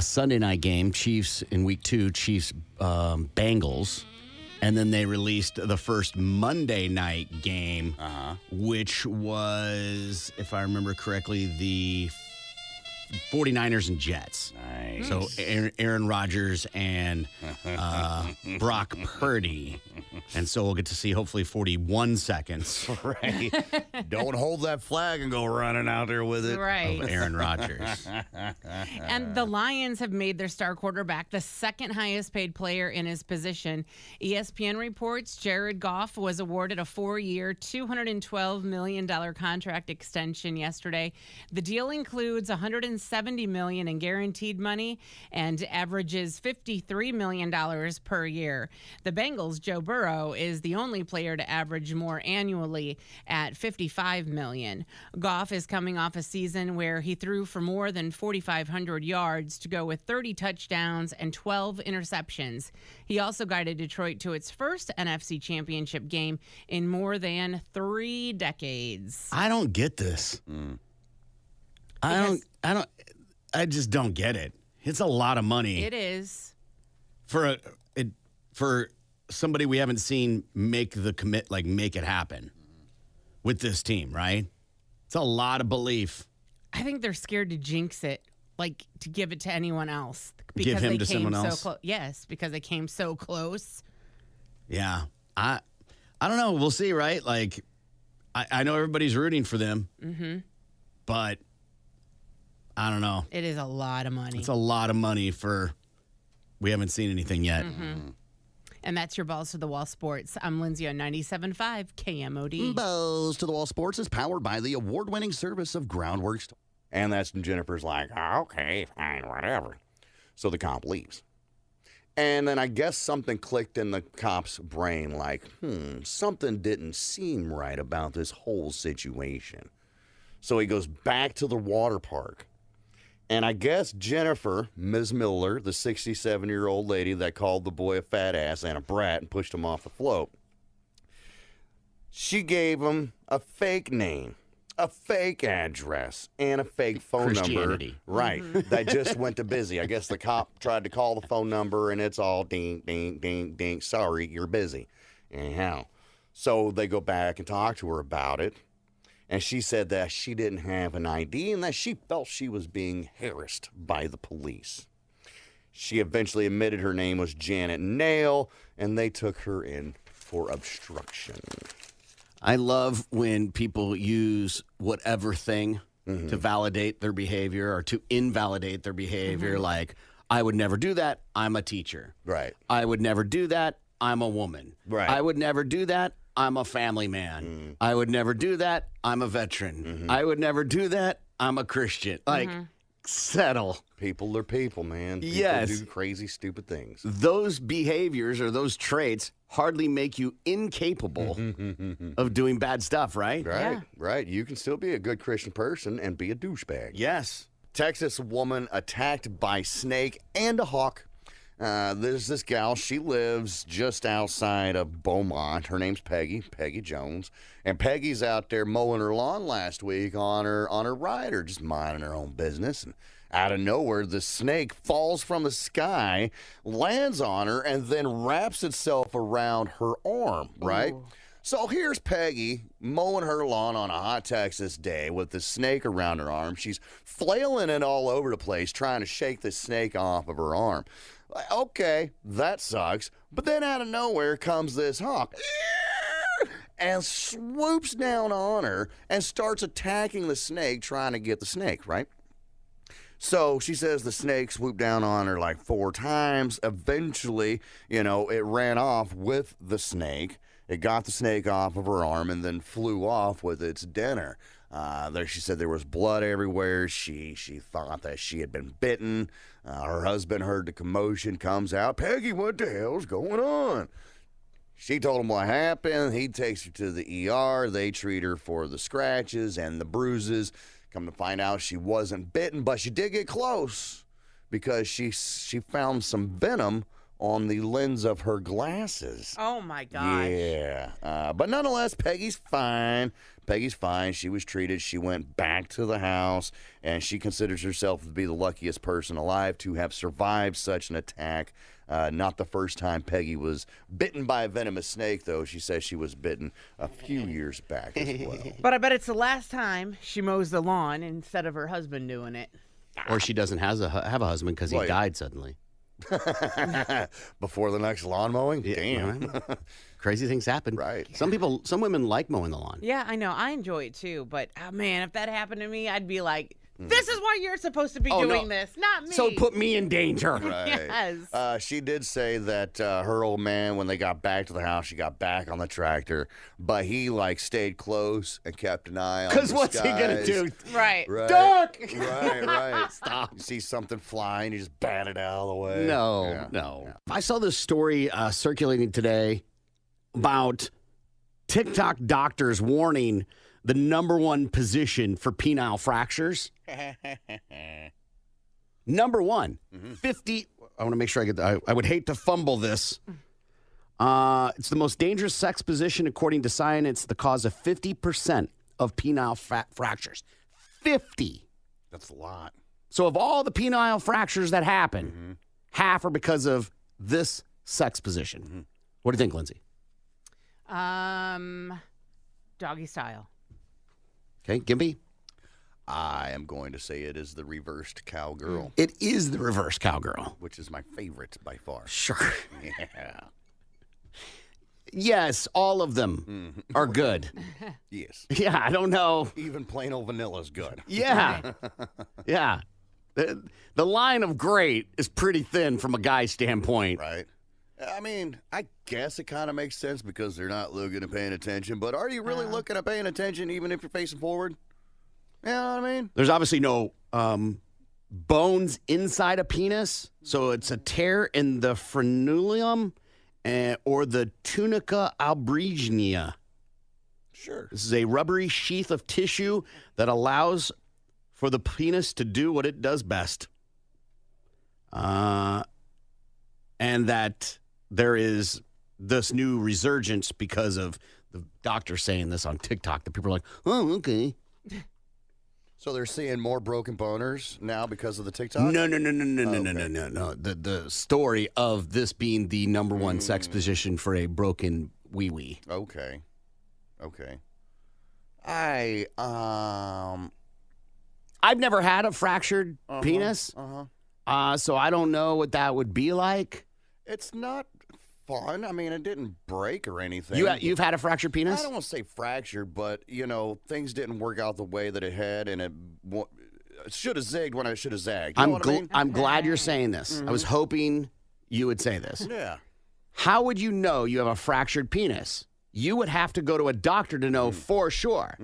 Sunday night game, Chiefs in week 2, Chiefs Bengals. And then they released the first Monday night game, which was, if I remember correctly, the 49ers and Jets.
Nice.
So Aaron Rodgers and Brock Purdy. And so we'll get to see hopefully 41 seconds
Right. Don't hold that flag and go running out there with it.
Right.
of Aaron Rodgers.
And the Lions have made their star quarterback the second highest paid player in his position. ESPN reports Jared Goff was awarded a 4-year, $212 million contract extension yesterday. The deal includes $170 million in guaranteed money and averages $53 million per year. The Bengals' Joe Burrow is the only player to average more annually at $55 million. Goff is coming off a season where he threw for more than 4,500 yards to go with 30 touchdowns and 12 interceptions. He also guided Detroit to its first NFC Championship game in more than 3 decades.
I don't get this. I just don't get it. It's a lot of money
It is.
for for somebody we haven't seen make it happen with this team, right? It's a lot of belief.
I think they're scared to jinx it, like to give it to anyone else.
Give him
they
to
came
someone else?
Yes, because they came so close.
Yeah. I don't know. We'll see, right? Like, I know everybody's rooting for them, but I don't know.
It is a lot of money.
It's a lot of money we haven't seen anything yet.
And that's your Balls to the Wall Sports. I'm Lindsay on 97.5 KMOD.
Balls to the Wall Sports is powered by the award-winning service of Groundworks. And that's when Jennifer's like, okay, fine, whatever. So the cop leaves. And then I guess something clicked in the cop's brain like, something didn't seem right about this whole situation. So he goes back to the water park. And I guess Jennifer, Ms. Miller, the 67-year-old lady that called the boy a fat ass and a brat and pushed him off the float, she gave him a fake name, a fake address, and a fake phone number. Right. That just went to busy. I guess the cop tried to call the phone number, and it's all ding, ding, ding, ding. Sorry, you're busy. Anyhow, so they go back and talk to her about it. And she said that she didn't have an ID and that she felt she was being harassed by the police. She eventually admitted her name was Janet Nail, and they took her in for obstruction.
I love when people use whatever thing to validate their behavior or to invalidate their behavior. Like, I would never do that. I'm a teacher.
Right.
I would never do that. I'm a woman.
Right.
I would never do that. I'm a family man. I would never do that. I'm a veteran. I would never do that. I'm a Christian. Like, settle.
People are people, man. People
Yes.
do crazy, stupid things.
Those behaviors or those traits hardly make you incapable of doing bad stuff, right?
Right,
Yeah.
right. You can still be a good Christian person and be a douchebag.
Yes.
Texas woman attacked by snake and a hawk. There's this gal. She lives just outside of Beaumont. Her name's Peggy Jones. And Peggy's out there mowing her lawn last week on her rider, just minding her own business. And out of nowhere, the snake falls from the sky, lands on her, and then wraps itself around her arm, right? Ooh. So here's Peggy mowing her lawn on a hot Texas day with the snake around her arm. She's flailing it all over the place, trying to shake the snake off of her arm. Like, okay, that sucks. But then out of nowhere comes this hawk and swoops down on her and starts attacking the snake, trying to get the snake, right? So she says the snake swooped down on her like 4 times. Eventually, it ran off with the snake. It got the snake off of her arm and then flew off with its dinner. She said there was blood everywhere. She thought that she had been bitten. Her husband heard the commotion, comes out. Peggy, what the hell's going on? She told him what happened. He takes her to the ER. They treat her for the scratches and the bruises. Come to find out she wasn't bitten, but she did get close because she found some venom on the lens of her glasses.
Oh, my gosh.
Yeah. But nonetheless, Peggy's fine. She was treated. She went back to the house, and she considers herself to be the luckiest person alive to have survived such an attack. Not the first time Peggy was bitten by a venomous snake, though. She says she was bitten a few years back as well.
But I bet it's the last time she mows the lawn instead of her husband doing it.
Or she doesn't have a husband because he died suddenly.
Before the next lawn mowing?
Yeah,
Damn.
right. Crazy things happen.
Right.
Some women like mowing the lawn.
Yeah, I know. I enjoy it too. But, man, if that happened to me, I'd be like, this is why you're supposed to be doing this, not me.
So put me in danger.
Right.
Yes.
She did say that her old man, when they got back to the house, she got back on the tractor, but he stayed close and kept an eye on the
Because what's he going to do?
Right.
Duck!
Right.
Stop.
You see something flying, you just bat it out of the way.
No.
Yeah.
I saw this story circulating today about TikTok doctors warning the #1 position for penile fractures. #1, 50. I want to make sure I get that. I would hate to fumble this. It's the most dangerous sex position, according to science. It's the cause of 50% of penile fractures. 50.
That's a lot.
So of all the penile fractures that happen, half are because of this sex position. What do you think, Lindsay?
Doggy style.
Okay, Gimpy?
I am going to say it is the reversed cowgirl,
It is the reverse cowgirl.
which is my favorite by far.
Sure.
Yeah.
Yes, all of them are good.
Yes.
Yeah, I don't know.
Even plain old vanilla is good.
Yeah. Yeah. The line of great is pretty thin from a guy's standpoint.
Right. I mean, I guess it kind of makes sense because they're not looking and paying attention. But are you really looking and paying attention even if you're facing forward? You know what I mean?
There's obviously no bones inside a penis, so it's a tear in the frenulum or the tunica albuginea.
Sure.
This is a rubbery sheath of tissue that allows for the penis to do what it does best. And that there is this new resurgence because of the doctor saying this on TikTok that people are like, oh, okay.
So they're seeing more broken boners now because of the TikTok?
No.
Okay.
The story of this being the number one sex position for a broken wee-wee.
Okay.
I've never had a fractured penis, so I don't know what that would be like.
It's not fun. I mean, it didn't break or anything.
You've had a fractured penis?
I don't want to say fractured, but, things didn't work out the way that it had, and it should have zigged when I should have zagged. You know what I mean?
I'm glad you're saying this. I was hoping you would say this.
Yeah.
How would you know you have a fractured penis? You would have to go to a doctor to know for sure.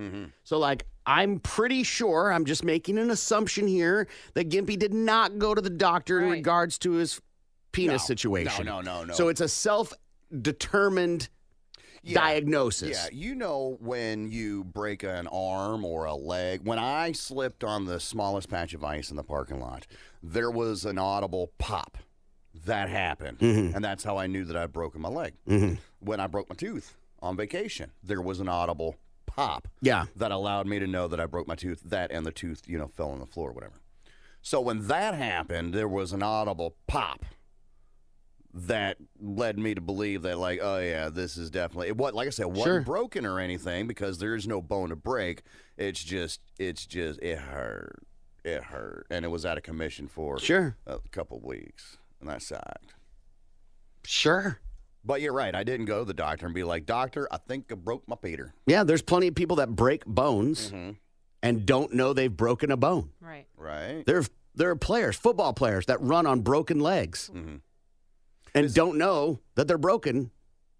So, I'm pretty sure, I'm just making an assumption here, that Gimpy did not go to the doctor in regards to his penis situation.
No.
So it's a self-determined diagnosis.
Yeah, when you break an arm or a leg. When I slipped on the smallest patch of ice in the parking lot, there was an audible pop. That happened. And that's how I knew that I'd broken my leg. When I broke my tooth on vacation, there was an audible pop.
Yeah.
That allowed me to know that I broke my tooth. That and the tooth, fell on the floor or whatever. So when that happened, there was an audible pop that led me to believe that, oh yeah, this is definitely like I said, it wasn't broken or anything because there is no bone to break. It hurt, and it was out of commission for a couple weeks, and that sucked.
Sure.
But you're right. I didn't go to the doctor and be like, doctor, I think I broke my Peter.
Yeah, there's plenty of people that break bones and don't know they've broken a bone.
Right.
There are players, football players, that run on broken legs and don't know that they're broken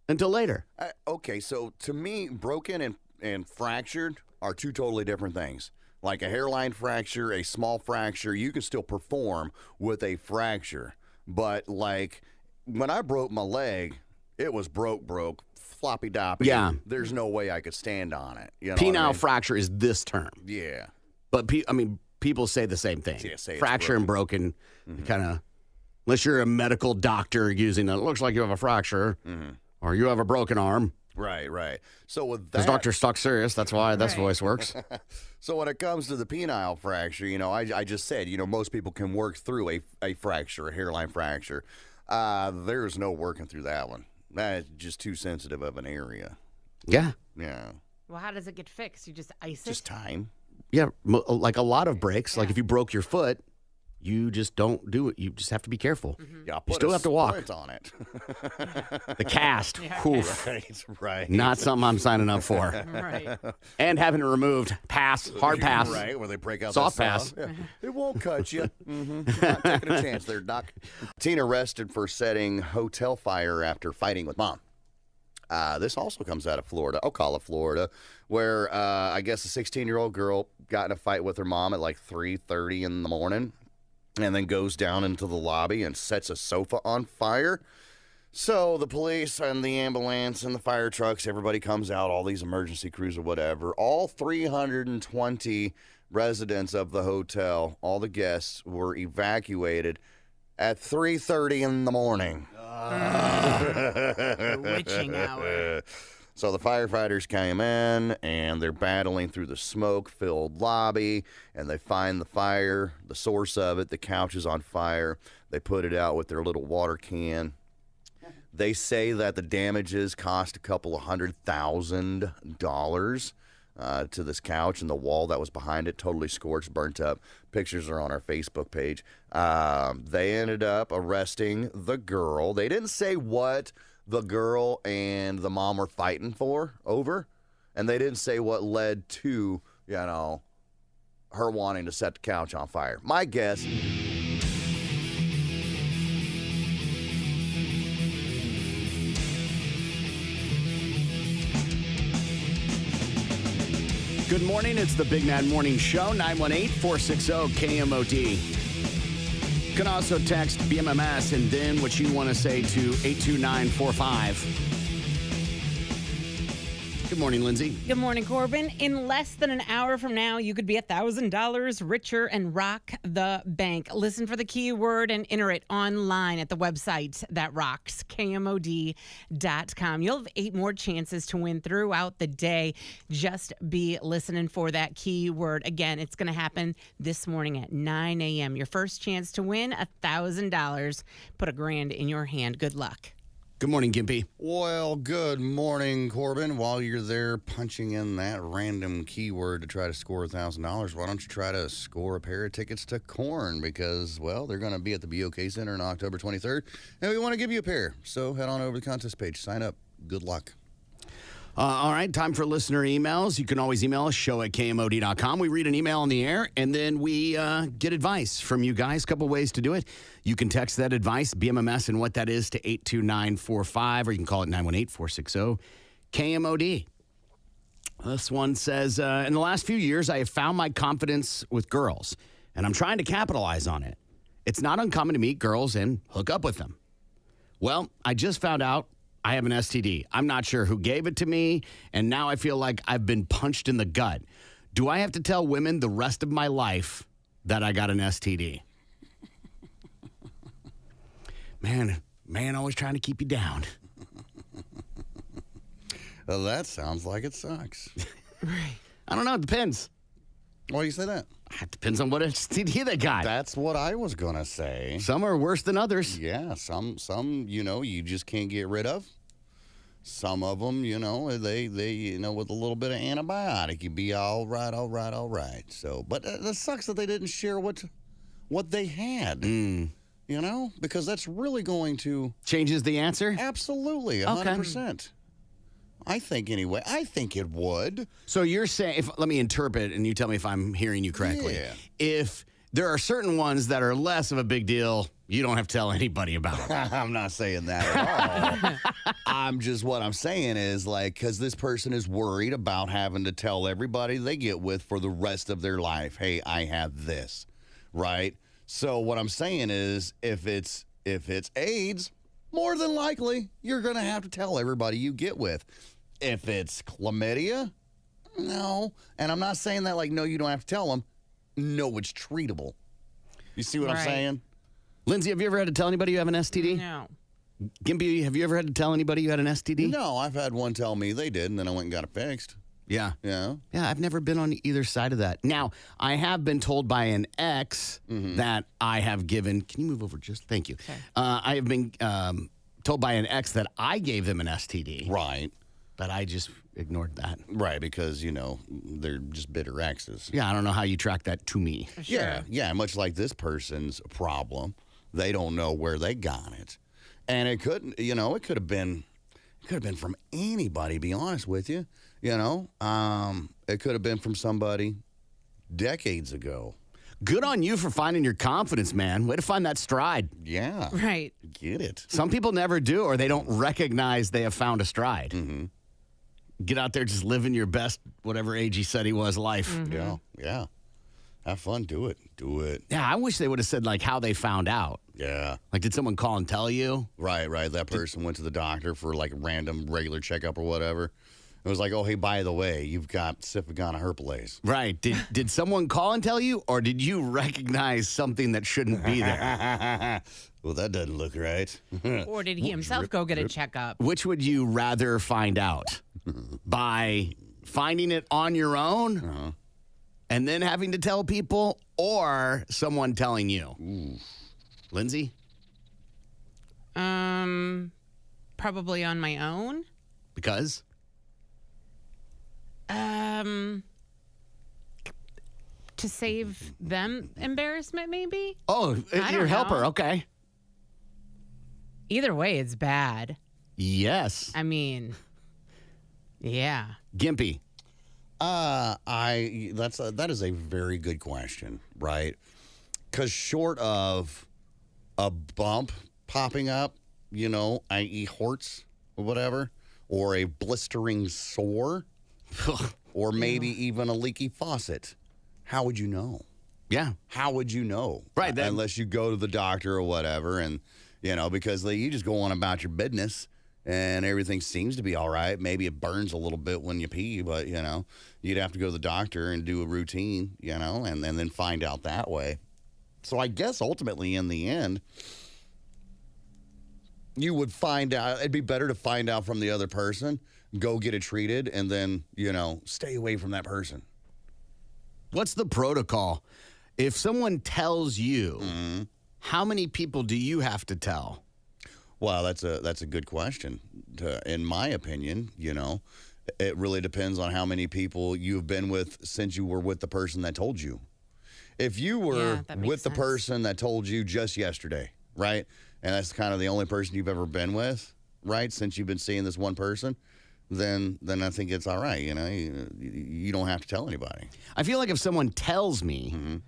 until later.
Okay, so to me, broken and fractured are two totally different things. Like a hairline fracture, a small fracture, you can still perform with a fracture. But when I broke my leg, it was broke, floppy doppy.
Yeah.
There's no way I could stand on it. You know
Penile fracture is this term.
Yeah.
But, people say the same thing.
Yeah, say it's
fracture and broken, kind of, unless you're a medical doctor using it, looks like you have a fracture or you have a broken arm.
Right. So with that,
Because Dr. Stuck Serious, that's why this voice works.
So when it comes to the penile fracture, I just said, most people can work through a fracture, a hairline fracture. There's no working through that one. That's just too sensitive of an area.
Yeah.
Yeah.
Well, how does it get fixed? You just ice it?
Just time.
Yeah, like a lot of breaks. Like if you broke your foot, you just don't do it. You just have to be careful.
Yeah,
You still have to walk.
Put on it.
The cast. Oof.
Right.
Not something I'm signing up for.
Right.
And having it removed. Pass. Hard pass.
Right, where they break out
Soft
that
pass.
Yeah. It won't cut you. Not taking a chance there, Doc. Teen arrested for setting hotel fire after fighting with mom. This also comes out of Florida, Ocala, Florida, where I guess a 16-year-old girl got in a fight with her mom at 3:30 in the morning and then goes down into the lobby and sets a sofa on fire. So the police and the ambulance and the fire trucks, everybody comes out, all these emergency crews or whatever. All 320 residents of the hotel, all the guests, were evacuated at 3:30 in the morning.
The witching hour.
So the firefighters came in, and they're battling through the smoke-filled lobby, and they find the fire, the source of it. The couch is on fire. They put it out with their little water can. They say that the damages cost a couple of $100,000 to this couch, and the wall that was behind it totally scorched, burnt up. Pictures are on our Facebook page. They ended up arresting the girl. They didn't say what the girl and the mom were fighting over, and they didn't say what led to, her wanting to set the couch on fire. My guess...
Good morning. It's the Big Mad Morning Show, 918-460-KMOD. You can also text BMMS and then what you want to say to 82945. Good morning, Lindsay.
Good morning, Corbin. In less than an hour from now, you could be $1,000 richer and rock the bank. Listen for the keyword and enter it online at the website that rocks, KMOD.com. You'll have 8 more chances to win throughout the day. Just be listening for that keyword. Again, it's going to happen this morning at 9 a.m. Your first chance to win $1,000. Put $1,000 in your hand. Good luck.
Good morning, Gimpy.
Well, good morning, Corbin. While you're there punching in that random keyword to try to score $1,000, why don't you try to score a pair of tickets to Korn? Because, well, they're going to be at the BOK Center on October 23rd, and we want to give you a pair. So head on over to the contest page. Sign up. Good luck.
All right, time for listener emails. You can always email us, show@kmod.com. We read an email on the air, and then we get advice from you guys. A couple ways to do it. You can text that advice, BMMS, and what that is, to 82945, or you can call it 918-460-KMOD. This one says, in the last few years, I have found my confidence with girls, and I'm trying to capitalize on it. It's not uncommon to meet girls and hook up with them. Well, I just found out I have an STD. I'm not sure who gave it to me, and now I feel like I've been punched in the gut. Do I have to tell women the rest of my life that I got an STD? Man always trying to keep you down.
Well, that sounds like it sucks.
Right.
I don't know. It depends.
Why do you say that?
It depends on what STD they got.
That's what I was going to say.
Some are worse than others.
Yeah, some you just can't get rid of. Some of them, they with a little bit of antibiotic, you'd be all right. So, but that sucks that they didn't share what they had. Because that's really going to
changes the answer.
Absolutely, 100%. I think anyway. I think it would.
So you're saying, let me interpret, and you tell me if I'm hearing you correctly.
Yeah.
If there are certain ones that are less of a big deal, you don't have to tell anybody about it.
I'm not saying that at all. What I'm saying is, because this person is worried about having to tell everybody they get with for the rest of their life, hey, I have this, right? So what I'm saying is, if it's AIDS, more than likely, you're going to have to tell everybody you get with. If it's chlamydia, no. And I'm not saying that no, you don't have to tell them. No, it's treatable. You see what I'm saying?
Lindsay, have you ever had to tell anybody you have an STD?
No.
Gimpy, have you ever had to tell anybody you had an STD?
No, I've had one tell me they did, and then I went and got it fixed.
Yeah.
Yeah.
Yeah, I've never been on either side of that. Now, I have been told by an ex that I have given... Can you move over thank you. Okay. I have been told by an ex that I gave them an STD.
Right.
But I just ignored that.
Right, because, they're just bitter exes.
Yeah, I don't know how you track that to me.
Sure.
Yeah, much like this person's problem. They don't know where they got it. And it could have been from anybody, be honest with you. It could have been from somebody decades ago.
Good on you for finding your confidence, man. Way to find that stride.
Yeah.
Right.
Get it.
Some people never do, or they don't recognize they have found a stride.
Mm-hmm.
Get out there, just living your best, whatever age he said he was, life.
Mm-hmm. Yeah. Have fun. Do it.
Yeah, I wish they would have said, how they found out.
Yeah.
Did someone call and tell you?
Right. That person went to the doctor for, a random regular checkup or whatever. It was oh, hey, by the way, you've got syphilis herpes.
Right. Did someone call and tell you, or did you recognize something that shouldn't be there?
Well, that doesn't look right.
Or did he himself go get a checkup?
Which would you rather find out? By finding it on your own and then having to tell people, or someone telling you?
Ooh.
Lindsay?
Probably on my own.
Because?
To save them embarrassment, maybe?
Oh,
I
your
don't
helper.
know.
Okay.
Either way, it's bad.
Yes.
I mean, yeah.
Gimpy.
That is a very good question, right? Because short of a bump popping up, i.e. horts or whatever, or a blistering sore, or maybe even a leaky faucet, how would you know?
Yeah.
How would you know?
Right.
Unless you go to the doctor or whatever, and because you just go on about your business. And everything seems to be all right. Maybe it burns a little bit when you pee, but, you'd have to go to the doctor and do a routine, and then find out that way. So I guess ultimately in the end, you would find out. It'd be better to find out from the other person, go get it treated, and then, stay away from that person.
What's the protocol? If someone tells you, how many people do you have to tell?
Well, that's a good question. In my opinion, it really depends on how many people you've been with since you were with the person that told you. If you were with the person that told you just yesterday, right, and that's kind of the only person you've ever been with, right, since you've been seeing this one person, then I think it's all right. You don't have to tell anybody.
I feel like if someone tells me,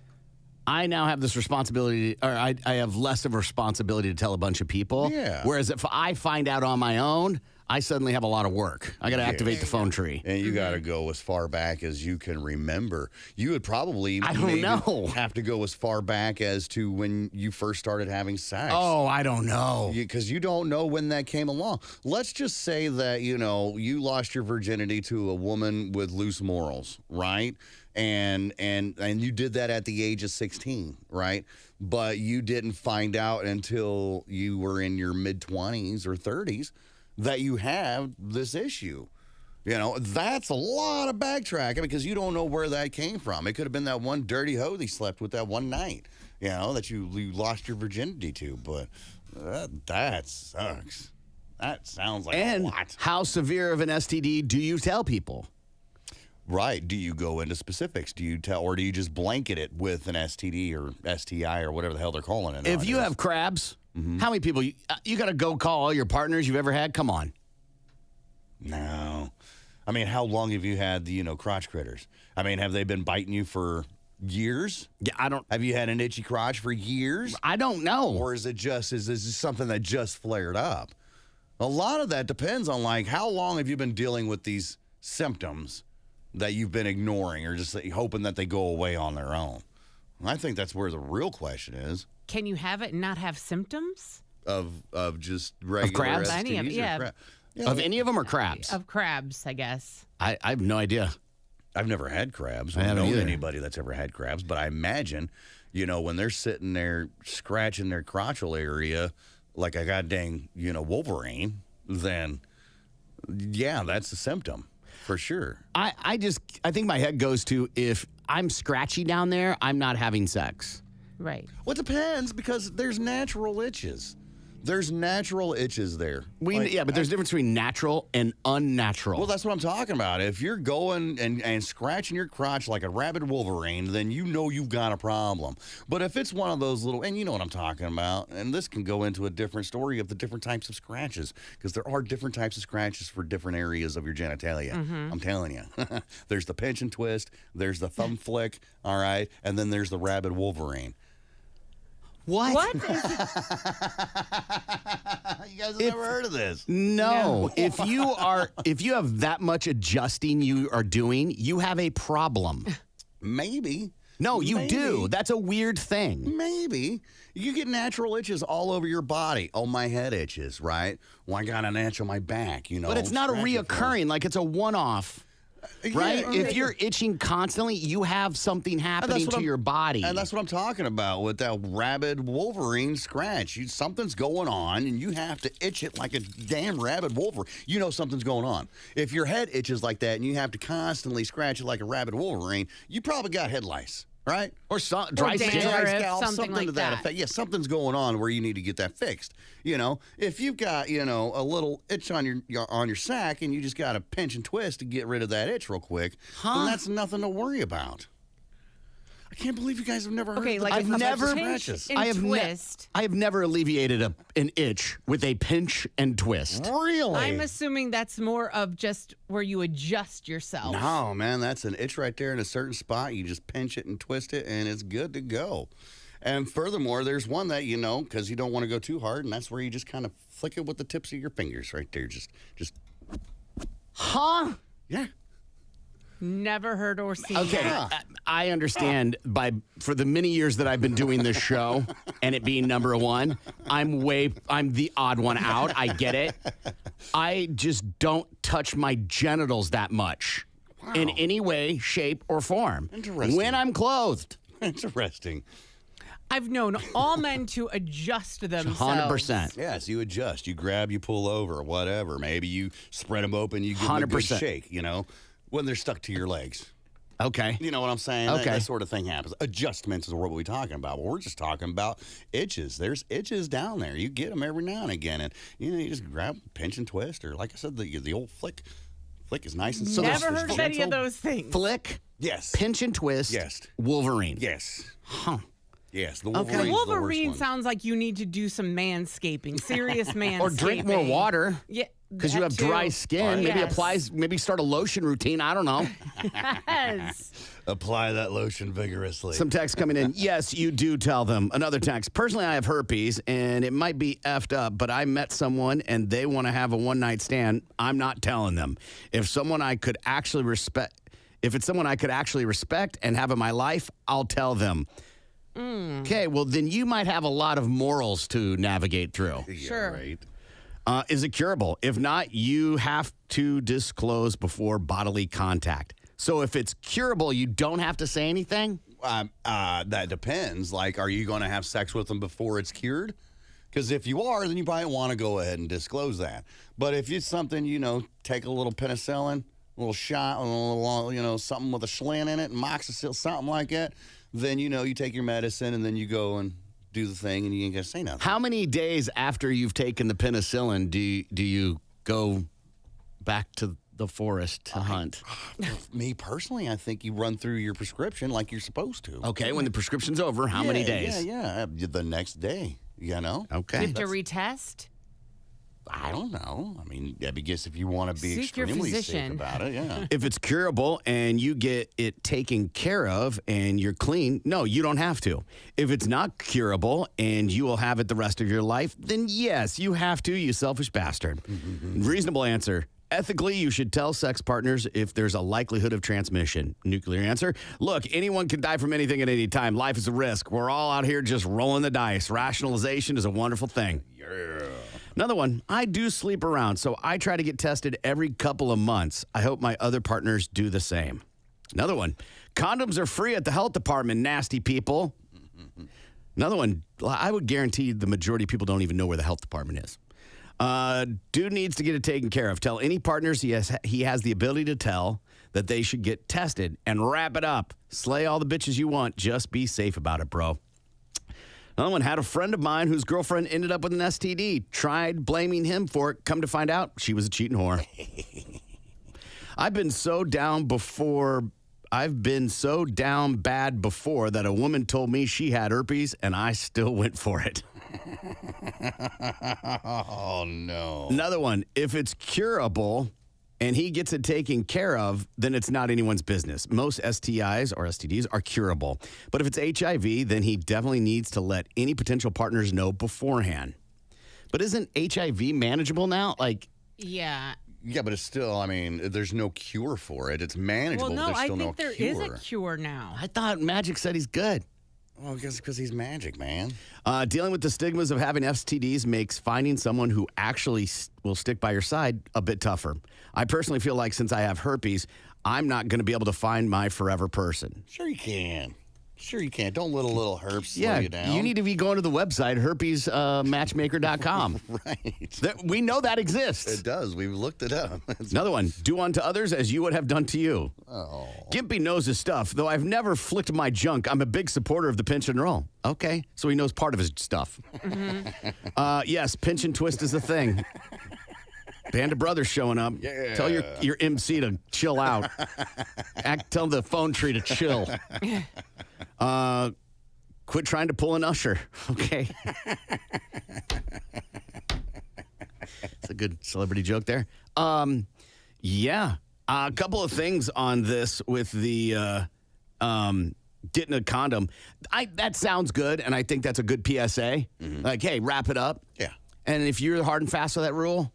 I now have this responsibility, or I have less of a responsibility to tell a bunch of people.
Yeah.
Whereas if I find out on my own, I suddenly have a lot of work. I got to activate the phone tree.
And you got to go as far back as you can remember. You would probably have to go as far back as to when you first started having sex.
Oh, I don't know.
Because you don't know when that came along. Let's just say that, you lost your virginity to a woman with loose morals, right? And you did that at the age of 16, right? But you didn't find out until you were in your mid-20s or 30s that you have this issue. That's a lot of backtracking because you don't know where that came from. It could have been that one dirty hoe that slept with that one night, that you lost your virginity to. But that sucks. That sounds like a lot.
How severe of an STD do you tell people?
Right. Do you go into specifics? Do you tell, or do you just blanket it with an STD or STI or whatever the hell they're calling it?
If you have crabs, how many people, you got to go call all your partners you've ever had? Come on.
No. I mean, how long have you had the, crotch critters? I mean, have they been biting you for years?
Yeah, I don't.
Have you had an itchy crotch for years?
I don't know.
Or is this something that just flared up? A lot of that depends on, how long have you been dealing with these symptoms that you've been ignoring or just hoping that they go away on their own? I think that's where the real question is.
Can you have it and not have symptoms?
Of just regular
crabs?
STDs?
Any of it, yeah.
Of any of them or crabs?
Of crabs, I guess.
I have no idea.
I've never had crabs.
I
don't
haven't
know
either.
anybody that's ever had crabs, but I imagine, when they're sitting there scratching their crotchal area like a goddamn, Wolverine, then, yeah, that's a symptom for sure.
I think my head goes to if I'm scratchy down there, I'm not having sex.
Right.
Well, it depends because there's natural itches. There's natural itches there.
But there's a difference between natural and unnatural.
Well, that's what I'm talking about. If you're going and scratching your crotch like a rabid Wolverine, then you've got a problem. But if it's one of those little, and you know what I'm talking about, and this can go into a different story of the different types of scratches, because there are different types of scratches for different areas of your genitalia. I'm telling you. There's the pinch and twist, there's the thumb flick, all right, and then there's the rabid Wolverine.
What?
You guys have never heard of this?
No. If you have that much adjusting you are doing, you have a problem.
Maybe.
No, you
Maybe.
do. That's a weird thing.
Maybe. You get natural itches all over your body. Oh, my head itches, right? Well, I got an itch on my back,
But it's not a reoccurring, like it's a one-off. Right?
Yeah,
If you're itching constantly, you have something happening to your body.
And that's what I'm talking about with that rabid Wolverine scratch. Something's going on, and you have to itch it like a damn rabid Wolverine. You know something's going on. If your head itches like that and you have to constantly scratch it like a rabid Wolverine, you probably got head lice. right?
Or dry skin.
dandruff,
Dry scalp,
something like
to that
that.
effect. Yeah, something's going on where you need to get that fixed. If you've got a little itch on your sack and you just got to pinch and twist to get rid of that itch real quick, then that's nothing to worry about. I can't believe you guys have never heard
Okay,
of the
like
I've never-
pinch
I
and
have
twist.
I have never alleviated an itch with a pinch and twist.
Really?
I'm assuming that's more of just where you adjust yourself.
No, man, that's an itch right there in a certain spot. You just pinch it and twist it, and it's good to go. And furthermore, there's one that, because you don't want to go too hard, and that's where you just kind of flick it with the tips of your fingers right there. Just,
Huh?
yeah.
Never heard or seen
Okay,
that.
I understand. For the many years that I've been doing this show, and it being number one, I'm the odd one out. I get it. I just don't touch my genitals that much in any way, shape, or form.
Interesting.
When I'm clothed,
Interesting.
I've known all men to adjust themselves.
100%.
Yes, you adjust. You grab, you pull over, whatever. Maybe you spread them open, you give them a good
100%.
shake, when they're stuck to your legs.
Okay.
You know what I'm saying?
Okay.
That sort of thing happens. Adjustments is what we're talking about. Well, we're just talking about itches. There's itches down there. You get them every now and again. And, you just grab, pinch, and twist. Or, like I said, the old flick. Flick is nice and soft.
Never heard of any of
gentle.
those things.
Flick,
Yes.
pinch and twist,
Yes.
Wolverine.
Yes.
Huh.
Yes. The
Okay.
Wolverine's the worst
Wolverine
one.
sounds like you need to do some manscaping, serious manscaping.
Or drink more water.
Yeah.
Because you
that
have
too.
dry skin. Maybe
Yes.
maybe start a lotion routine. I don't know.
Yes.
Apply that lotion vigorously.
Some text coming in. Yes, you do tell them. Another text. Personally, I have herpes, and it might be effed up, but I met someone, and they want to have a one-night stand. I'm not telling them. If it's someone I could actually respect and have in my life, I'll tell them. Okay, well, then you might have a lot of morals to navigate through.
Yeah,
Sure.
right.
Is it curable? If not, you have to disclose before bodily contact. So if it's curable, you don't have to say anything?
That depends. Like, are you going to have sex with them before it's cured? Because if you are, then you probably want to go ahead and disclose that. But if it's something, take a little penicillin, a little shot, a little, something with a Schlin in it, and moxicil, something like that, then, you take your medicine and then you go and do the thing and you ain't going to say nothing.
How many days after you've taken the penicillin do you go back to the forest to hunt?
Me personally, I think you run through your prescription like you're supposed to.
Okay, when the prescription's over, how many days?
Yeah. The next day,
Okay.
Do you have to retest?
I don't know. I mean, I guess if you want to be
Seek your
extremely safe
physician.
about it, yeah.
If it's curable and you get it taken care of and you're clean, no, you don't have to. If it's not curable and you will have it the rest of your life, then yes, you have to, you selfish bastard. Reasonable answer. Ethically, you should tell sex partners if there's a likelihood of transmission. Nuclear answer. Look, anyone can die from anything at any time. Life is a risk. We're all out here just rolling the dice. Rationalization is a wonderful thing. Yeah. Another one. I do sleep around, so I try to get tested every couple of months. I hope my other partners do the same. Another one. Condoms are free at the health department, nasty people. Another one. I would guarantee the majority of people don't even know where the health department is. Dude needs to get it taken care of. Tell any partners he has the ability to tell that they should get tested and wrap it up. Slay all the bitches you want. Just be safe about it, bro. Another one. Had a friend of mine whose girlfriend ended up with an STD. Tried blaming him for it. Come to find out, she was a cheating whore. I've been so down bad before that a woman told me she had herpes and I still went for it.
Oh, no.
Another one. If it's curable and he gets it taken care of, then it's not anyone's business. Most STIs or STDs are curable. But if it's HIV, then he definitely needs to let any potential partners know beforehand. But isn't HIV manageable now?
Yeah.
Yeah, but it's still, there's no cure for it. It's manageable,
Well, no,
but there's
I
still no
think there
cure.
is a cure now.
I thought Magic said he's good.
Well, I guess because he's magic, man.
Dealing with the stigmas of having STDs makes finding someone who actually will stick by your side a bit tougher. I personally feel like since I have herpes, I'm not going to be able to find my forever person.
Sure you can. Sure you can. Don't let a little herpes slow
Yeah,
you down.
you need to be going to the website, herpesmatchmaker.com.
Right.
We know that exists.
It does. We've looked it up.
Another one. Do unto others as you would have done to you.
Oh.
Gimpy knows his stuff. Though I've never flicked my junk, I'm a big supporter of the pinch and roll. Okay, so he knows part of his stuff. Yes, pinch and twist is a thing. Band of brothers showing up.
Yeah.
Tell your MC to chill out. Tell the phone tree to chill. Quit trying to pull an usher. Okay. It's a good celebrity joke there. Yeah. A couple of things on this with the getting a condom. That sounds good, and I think that's a good PSA. Like, hey, wrap it up.
Yeah.
And if you're hard and fast with that rule,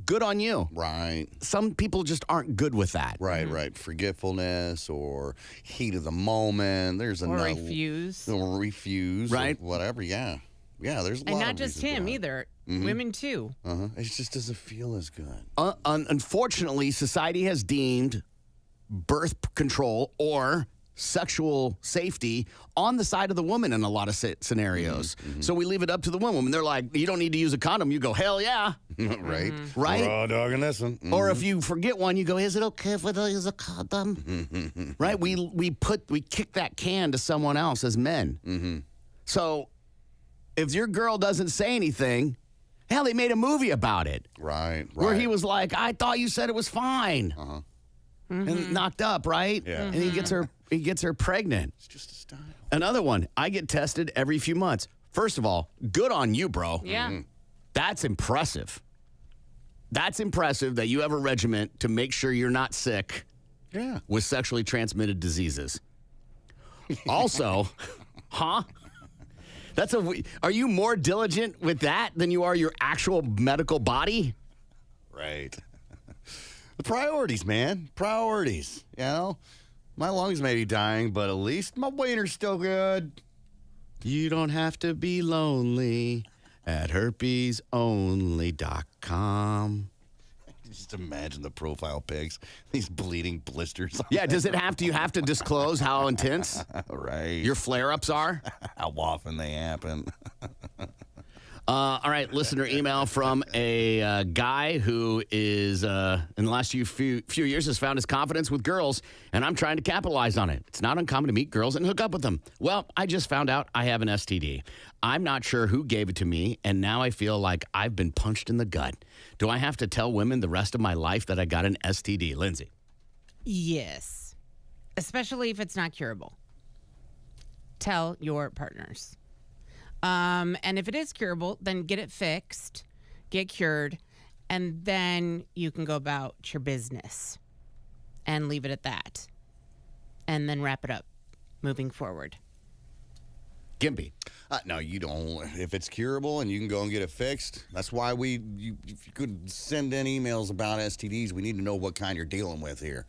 good on you.
Right.
Some people just aren't good with that.
Right. Forgetfulness or heat of the moment. There's
Or
another.
refuse.
Or refuse.
Right.
Or whatever. Yeah. Yeah, there's a lot
And not
of
just
reasons
him
why.
either. Women too.
It just doesn't feel as good.
Unfortunately, society has deemed birth control or sexual safety on the side of the woman in a lot of scenarios. So we leave it up to the woman. They're like, you don't need to use a condom. You go, hell yeah.
Right.
Right?
Raw dog in this one.
Or if you forget one, you go, is it okay if I don't use a condom? Right? We kick that can to someone else as men. So if your girl doesn't say anything, hell, they made a movie about it.
Right.
Where he was like, I thought you said it was fine. And knocked up, right?
Yeah.
And he gets her pregnant.
It's just a style.
Another one, I get tested every few months. First of all, good on you, bro.
Yeah.
That's impressive. That's impressive that you have a regiment to make sure you're not sick
Yeah.
with sexually transmitted diseases. Also, huh? Are you more diligent with that than you are your actual medical body?
Right. The priorities, man. Priorities. You know? My lungs may be dying, but at least my wiener's still good.
You don't have to be lonely at herpesonly.com.
Just imagine the profile pics. These bleeding blisters.
Yeah, do you have to disclose how intense
Right.
your flare-ups are?
How often they happen.
All right, listener email from a guy who is, in the last few years, has found his confidence with girls, and I'm trying to capitalize on it. It's not uncommon to meet girls and hook up with them. Well, I just found out I have an STD. I'm not sure who gave it to me, and now I feel like I've been punched in the gut. Do I have to tell women the rest of my life that I got an STD? Lindsay.
Yes. Especially if it's not curable. Tell your partners. And if it is curable, then get it fixed, get cured, and then you can go about your business and leave it at that. And then wrap it up moving forward.
Gimpy.
No, you don't. If it's curable and you can go and get it fixed, that's why if you could send in emails about STDs, we need to know what kind you're dealing with here.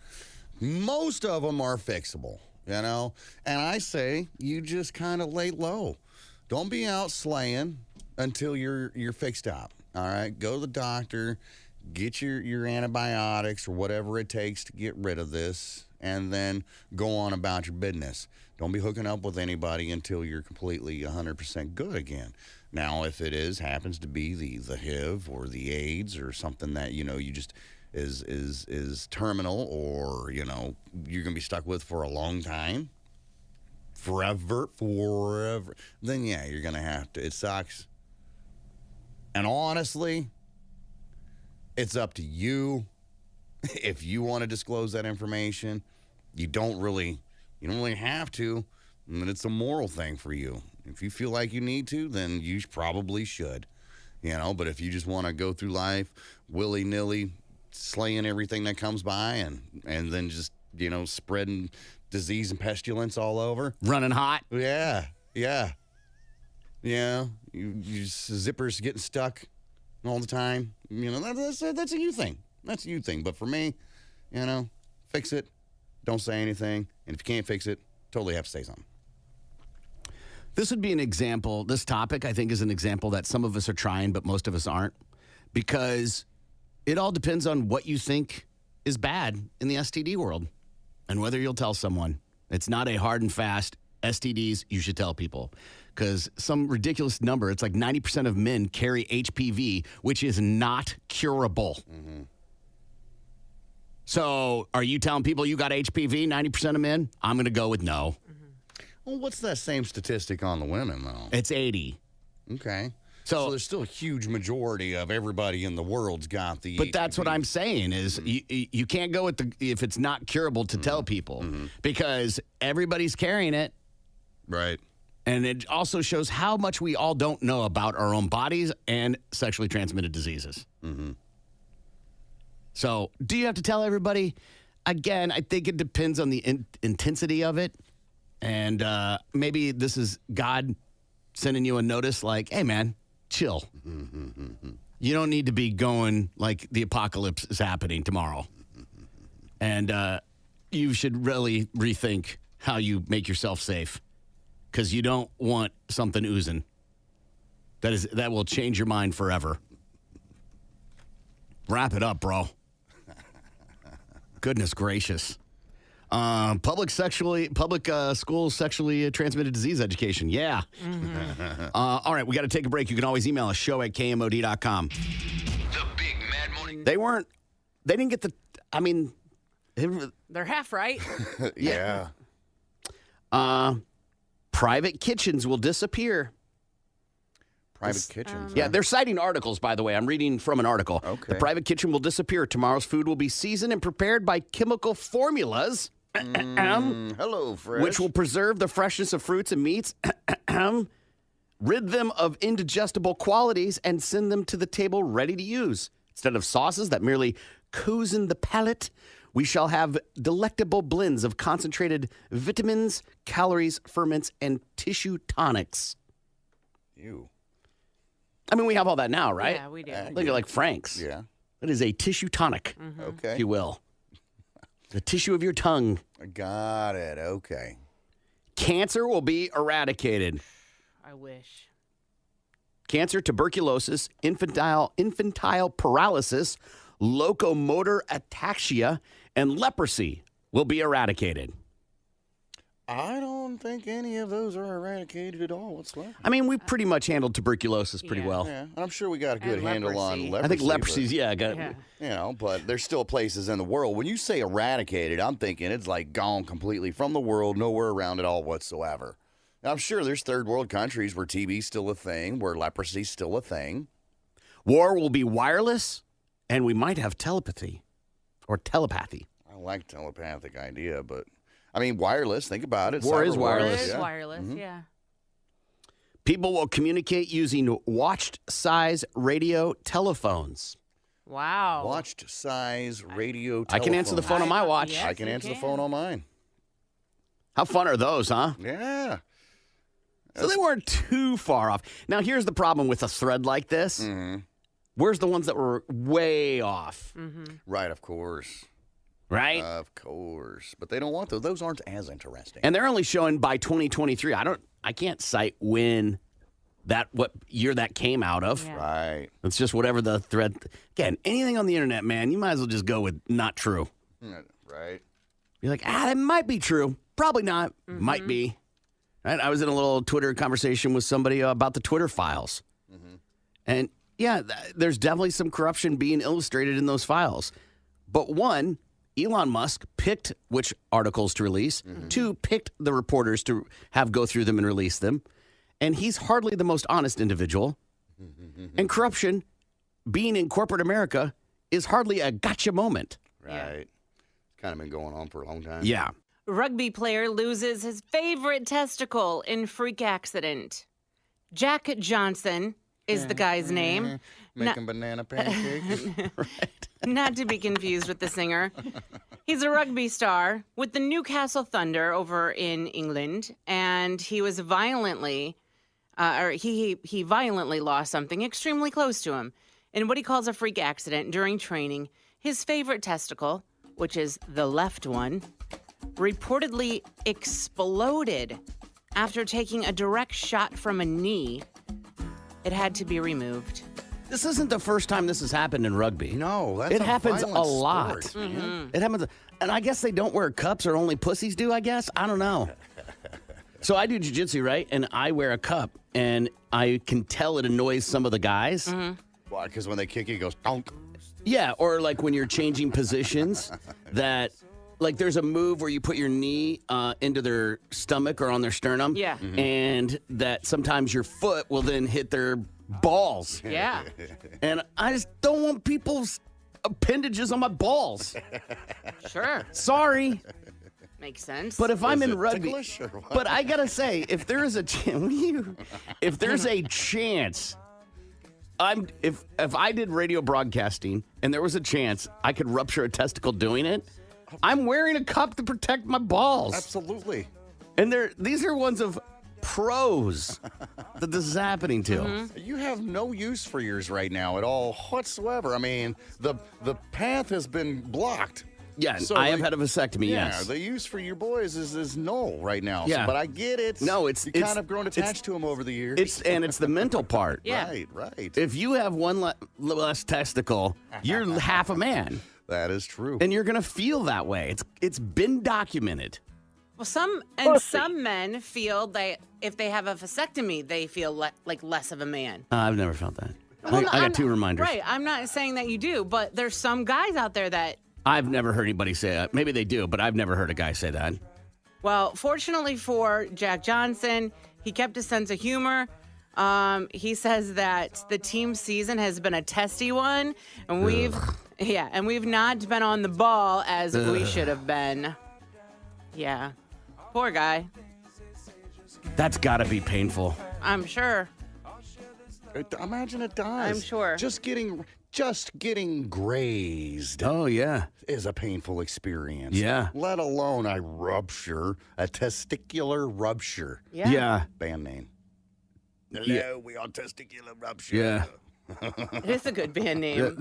Most of them are fixable, you know? And I say you just kind of lay low. Don't be out slaying until you're fixed up. All right, go to the doctor, get your antibiotics or whatever it takes to get rid of this, and then go on about your business. Don't be hooking up with anybody until you're completely 100% good again. Now, if it happens to be the HIV or the AIDS or something that you just is terminal, or you're gonna be stuck with for a long time. Forever. Then, yeah, you're going to have to. It sucks. And honestly, it's up to you. If you want to disclose that information, you don't really have to. And it's a moral thing for you. If you feel like you need to, then you probably should. But if you just want to go through life willy-nilly, slaying everything that comes by and then just, spreading disease and pestilence all over.
Running hot.
Yeah. You zippers getting stuck all the time. That's a you thing. That's a you thing. But for me, fix it. Don't say anything. And if you can't fix it, totally have to say something.
This would be an example. This topic, I think, is an example that some of us are trying, but most of us aren't. Because it all depends on what you think is bad in the STD world and whether you'll tell someone. It's not a hard and fast, STDs, you should tell people. Because some ridiculous number, it's like 90% of men carry HPV, which is not curable. Mm-hmm. So are you telling people you got HPV, 90% of men? I'm going to go with no.
Mm-hmm. Well, what's that same statistic on the women, though?
It's 80.
Okay. So there's still a huge majority of everybody in the world's got the
But that's what I'm saying is you can't go with if it's not curable to tell people because everybody's carrying it.
Right.
And it also shows how much we all don't know about our own bodies and sexually transmitted diseases. Mm-hmm. So do you have to tell everybody? Again, I think it depends on the intensity of it. And maybe this is God sending you a notice like, hey, man, chill. You don't need to be going like the apocalypse is happening tomorrow. And you should really rethink how you make yourself safe because you don't want something oozing. That will change your mind forever. Wrap it up, bro. Goodness gracious. Public school sexually transmitted disease education. Yeah. Mm-hmm. All right, we got to take a break. You can always email us, show@kmod.com.
The Big Mad Morning.
They didn't get
They're half right.
Yeah.
Private kitchens will disappear.
Private kitchens.
Yeah, they're citing articles, by the way. I'm reading from an article.
Okay.
The private kitchen will disappear. Tomorrow's food will be seasoned and prepared by chemical formulas.
Hello, Fresh.
Which will preserve the freshness of fruits and meats, rid them of indigestible qualities, and send them to the table ready to use. Instead of sauces that merely cozen the palate, we shall have delectable blends of concentrated vitamins, calories, ferments, and tissue tonics.
Ew.
I mean, we have all that now, right?
Yeah, we do.
Look at like Frank's.
Yeah.
It is a tissue tonic,
Okay.
if you will. The tissue of your tongue.
Got it. Okay.
Cancer will be eradicated.
I wish.
Cancer, tuberculosis, infantile paralysis, locomotor ataxia, and leprosy will be eradicated.
I don't think any of those are eradicated at all. What's left?
I mean, we pretty much handled tuberculosis pretty well.
Yeah, and I'm sure we got a good
And
handle on
leprosy.
leprosy.
I think leprosy's,
But there's still places in the world. When you say eradicated, I'm thinking it's like gone completely from the world, nowhere around it all whatsoever. Now, I'm sure there's third world countries where TB's still a thing, where leprosy's still a thing.
War will be wireless, and we might have telepathy or telepathy.
I like telepathic idea, but I mean, wireless, think about it.
War is
Cyber
wireless.
It is
yeah.
wireless, yeah.
People will communicate using watched-size radio telephones.
Wow.
Watched size radio
I can answer the phone on my watch.
Yes,
I can
you
answer the
can.
phone on mine.
How fun are those, huh?
Yeah.
So they weren't too far off. Now, here's the problem with a thread like this.
Mm-hmm.
Where's the ones that were way off?
Right, of course.
Right?
Of course. But they don't want those. Those aren't as interesting.
And they're only showing by 2023. I can't cite what year that came out of.
Yeah.
Right.
It's just whatever the thread. Again, anything on the internet, man, you might as well just go with not true.
Right.
You're like, that might be true. Probably not. Might be. Right? I was in a little Twitter conversation with somebody about the Twitter files. And yeah, there's definitely some corruption being illustrated in those files. But one, Elon Musk picked which articles to release. Two, picked the reporters to have go through them and release them. And he's hardly the most honest individual. And corruption, being in corporate America, is hardly a gotcha moment.
Right. It's kind of been going on for a long time.
Yeah.
Rugby player loses his favorite testicle in freak accident. Jack Johnson is the guy's name.
Making banana pancakes.
Not to be confused with the singer. He's a rugby star with the Newcastle Thunder over in England, and he was violently, he violently lost something extremely close to him in what he calls a freak accident during training. His favorite testicle, which is the left one, reportedly exploded after taking a direct shot from a knee. It had to be removed.
This isn't the first time this has happened in rugby.
No, that's
it
a
happens a
violent
lot.
sport, man.
It happens, and I guess they don't wear cups, or only pussies do. I guess I don't know. So I do jiu-jitsu, right? And I wear a cup, and I can tell it annoys some of the guys.
Why? Because when they kick you, it goes donk.
Yeah, or like when you're changing positions, that like there's a move where you put your knee into their stomach or on their sternum.
Yeah.
And that sometimes your foot will then hit their balls.
Yeah.
And I just don't want people's appendages on my balls.
Sure.
Sorry.
Makes sense.
But if I'm
Is
in
it
rugby,
ticklish or what?
but I gotta say, if there is a if there's a chance, if I did radio broadcasting and there was a chance I could rupture a testicle doing it, I'm wearing a cup to protect my balls.
Absolutely.
And these are ones of pros that this is happening to.
You have no use for yours right now at all whatsoever. I mean, the path has been blocked.
Yeah,
So,
I have
like,
had a vasectomy,
Yeah,
yes.
the use for your boys is null right now.
Yeah.
But I get it.
No,
You've kind of grown attached to them over the years.
It's the mental part.
Yeah.
Right.
If you have one less testicle, you're half a man.
That is true.
And you're going to feel that way. It's been documented.
Well, some men feel that if they have a vasectomy, they feel like less of a man.
I've never felt that.
Well,
I
I'm
got two reminders.
Right. I'm not saying that you do, but there's some guys out there that.
I've never heard anybody say that. Maybe they do, but I've never heard a guy say that.
Well, fortunately for Jack Johnson, he kept his sense of humor. He says that the team season has been a testy one, and we've not been on the ball as we should have been. Yeah. Poor guy.
That's got to be painful.
I'm sure.
Imagine it does.
I'm sure.
Just getting grazed
Oh, yeah.
is a painful experience.
Yeah.
Let alone a testicular rupture.
Yeah.
Yeah.
Band name. Hello,
Yeah.
we are testicular rupture.
Yeah.
It is a good band name.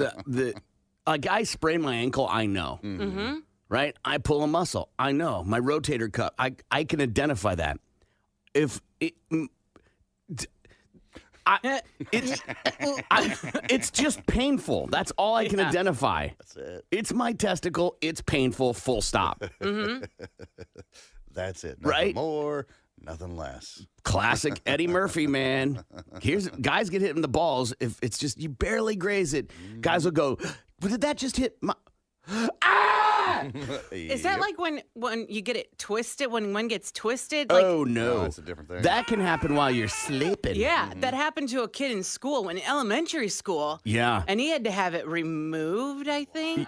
A guy sprained my ankle, I know.
Mm-hmm.
Right? I pull a muscle. I know. My rotator cuff. I can identify that. It's just painful. That's all I can identify.
That's it.
It's my testicle. It's painful. Full stop.
That's it. Nothing
Right?
more, nothing less.
Classic Eddie Murphy, man. Guys get hit in the balls if it's just you barely graze it. Guys will go, did that just hit my? Ah!
Is that like when you get it twisted, when one gets twisted? Like,
Oh no,
No, it's a different thing.
That can happen while you're sleeping.
yeah, that happened to a kid in school, in elementary school.
Yeah.
And he had to have it removed, I think.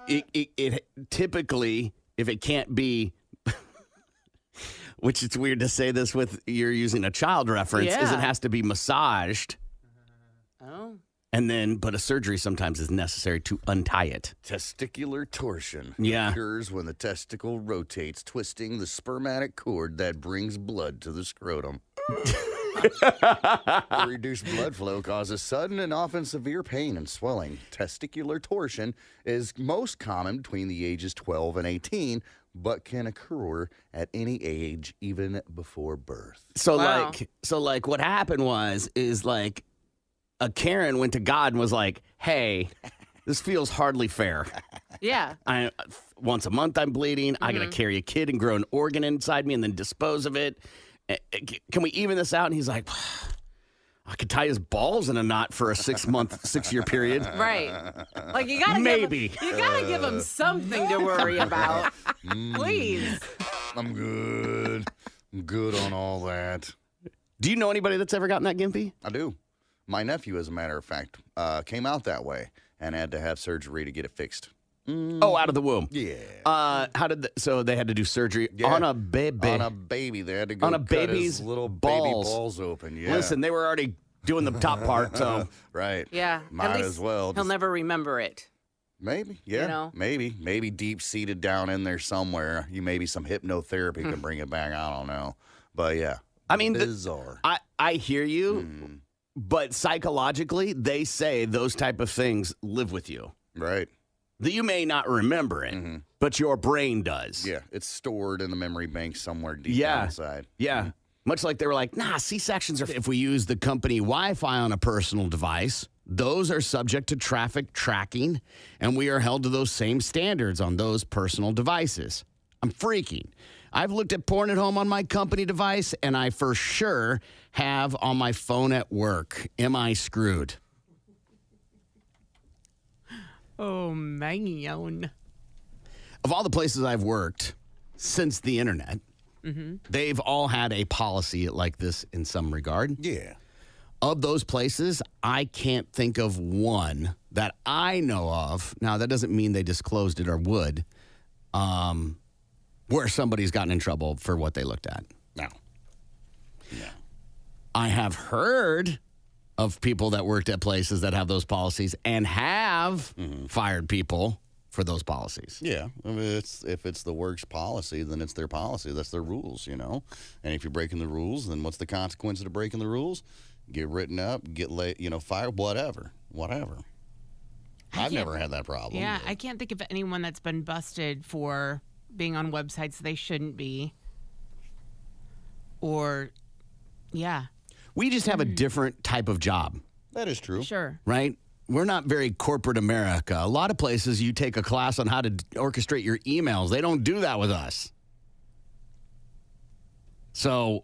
It typically, if it can't be, which it's weird to say this with you're using a child reference, is
Yeah.
it has to be massaged,
Oh.
but a surgery sometimes is necessary to untie it.
Testicular torsion
Yeah.
occurs when the testicle rotates, twisting the spermatic cord that brings blood to the scrotum. The reduced blood flow causes sudden and often severe pain and swelling. Testicular torsion is most common between the ages 12 and 18, but can occur at any age, even before birth.
So
Wow.
like what happened is like a Karen went to God and was like, "Hey, this feels hardly fair.
Yeah.
Once a month I'm bleeding. I got to carry a kid and grow an organ inside me and then dispose of it. Can we even this out?" And he's like, "I could tie his balls in a knot for a 6-year period."
Right. Like you gotta
Maybe.
give him something to worry about. Please.
I'm good. I'm good on all that.
Do you know anybody that's ever gotten that, Gimpy?
I do. My nephew, as a matter of fact, came out that way and had to have surgery to get it fixed.
Oh, out of the womb.
Yeah.
So they had to do surgery
Yeah.
on a baby.
On a baby. They had to go
On a
cut
baby's
his little
balls.
baby balls open. Yeah.
Listen, they were already doing the top part, so
Right.
Yeah.
Might
At least
as well.
He'll
Just-
never remember it.
Maybe. Yeah.
know?
Maybe deep seated down in there somewhere. Maybe some hypnotherapy can bring it back. I don't know. But yeah.
I mean,
bizarre.
I hear you, but psychologically, they say those type of things live with you.
Right.
That you may not remember it, but your brain does.
Yeah. It's stored in the memory bank somewhere deep
Yeah.
down inside.
Yeah. Much like they were like, nah, C-sections are, if we use the company Wi-Fi on a personal device, those are subject to traffic tracking, and we are held to those same standards on those personal devices. I'm freaking. I've looked at porn at home on my company device, and I for sure have on my phone at work. Am I screwed?
Oh, man.
Of all the places I've worked since the internet, they've all had a policy like this in some regard.
Yeah.
Of those places, I can't think of one that I know of. Now, that doesn't mean they disclosed it or would, where somebody's gotten in trouble for what they looked at.
No.
I have heard of people that worked at places that have those policies and have fired people for those policies.
Yeah. If it's the work's policy, then it's their policy. That's their rules, And if you're breaking the rules, then what's the consequence of breaking the rules? Get written up, get fired, whatever. I've never had that problem.
Yeah, I can't think of anyone that's been busted for being on websites they shouldn't be. Or, yeah.
We just have a different type of job,
That is true.
Sure.
right? We're not very corporate America. A lot of places you take a class on how to orchestrate your emails. They don't do that with us. So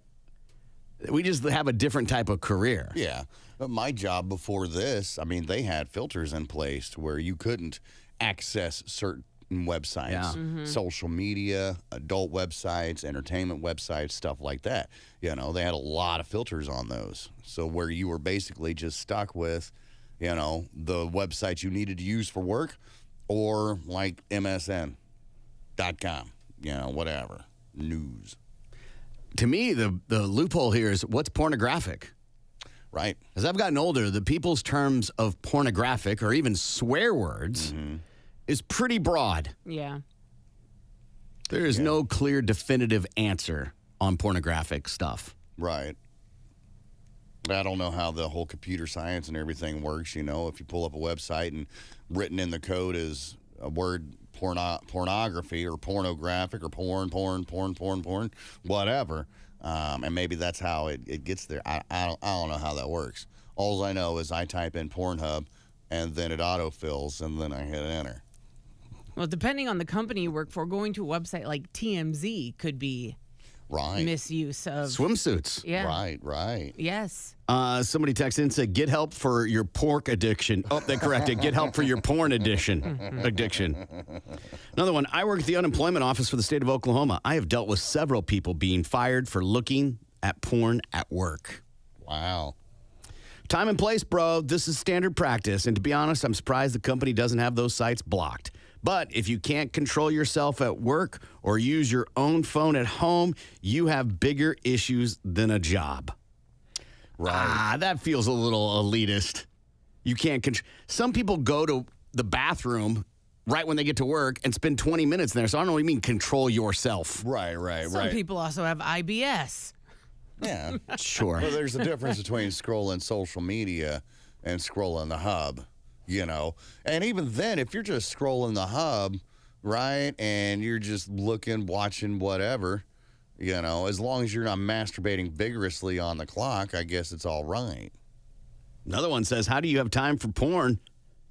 we just have a different type of career.
Yeah. But my job before this, they had filters in place where you couldn't access certain websites,
Yeah.
social media, adult websites, entertainment websites, stuff like that. They had a lot of filters on those. So where you were basically just stuck with, the websites you needed to use for work or like MSN.com, whatever, news.
To me, the loophole here is what's pornographic?
Right.
As I've gotten older, the people's terms of pornographic or even swear words is pretty broad.
Yeah.
There is no clear, definitive answer on pornographic stuff.
Right. I don't know how the whole computer science and everything works. If you pull up a website and written in the code is a word pornography or pornographic or porn, whatever. And maybe that's how it gets there. I don't know how that works. All I know is I type in Pornhub and then it autofills and then I hit enter.
Well, depending on the company you work for, going to a website like TMZ could be
Right.
misuse of
Swimsuits.
Yeah.
Right.
Yes.
Somebody texted in and said, get help for your pork addiction. Oh, they corrected. Get help for your porn addiction. Another one. I work at the unemployment office for the state of Oklahoma. I have dealt with several people being fired for looking at porn at work.
Wow.
Time and place, bro. This is standard practice. And to be honest, I'm surprised the company doesn't have those sites blocked. But if you can't control yourself at work or use your own phone at home, you have bigger issues than a job.
Right.
That feels a little elitist. You can't control. Some people go to the bathroom right when they get to work and spend 20 minutes there. So I don't know what you mean control yourself.
Right.
Some people also have IBS.
Yeah.
Sure.
Well, there's a difference between scrolling social media and scrolling the hub, And even then, if you're just scrolling the hub, right, and you're just looking, watching whatever, as long as you're not masturbating vigorously on the clock, I guess it's all right.
Another one says, how do you have time for porn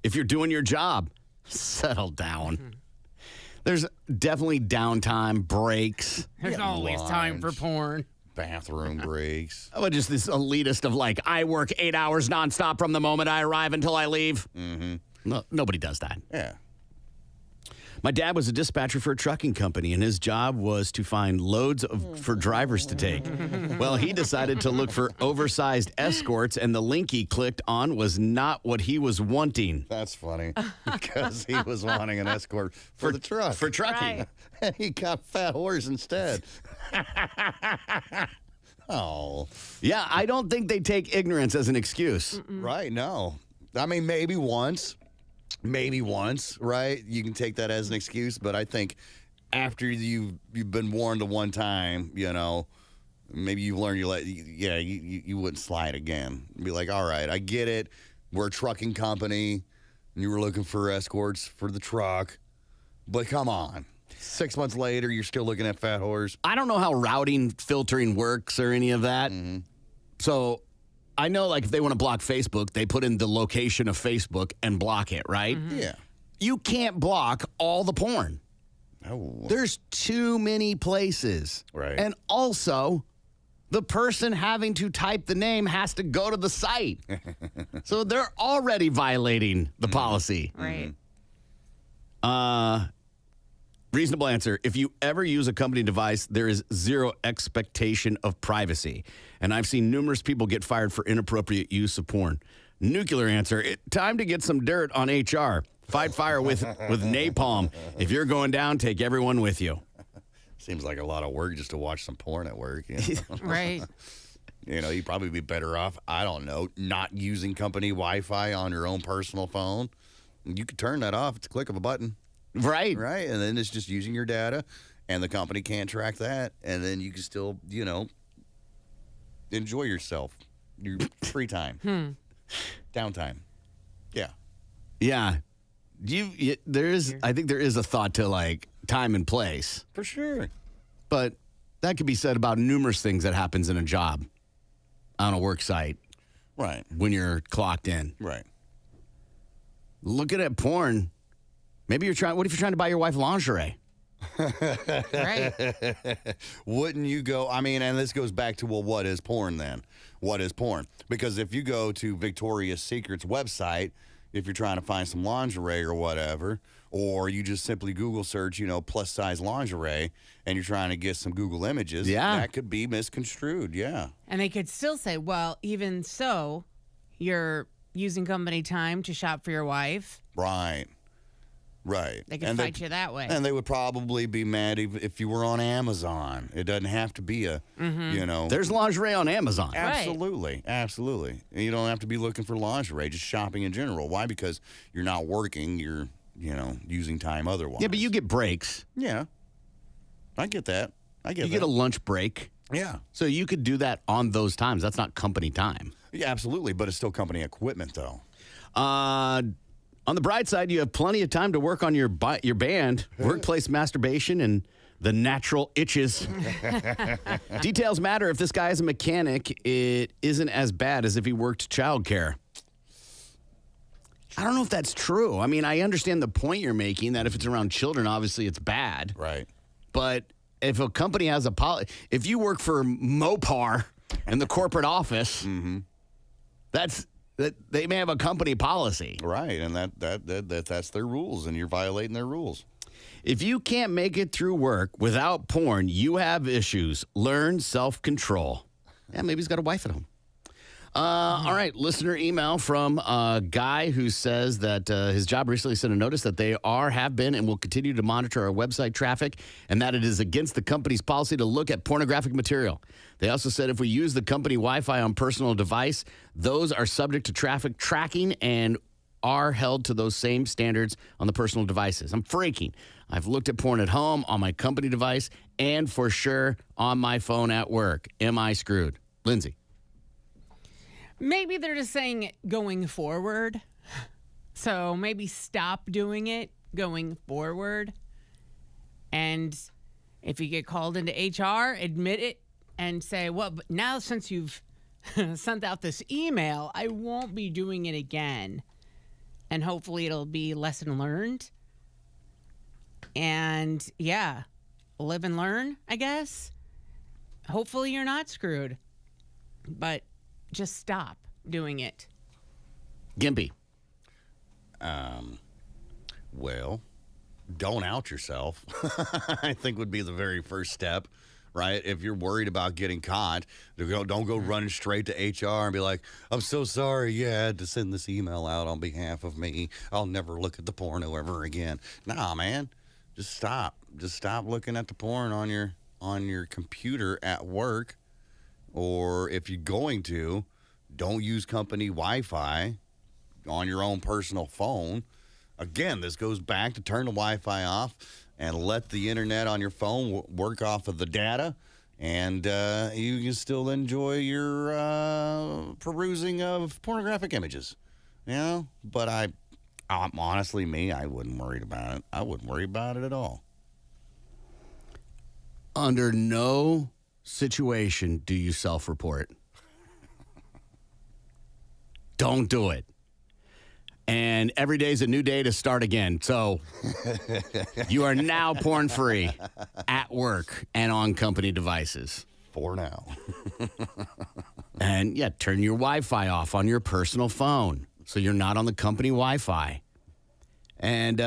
if you're doing your job? Settle down. There's definitely downtime, breaks.
There's always time for porn.
Bathroom breaks.
Oh, just this elitist of like, I work 8 hours nonstop from the moment I arrive until I leave.
Mm-hmm.
No, nobody does that.
Yeah.
My dad was a dispatcher for a trucking company, and his job was to find loads for drivers to take. Well, he decided to look for oversized escorts, and the link he clicked on was not what he was wanting.
That's funny because he was wanting an escort for the truck.
For trucking.
Right.
And he got fat whores instead. Oh.
Yeah, I don't think they take ignorance as an excuse.
Right, no. Maybe once, right? You can take that as an excuse, but I think after you've been warned the one time, maybe you've learned you wouldn't slide again. Be like, all right, I get it. We're a trucking company, and you were looking for escorts for the truck, but come on. 6 months later, you're still looking at fat whores.
I don't know how routing filtering works or any of that.
Mm-hmm.
So I know, like, if they want to block Facebook, they put in the location of Facebook and block it, right?
Yeah.
You can't block all the porn.
Oh.
There's too many places.
Right.
And also, the person having to type the name has to go to the site. So they're already violating the policy.
Right.
Reasonable answer. If you ever use a company device, there is zero expectation of privacy. And I've seen numerous people get fired for inappropriate use of porn. Nuclear answer. Time to get some dirt on HR. Fight fire with napalm. If you're going down, take everyone with you.
Seems like a lot of work just to watch some porn at work. You know?
Right.
You know, you'd probably be better off, I don't know, not using company Wi-Fi on your own personal phone. You could turn that off. It's a click of a button.
Right.
Right. And then it's just using your data, and the company can't track that. And then you can still, you know, enjoy yourself, your free time, downtime. Yeah.
Yeah. I think there is a thought to like time and place,
For sure.
but that could be said about numerous things that happens in a job on a work site
Right.
when you're clocked in.
Right.
Looking at porn, maybe what if you're trying to buy your wife lingerie?
Right.
Wouldn't you go? I mean, and this goes back to, well, what is porn then? What is porn? Because if you go to Victoria's Secret's website, if you're trying to find some lingerie or whatever, or you just simply Google search, you know, plus size lingerie, and you're trying to get some Google images,
Yeah.
that could be misconstrued. Yeah.
And they could still say, well, even so, you're using company time to shop for your wife.
Right. Right.
They could
And
fight you that way.
And they would probably be mad if you were on Amazon. It doesn't have to be a, you know.
There's lingerie on Amazon.
Absolutely. Absolutely. And you don't have to be looking for lingerie, just shopping in general. Why? Because you're not working. You're, you know, using time otherwise.
Yeah, but you get breaks.
Yeah. I get that. I get
You
that.
get a lunch break.
Yeah.
So you could do that on those times. That's not company time.
Yeah, absolutely. But it's still company equipment, though.
On the bright side, you have plenty of time to work on your band, workplace masturbation, and the natural itches. Details matter. If this guy is a mechanic, it isn't as bad as if he worked childcare. I don't know if that's true. I mean, I understand the point you're making that if it's around children, obviously it's bad.
Right.
But if a company has a policy, if you work for Mopar in the corporate office, that they may have a company policy.
Right. And that's their rules, and you're violating their rules.
If you can't make it through work without porn, you have issues. Learn self-control. Yeah, maybe he's got a wife at home. All right, listener email from a guy who says that his job recently sent a notice that they have been, and will continue to monitor our website traffic, and that it is against the company's policy to look at pornographic material. They also said if we use the company Wi-Fi on personal device, those are subject to traffic tracking and are held to those same standards on the personal devices. I'm freaking. I've looked at porn at home, on my company device, and for sure on my phone at work. Am I screwed? Lindsay.
Maybe they're just saying going forward. So maybe stop doing it going forward. And if you get called into HR, admit it and say, well, but now since you've sent out this email, I won't be doing it again. And hopefully it'll be lesson learned. And yeah, live and learn, I guess. Hopefully you're not screwed. But just stop doing it.
Gimpy.
Well, don't out yourself, I think would be the very first step, right? If you're worried about getting caught, don't go running straight to HR and be like, I'm so sorry you had to send this email out on behalf of me. I'll never look at the porno ever again. Nah, man, just stop. Just stop looking at the porn on your computer at work. Or if you're going to, don't use company Wi-Fi on your own personal phone. Again, this goes back to turn the Wi-Fi off and let the internet on your phone work off of the data, and you can still enjoy your perusing of pornographic images. You know, but I'm honestly, I wouldn't worry about it. I wouldn't worry about it at all.
Under no situation do you self-report. Don't do it. And every day is a new day to start again. So you are now porn free at work and on company devices.
For now.
And yeah, turn your Wi-Fi off on your personal phone so you're not on the company Wi-Fi. And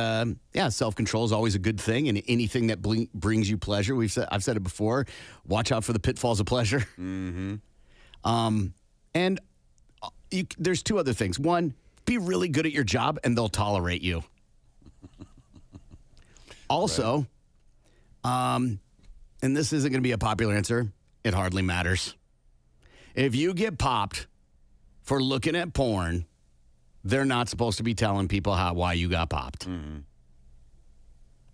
yeah, self-control is always a good thing, and anything that brings you pleasure. I've said it before. Watch out for the pitfalls of pleasure.
Mm-hmm.
And there's two other things. One, be really good at your job, and they'll tolerate you. Also, and this isn't going to be a popular answer. It hardly matters. If you get popped for looking at porn, they're not supposed to be telling people why you got popped.
Mm-hmm.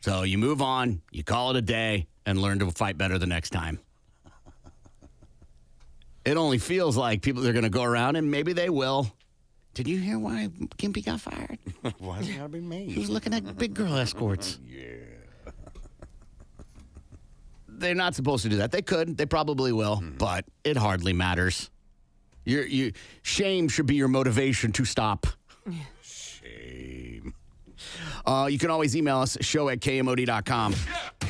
So you move on, you call it a day, and learn to fight better the next time. It only feels like they're going to go around, and maybe they will. Did you hear why Gimpy got fired?
Why has it got to be me?
He was looking at big girl escorts.
Yeah.
They're not supposed to do that. They could. They probably will, but it hardly matters. Shame should be your motivation to stop.
Shame.
You can always email us, show@kmod.com.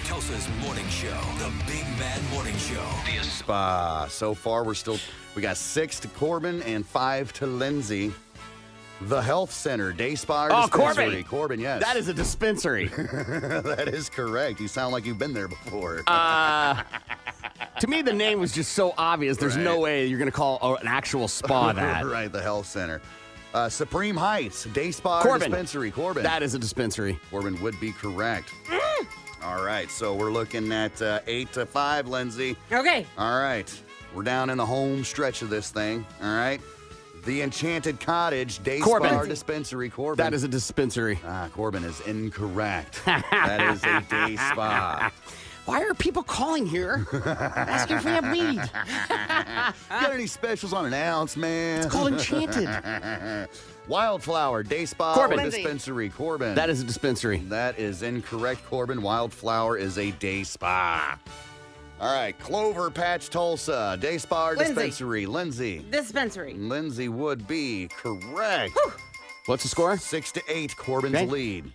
Tulsa's morning show, the Big Man Morning Show.
Spa. So far, we got 6 to Corbin and 5 to Lindsay. The Health Center, Day Spa
Oh,
Dispensary.
Corbin.
Corbin, yes.
That is a dispensary.
That is correct. You sound like you've been there before.
To me, the name was just so obvious. There's no way you're going to call an actual spa that.
Right, the Health Center. Supreme Heights, Day Spa
Corbin.
Dispensary. Corbin.
That is a dispensary.
Corbin would be correct. All right, so we're looking at 8 to 5, Lindsay.
Okay.
All right, we're down in the home stretch of this thing. All right. The Enchanted Cottage, Day
Corbin.
Spa Dispensary. Corbin.
That is a dispensary.
Corbin is incorrect. That is a day spa.
Why are people calling here asking if we have weed?
Got any specials on an ounce, man?
It's called Enchanted.
Wildflower, Day Spa
Corbin.
or Dispensary. Corbin.
That is a dispensary.
That is incorrect, Corbin. Wildflower is a day spa. All right, Clover Patch, Tulsa, Day Spa or
Lindsay.
Dispensary. Lindsay.
Dispensary.
Lindsay would be correct.
What's the score?
6 to 8, Corbin's
Okay.
lead.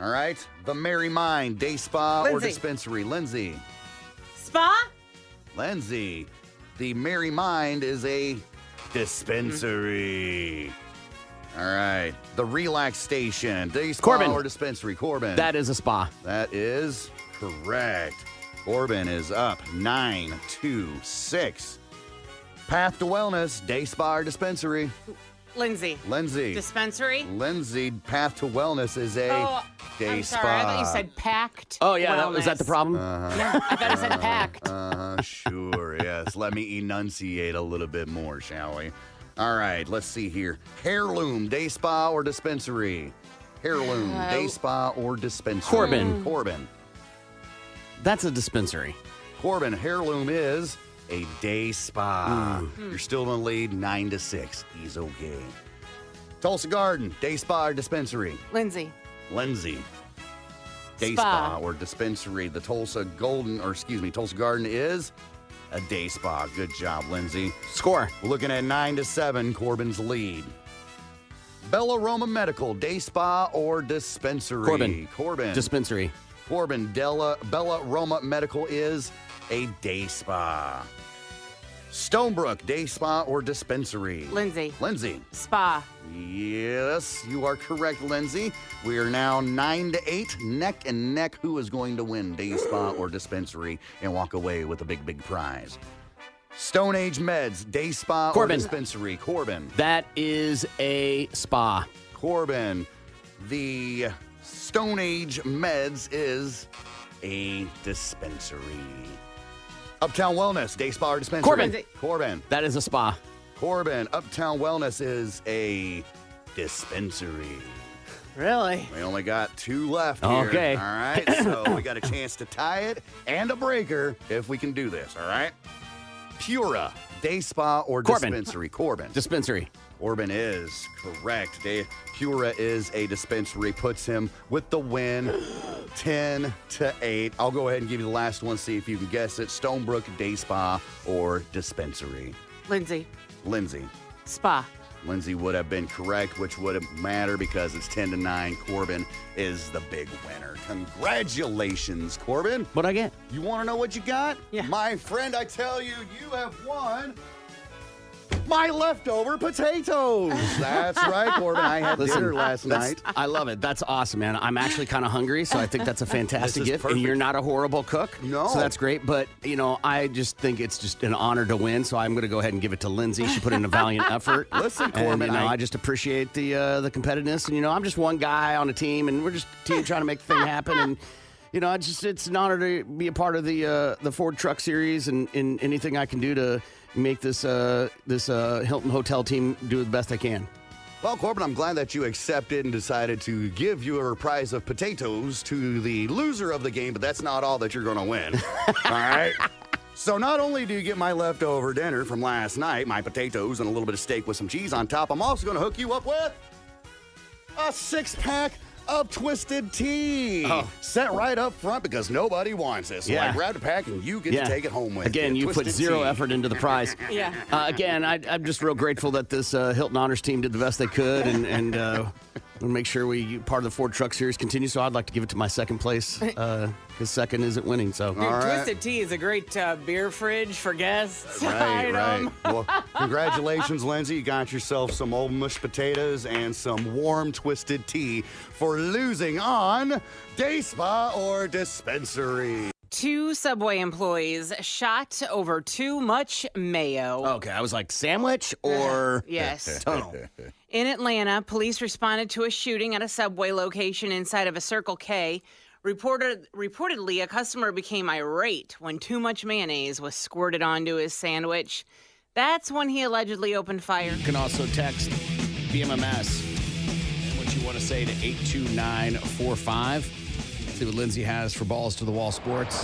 All right, The Merry Mind, Day Spa or
Lindsay.
Dispensary. Lindsay.
Spa?
Lindsay. The Merry Mind is a dispensary. All right, The Relax Station, Day Spa
Corbin.
or Dispensary. Corbin.
That is a spa.
That is correct. Corbin is up 9 to 6. Path to Wellness, Day Spa or Dispensary.
Lindsay.
Lindsay.
Dispensary?
Lindsay, Path to Wellness is a day
I'm
spa.
sorry. I thought you said packed.
Oh, yeah. Was that the
wellness.
problem?
No, I thought you said packed.
Sure, yes. Let me enunciate a little bit more, shall we? All right, let's see here. Heirloom, Day Spa or Dispensary. Heirloom, Day Spa or Dispensary.
Corbin.
Corbin.
That's a dispensary.
Corbin, Heirloom is a day spa. You're still in the lead, 9 to 6. He's okay. Tulsa Garden, Day Spa or Dispensary.
Lindsay.
Lindsay. Day
Spa.
Spa or Dispensary. The Tulsa Garden is a day spa. Good job, Lindsay.
Score.
We're looking at 9 to 7, Corbin's lead. Bella Roma Medical, Day Spa or Dispensary.
Corbin.
Corbin.
Dispensary.
Corbin, Bella Roma Medical is a day spa. Stonebrook, Day Spa or Dispensary.
Lindsay.
Lindsay.
Spa.
Yes, you are correct, Lindsay. We are now 9 to 8, neck and neck. Who is going to win, Day Spa or Dispensary, and walk away with a big, big prize? Stone Age Meds, Day Spa
Corbin.
or Dispensary. Corbin.
That is a spa.
Corbin. The Stone Age Meds is a dispensary. Uptown Wellness, Day Spa or Dispensary.
Corbin.
Corbin.
That is a spa.
Corbin. Uptown Wellness is a dispensary.
Really?
We only got 2 left here.
Okay.
All right. So we got a chance to tie it and a breaker if we can do this. All right. Pura, Day Spa or
Corbin.
Dispensary. Corbin.
Dispensary.
Corbin is correct. Pura is a dispensary, puts him with the win, 10 to 8. I'll go ahead and give you the last one, see if you can guess it. Stonebrook, Day Spa or Dispensary.
Lindsay.
Lindsay.
Spa.
Lindsay would have been correct, which wouldn't matter because it's 10-9. Corbin is the big winner. Congratulations, Corbin.
What'd I get?
You want to know what you got?
Yeah.
My friend, I tell you, you have won my leftover potatoes. That's right, Corbin. I had dinner last night.
I love it. That's awesome, man. I'm actually kind of hungry, so I think that's a fantastic
This is
gift.
perfect.
And you're not a horrible cook.
No.
So that's great. But, I just think it's just an honor to win, so I'm going to go ahead and give it to Lindsay. She put in a valiant effort.
Listen,
And,
Corbin,
I just appreciate the competitiveness. And, I'm just one guy on a team, and we're just a team trying to make the thing happen. And, it's an honor to be a part of the Ford Truck Series and anything I can do to make this Hilton Hotel team do the best I can.
Well, Corbin, I'm glad that you accepted and decided to give your prize of potatoes to the loser of the game, but that's not all that you're going to win. All right? So not only do you get my leftover dinner from last night, my potatoes and a little bit of steak with some cheese on top, I'm also going to hook you up with a 6-pack of Twisted Tea. Set right up front because nobody wants this. So I grabbed a pack and you get to take it home with
Again, you put
Twisted
zero
Tea.
effort into the prize.
Yeah.
Again, I'm just real grateful that this Hilton Honors team did the best they could, and we'll make sure part of the Ford Truck Series continues. So I'd like to give it to my second place because second isn't winning. So
Dude, Twisted Tea is a great beer fridge for guests.
Right,
item.
right. Well, congratulations, Lindsay. You got yourself some old mushed potatoes and some warm Twisted Tea for losing on Day Spa or Dispensary.
2 Subway employees shot over too much mayo.
okay, I was like sandwich or
Yes.
tunnel.
In Atlanta, police responded to a shooting at a Subway location inside of a Circle K. Reportedly, a customer became irate when too much mayonnaise was squirted onto his sandwich. That's when he allegedly opened fire.
You can also text BMMS and what you want to say to 82945. See what Lindsay has for Balls to the Wall Sports.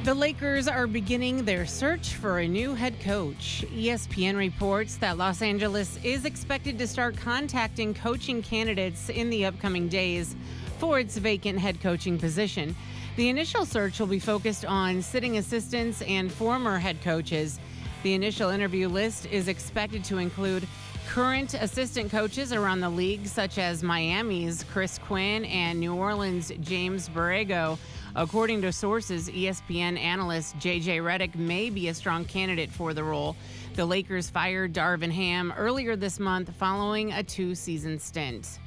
The Lakers are beginning their search for a new head coach. ESPN reports that Los Angeles is expected to start contacting coaching candidates in the upcoming days for its vacant head coaching position. The initial search will be focused on sitting assistants and former head coaches. The initial interview list is expected to include current assistant coaches around the league, such as Miami's Chris Quinn and New Orleans' James Borrego. According to sources, ESPN analyst J.J. Redick may be a strong candidate for the role. The Lakers fired Darvin Ham earlier this month following a 2-season stint.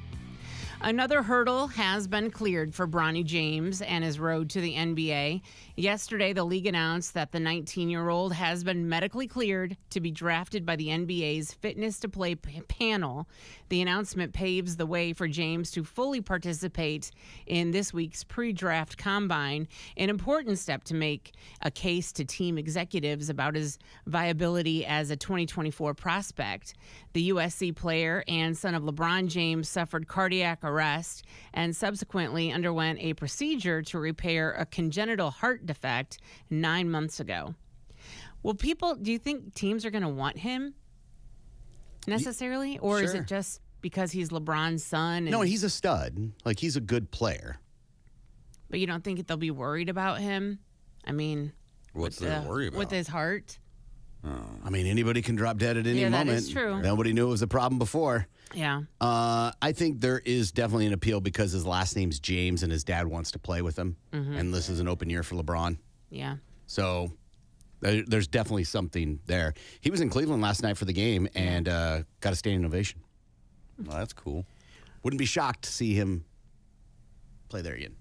Another hurdle has been cleared for Bronny James and his road to the NBA. Yesterday, the league announced that the 19-year-old has been medically cleared to be drafted by the NBA's Fitness to Play panel. The announcement paves the way for James to fully participate in this week's pre-draft combine, an important step to make a case to team executives about his viability as a 2024 prospect. The USC player and son of LeBron James suffered cardiac arrest and subsequently underwent a procedure to repair a congenital heart defect 9 months ago. Do you think teams are going to want him necessarily? Or is
Sure.
it just because he's LeBron's son?
No, he's a stud. Like, he's a good player.
But you don't think they'll be worried about him? I mean,
What's
with
there to worry about?
with his heart?
I mean, anybody can drop dead at any
Yeah, that
moment.
is true.
Nobody knew it was a problem before.
Yeah.
I think there is definitely an appeal because his last name's James and his dad wants to play with him. And this is an open year for LeBron.
Yeah.
So there's definitely something there. He was in Cleveland last night for the game and got a standing ovation.
Well, that's cool.
Wouldn't be shocked to see him play there again.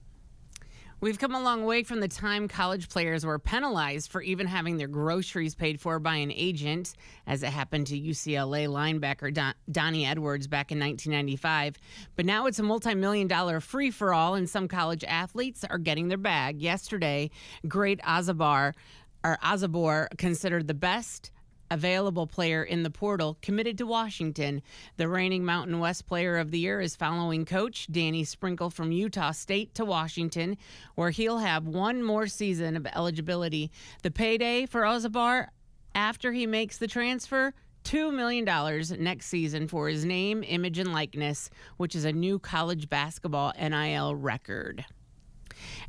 We've come a long way from the time college players were penalized for even having their groceries paid for by an agent, as it happened to UCLA linebacker Donnie Edwards back in 1995. But now it's a multi-million-dollar free-for-all, and some college athletes are getting their bag. Yesterday, great Azabor, considered the best available player in the portal, committed to Washington. The reigning Mountain West Player of the Year is following coach Danny Sprinkle from Utah State to Washington, where he'll have one more season of eligibility. The payday for Ozabar after he makes the transfer, $2 million next season for his name, image, and likeness, which is a new college basketball NIL record.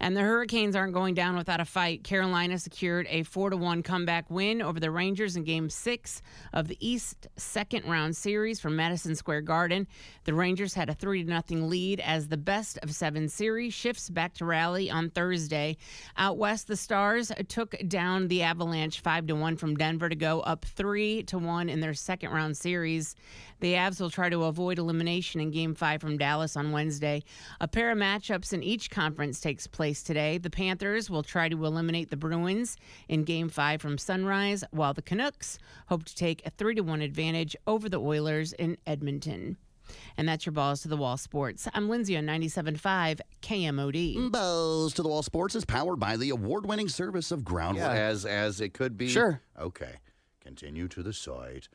And the Hurricanes aren't going down without a fight. Carolina secured a 4-1 comeback win over the Rangers in Game 6 of the East second-round series from Madison Square Garden. The Rangers had a 3-0 lead as the best-of-7 series shifts back to rally on Thursday. Out west, the Stars took down the Avalanche 5-1 from Denver to go up 3-1 in their second-round series. The Avs will try to avoid elimination in Game 5 from Dallas on Wednesday. A pair of matchups in each conference takes place today. The Panthers will try to eliminate the Bruins in Game 5 from Sunrise, while the Canucks hope to take a 3-1 advantage over the Oilers in Edmonton. And that's your Balls to the Wall Sports. I'm Lindsay on 97.5 KMOD.
Balls to the Wall Sports is powered by the award-winning service of ground. As it could be.
Sure.
Okay. Continue to the site.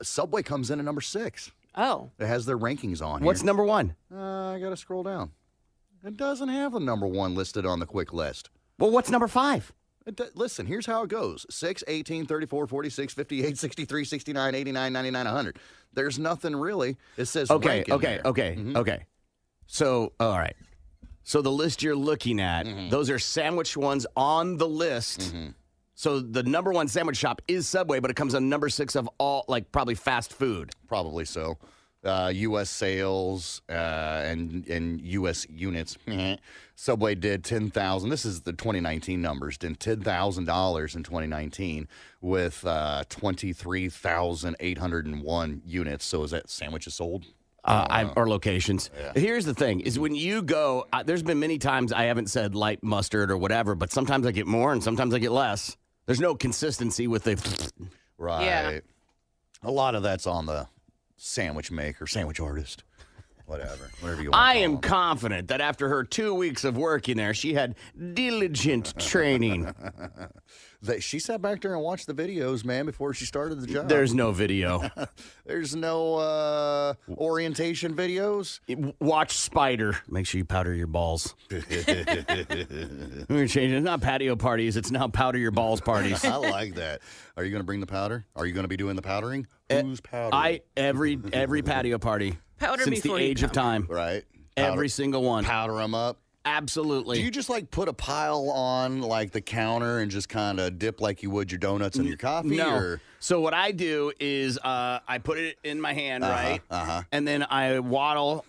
Subway comes in at number 6.
Oh.
It has their rankings on
What's
here.
number one?
I got to scroll down. It doesn't have the number 1 listed on the quick list.
Well, what's number 5?
Listen, here's how it goes. 6, 18, 34, 46, 58, 63, 69, 89, 99, 100. There's nothing really. It says
Okay,
rank in
okay,
there.
okay, okay. So, all right. So the list you're looking at, those are sandwich ones on the list. So the number 1 sandwich shop is Subway, but it comes on number 6 of all, like, probably fast food.
Probably so. U.S. sales and U.S. units. Subway did 10,000. This is the 2019 numbers. Did $10,000 in 2019 with 23,801 units. So is that sandwiches sold?
Or locations.
Yeah.
Here's the thing: is when you go. There's been many times I haven't said light mustard or whatever, but sometimes I get more and sometimes I get less. There's no consistency with the.
Right.
Yeah.
A lot of that's on the sandwich maker, sandwich artist, whatever you want.
I am confident that after her 2 weeks of working there, she had diligent training.
She sat back there and watched the videos, man, before she started the job.
There's no video.
There's no orientation videos.
Watch Spider. Make sure you powder your balls. We're changing. It's not patio parties. It's now powder your balls parties.
I like that. Are you going to bring the powder? Are you going to be doing the powdering? Who's powdering?
Every patio party
Powder
since the
before you
age of time.
Right.
Every single one.
Powder them up.
Absolutely.
Do you just like put a pile on like the counter and just kind of dip like you would your donuts and your coffee?
No.
Or?
So what I do is I put it in my hand, right? And then I waddle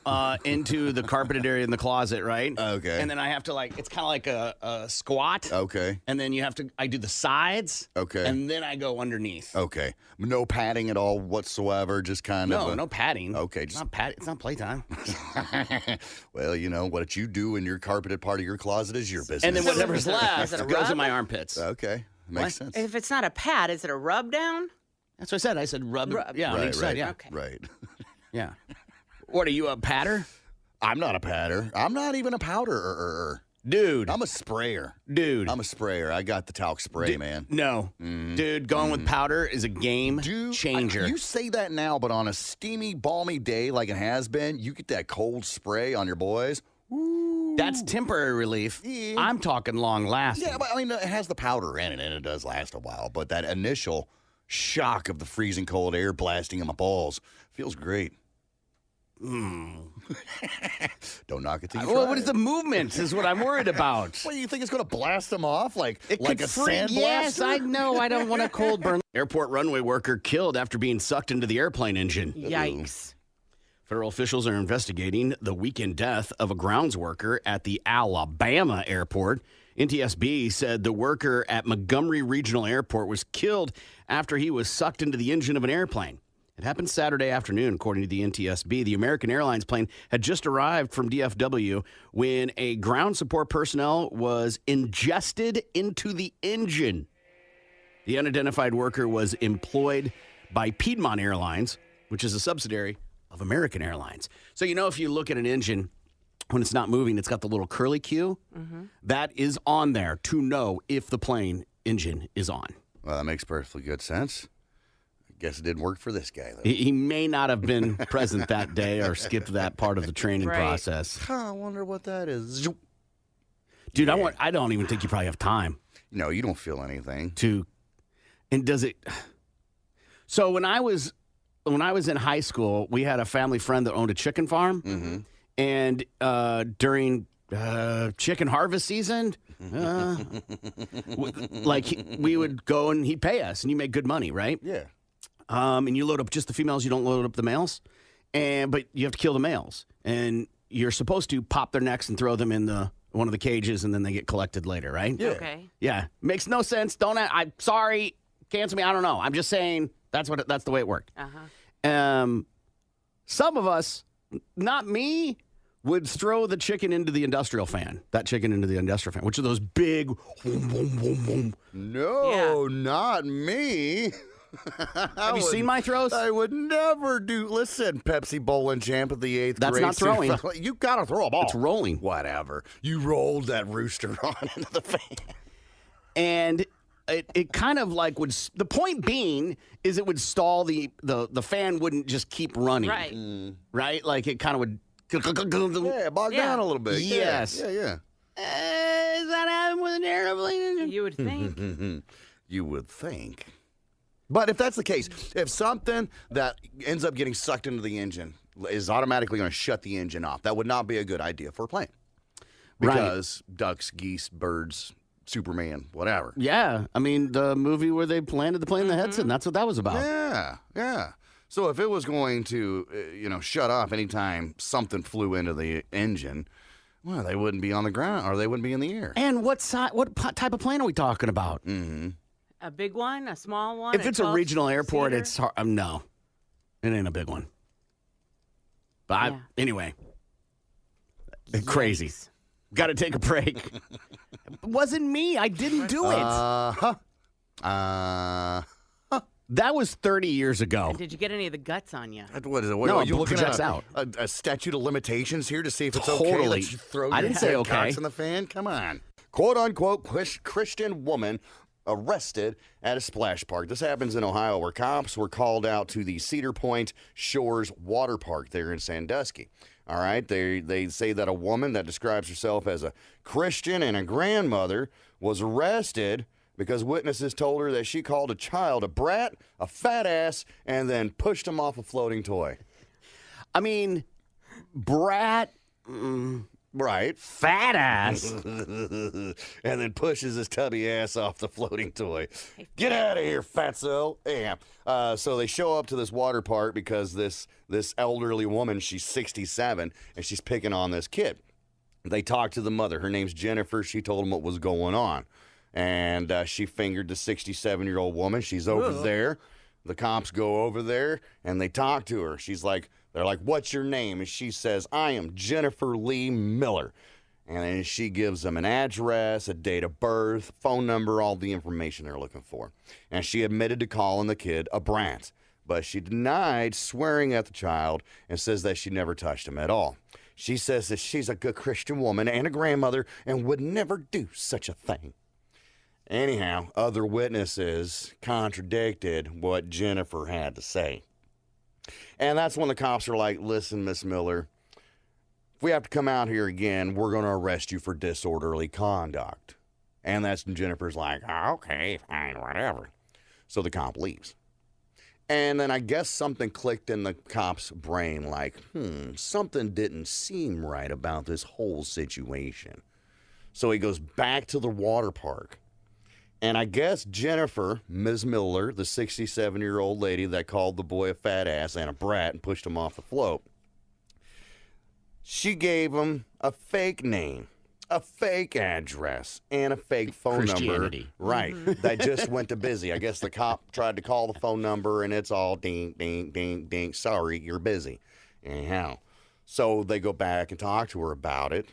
into the carpeted area in the closet, right?
Okay.
And then I have to it's kind of like a squat.
Okay.
And then I do the sides.
Okay.
And then I go underneath.
Okay. No padding at all whatsoever. Just kind of.
No padding.
Okay.
It's not padding. It's not playtime.
Well, you know what you do in your carpeted part of your closet is your business.
And then whatever's left
Is it a
goes
rub?
in my armpits.
Okay. Makes sense.
If it's not a pad, is it a rub down?
That's what I said. I said rub. Yeah, on
Right,
each side.
right,
Yeah.
Okay.
Right.
Yeah. What are you, a patter?
I'm not a patter. I'm not even a powder.
Dude.
I'm a sprayer.
Dude.
I'm a sprayer. I got the talc spray, man.
No. Dude, going with powder is a game changer.
You say that now, but on a steamy, balmy day like it has been, you get that cold spray on your boys.
That's temporary relief.
Yeah.
I'm talking long lasting.
Yeah, but I mean, it has the powder in it, and it does last a while. But that initial shock of the freezing cold air blasting in my balls feels great. Don't knock it till you try
What is
it.
the movement is what I'm worried about.
What, do you think it's going to blast them off like
It
a
could
sand
Yes,
blaster?
I know. I don't want a cold burn. Airport runway worker killed after being sucked into the airplane engine.
Yikes.
Federal officials are investigating the weekend death of a grounds worker at the Alabama airport. NTSB said the worker at Montgomery Regional Airport was killed after he was sucked into the engine of an airplane. It happened Saturday afternoon, according to the NTSB. The American Airlines plane had just arrived from DFW when a ground support personnel was ingested into the engine. The unidentified worker was employed by Piedmont Airlines, which is a subsidiary of American Airlines. So, if you look at an engine, when it's not moving, it's got the little curly Q. That is on there to know if the plane engine is on.
Well, that makes perfectly good sense. I guess it didn't work for this guy, though.
He may not have been present that day or skipped that part of the training
Right.
process.
I wonder what that is.
Dude, I don't even think you probably have time
No, you don't feel anything.
to. And does it. So when I was in high school, we had a family friend that owned a chicken farm, and during chicken harvest season, we would go and he'd pay us, and you make good money, right?
Yeah.
And you load up just the females, you don't load up the males, but you have to kill the males, and you're supposed to pop their necks and throw them in one of the cages, and then they get collected later, right?
Yeah.
Okay.
Yeah, makes no sense. I'm sorry, cancel me. I don't know. I'm just saying that's the way it worked. Some of us, not me, would throw the chicken into the industrial fan. That chicken into the industrial fan, which are those big. Boom, boom, boom, boom.
No, not me.
Have you seen my throws?
I would never do. Listen, Pepsi bowling champ of the 8th grade.
That's not throwing.
You gotta throw a ball.
It's rolling.
Whatever. You rolled that rooster on into the fan.
And it kind of like would. The point being is it would stall the fan wouldn't just keep running.
Right.
Right. Like it kind of would.
Yeah, bog down a little bit.
Yes.
Yeah.
Is that happening with an airplane engine?
You would think.
You would think. But if that's the case, if something that ends up getting sucked into the engine is automatically going to shut the engine off, that would not be a good idea for a plane. Because ducks, geese, birds, Superman, whatever.
Yeah. I mean, the movie where they landed the plane in the Hudson, that's what that was about.
Yeah. So if it was going to, shut off anytime something flew into the engine, well, they wouldn't be on the ground or they wouldn't be in the air.
And what type of plane are we talking about?
A big one, a small one.
If it's a regional airport,
seater?
it's hard. No, it ain't a big one. But anyway, crazy. Got to take a break. It wasn't me. I didn't do it. That was 30 years ago.
And did you get any of the guts on you?
What is it?
No,
you looking
projects
at
out.
A statute of limitations here to see if it's okay?
Totally.
Let you throw
I
your
didn't say okay.
cocks in the fan? Come on. Quote unquote Christian woman arrested at a splash park. This happens in Ohio, where cops were called out to the Cedar Point Shores Water Park there in Sandusky. All right, they say that a woman that describes herself as a Christian and a grandmother was arrested because witnesses told her that she called a child a brat, a fat ass, and then pushed him off a floating toy.
I mean, brat,
right,
fat ass.
and then pushes his tubby ass off the floating toy. Get out of here, fatso. Yeah. So they show up to this water park because this elderly woman, she's 67, and she's picking on this kid. They talked to the mother. Her name's Jennifer. She told them what was going on. And she fingered the 67-year-old woman. She's over there. The cops go over there, and they talk to her. They're like, what's your name? And she says, I am Jennifer Lee Miller. And then she gives them an address, a date of birth, phone number, all the information they're looking for. And she admitted to calling the kid a brat. But she denied swearing at the child and says that she never touched him at all. She says that she's a good Christian woman and a grandmother and would never do such a thing. Anyhow, other witnesses contradicted what Jennifer had to say. And that's when the cops are like, listen, Miss Miller, if we have to come out here again, we're going to arrest you for disorderly conduct. And that's when Jennifer's like, okay, fine, whatever. So the cop leaves. And then I guess something clicked in the cop's brain like, something didn't seem right about this whole situation. So he goes back to the water park. And I guess Jennifer, Ms. Miller, the 67-year-old lady that called the boy a fat ass and a brat and pushed him off the float, she gave him a fake name, a fake address, and a fake phone number. Right. That just went to busy. I guess the cop tried to call the phone number, and it's all ding, ding, ding, ding. Sorry, you're busy. Anyhow, so they go back and talk to her about it.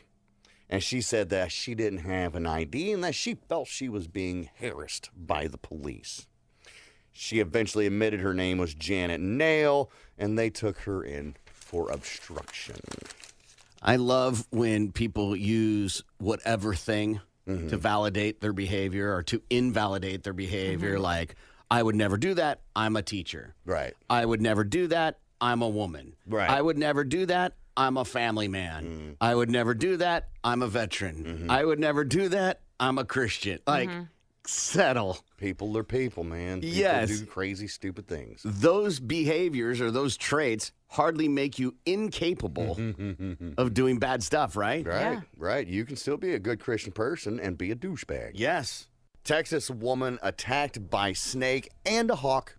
And she said that she didn't have an ID and that she felt she was being harassed by the police. She eventually admitted her name was Janet Nail, and they took her in for obstruction.
I love when people use whatever thing to validate their behavior or to invalidate their behavior. Like, I would never do that. I'm a teacher.
Right.
I would never do that. I'm a woman.
Right.
I would never do that. I'm a family man. I would never do that. I'm a veteran. I would never do that. I'm a Christian. Like, settle.
People are people, man. People
Yes.
do crazy, stupid things.
Those behaviors or those traits hardly make you incapable of doing bad stuff, right?
Right,
Yeah.
right. You can still be a good Christian person and be a douchebag.
Yes.
Texas woman attacked by snake and a hawk.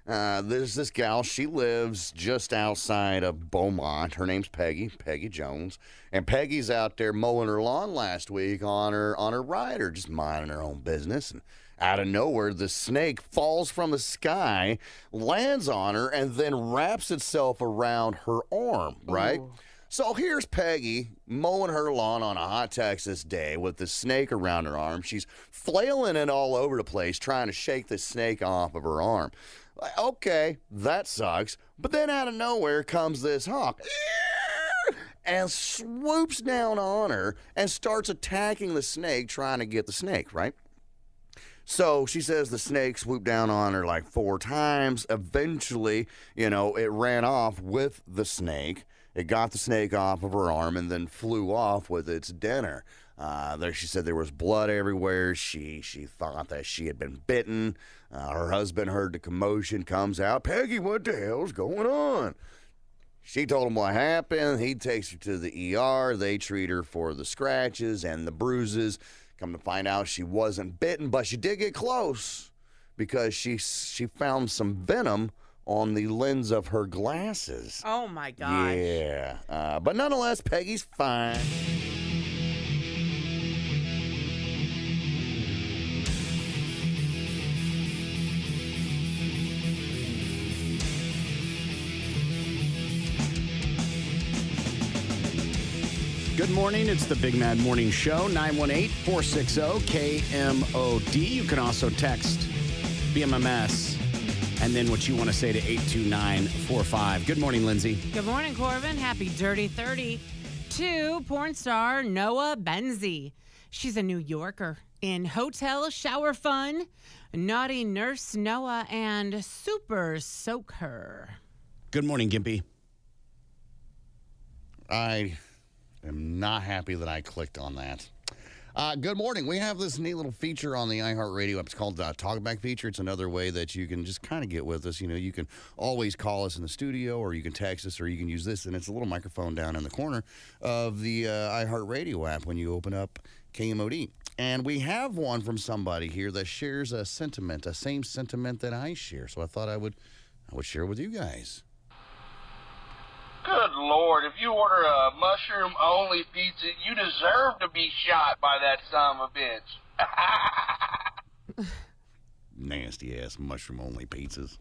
There's this gal. She lives just outside of Beaumont. Her name's Peggy Jones. And Peggy's out there mowing her lawn last week on her rider, just minding her own business. And out of nowhere, the snake falls from the sky, lands on her, and then wraps itself around her arm, right?
Ooh.
So here's Peggy mowing her lawn on a hot Texas day with the snake around her arm. She's flailing it all over the place, trying to shake the snake off of her arm. Okay, that sucks. But then out of nowhere comes this hawk and swoops down on her and starts attacking the snake, trying to get the snake, right? So she says the snake swooped down on her like 4 times. Eventually, it ran off with the snake. It got the snake off of her arm and then flew off with its dinner. She said there was blood everywhere. She thought that she had been bitten. Her husband heard the commotion, comes out. Peggy, what the hell's going on? She told him what happened. He takes her to the ER. They treat her for the scratches and the bruises. Come to find out she wasn't bitten, but she did get close because she found some venom on the lens of her glasses.
Oh, my gosh.
Yeah. But nonetheless, Peggy's fine.
Good morning. It's the Big Mad Morning Show, 918-460-KMOD. You can also text BMMS and then what you want to say to 82945. Good morning, Lindsay.
Good morning, Corbin. Happy Dirty 30 to porn star Noah Benzie. She's a New Yorker in Hotel Shower Fun, Naughty Nurse Noah, and Super Soaker.
Good morning, Gimpy.
I am not happy that I clicked on that. Good morning. We have this neat little feature on the iHeartRadio app. It's called Talkback feature. It's another way that you can just kind of get with us. You can always call us in the studio, or you can text us, or you can use this. And it's a little microphone down in the corner of the iHeartRadio app when you open up KMOD. And we have one from somebody here that shares a sentiment, a same sentiment that I share. So I thought I would share with you guys.
Good Lord, if you order a mushroom-only pizza, you deserve to be shot by that son of a bitch.
Nasty-ass mushroom-only pizzas.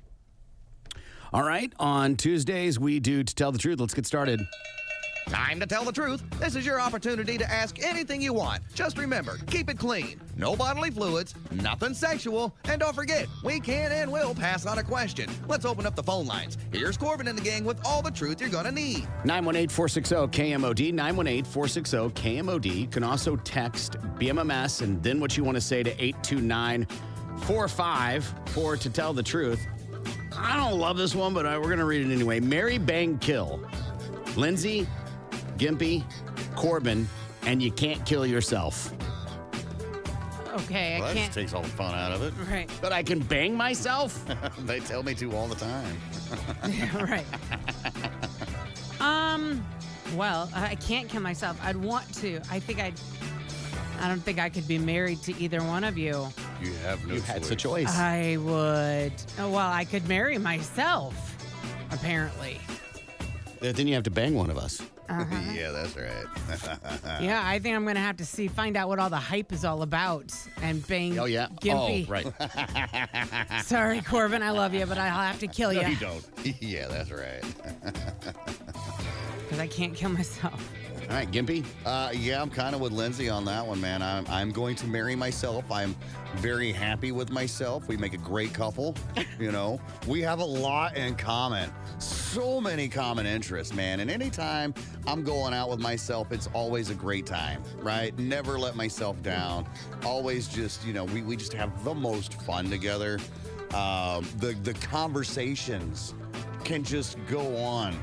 All right. On Tuesdays, we do To Tell the Truth. Let's get started.
Time to tell the truth. This is your opportunity to ask anything you want. Just remember, keep it clean. No bodily fluids, nothing sexual, and don't forget, we can and will pass on a question. Let's open up the phone lines. Here's Corbin and the gang with all the truth you're going to need.
918-460-KMOD, 918-460-KMOD. You can also text BMMS and then what you want to say to 82945 for To Tell the Truth. I don't love this one, but we're going to read it anyway. Marry, bang, kill. Lindsay, Gimpy, Corbin, and you can't kill yourself.
Okay,
Well,
I
that
can't.
just takes all the fun out of it.
Right,
But I can bang myself?
They tell me to all the time.
right. Well, I can't kill myself. I'd want to. I don't think I could be married to either one of you.
You have no
You had
choice.
a choice.
I would. Well, I could marry myself, apparently.
Then you have to bang one of us.
Yeah, that's right.
Yeah, I think I'm going to have to find out what all the hype is all about and bang
Oh, yeah.
Gimpy.
Oh, right.
Sorry, Corbin, I love you, but I'll have to kill you
You don't. Yeah, that's right.
because I can't kill myself.
All right, Gimpy.
Yeah, I'm kind of with Lindsay on that one, man. I'm going to marry myself. I'm very happy with myself. We make a great couple. We have a lot in common. So many common interests, man. And anytime I'm going out with myself, it's always a great time, right? Never let myself down. Always just, we just have the most fun together. The conversations can just go on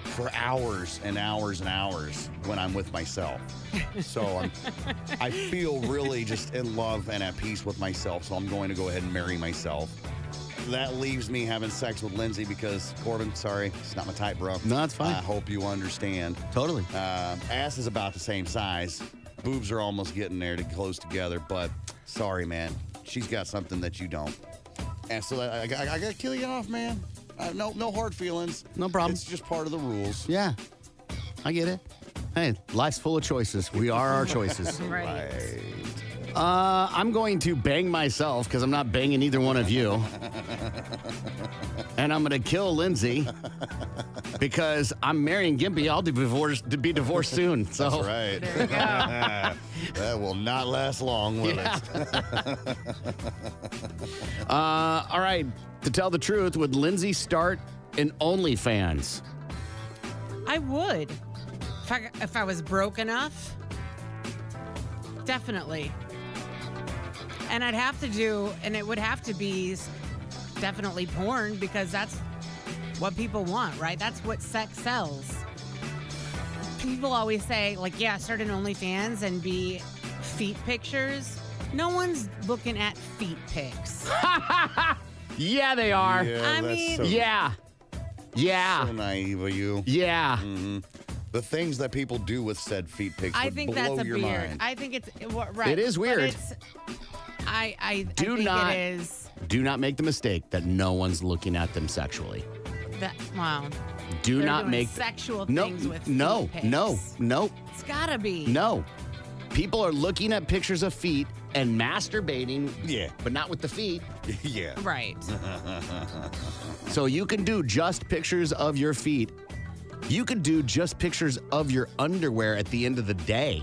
for hours and hours and hours when I'm with myself. So I feel really just in love and at peace with myself. So I'm going to go ahead and marry myself. That leaves me having sex with Lindsay because, Corbin, sorry, it's not my type, bro.
No, that's fine.
I hope you understand.
Totally.
Ass is about the same size. Boobs are almost getting there to close together, but sorry, man. She's got something that you don't. And so I got to kill you off, man. No hard feelings.
No problem.
It's just part of the rules.
Yeah, I get it. Hey, life's full of choices. We are our choices.
Right.
I'm going to bang myself because I'm not banging either one of you. And I'm going to kill Lindsay because I'm marrying Gimpy. I'll be divorced soon. So.
That's right.
There we go.
That will not last long, will it?
All right. To tell the truth, would Lindsay start an OnlyFans?
I would. If I was broke enough, definitely. And I'd have to it would have to be definitely porn because that's what people want, right? That's what sex sells. People always say, like, yeah, start an OnlyFans and be feet pictures. No one's looking at feet pics.
Yeah, they are.
Yeah,
I
that's
mean-
so,
Yeah.
so naive of you.
Yeah.
The things that people do with said feet pics
I
would
think
blow
that's
your
weird.
mind.
I think it's right.
It is
but
weird.
it's- I
Do
think
not-
it is.
Do not make the mistake that no one's looking at them sexually.
Wow.
Do
They're
not
doing
make
sexual
no,
things with
no,
feet
no,
pics.
no,
It's gotta be.
no. People are looking at pictures of feet and masturbating.
Yeah.
But not with the feet.
Yeah.
Right.
So you can do just pictures of your feet. You could do just pictures of your underwear at the end of the day.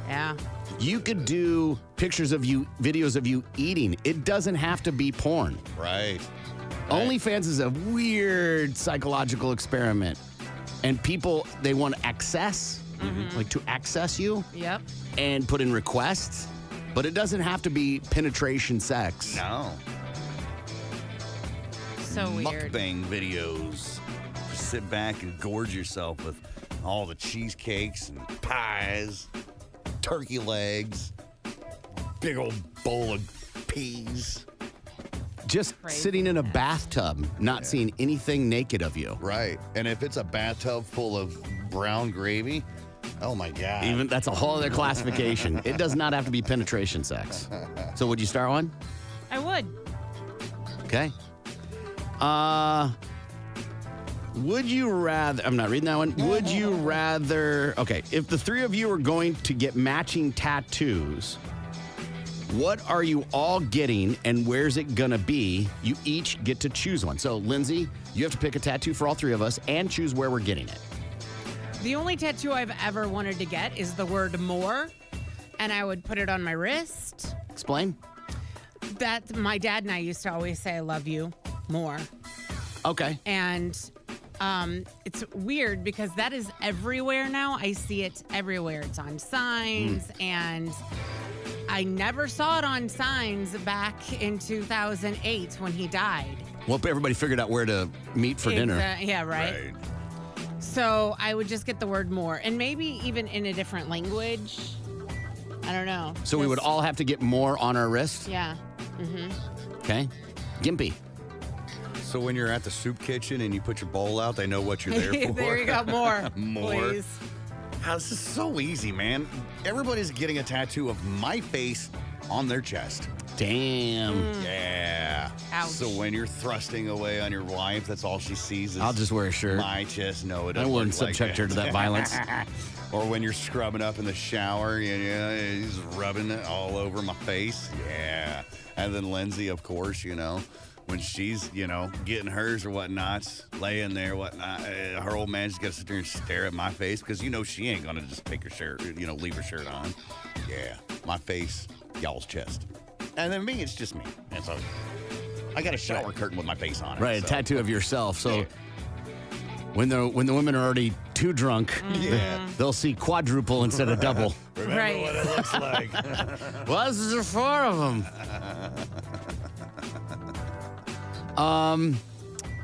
Yeah.
You could do pictures of you, videos of you eating. It doesn't have to be porn.
Right.
OnlyFans is a weird psychological experiment. And people, they want access, like to access you
Yep.
and put in requests. But it doesn't have to be penetration sex.
No.
So weird.
Mukbang videos. Just sit back and gorge yourself with all the cheesecakes and pies, turkey legs, big old bowl of peas.
Just
Crazy.
sitting in a bathtub, not seeing anything naked of you.
Right. And if it's a bathtub full of brown gravy, oh my God.
Even that's a whole other classification. It does not have to be penetration sex. So would you start one?
I would.
Okay. Would you rather, I'm not reading that one. Would you rather, okay, if the three of you are going to get matching tattoos, what are you all getting and where's it gonna be? You each get to choose one. So, Lindsay, you have to pick a tattoo for all three of us and choose where we're getting it.
The only tattoo I've ever wanted to get is the word more, and I would put it on my wrist.
Explain.
That my dad and I used to always say, I love you more.
Okay.
And it's weird because that is everywhere now. I see it everywhere. It's on signs, and I never saw it on signs back in 2008 when he died.
Well, everybody figured out where to meet for dinner.
Yeah, right. So I would just get the word more, and maybe even in a different language. I don't know.
So we would
Just-
all have to get more on our wrist?
Yeah.
Okay. Gimpy.
So when you're at the soup kitchen and you put your bowl out, they know what you're there for.
There you go. More.
More.
Please.
Wow, this is so easy, man. Everybody's getting a tattoo of my face on their chest.
Damn.
Yeah.
Ouch.
So when you're thrusting away on your wife, that's all she sees is
I'll just wear a shirt.
my chest. No, it
I
doesn't
wouldn't
work like
subject her to that violence.
Or when you're scrubbing up in the shower, he's rubbing it all over my face. Yeah. And then Lindsay, of course, when she's, getting hers or whatnot, laying there, whatnot, her old man's got to sit there and stare at my face because she ain't going to just take her shirt, leave her shirt on. Yeah. My face, y'all's chest. And then me, it's just me. And so I got a shower curtain with my face on it.
Right, a
so.
tattoo of yourself. So
Yeah.
when the women are already too drunk,
Yeah.
they'll see quadruple instead of double.
Remember
Right.
what it looks like.
Well, this is four of them.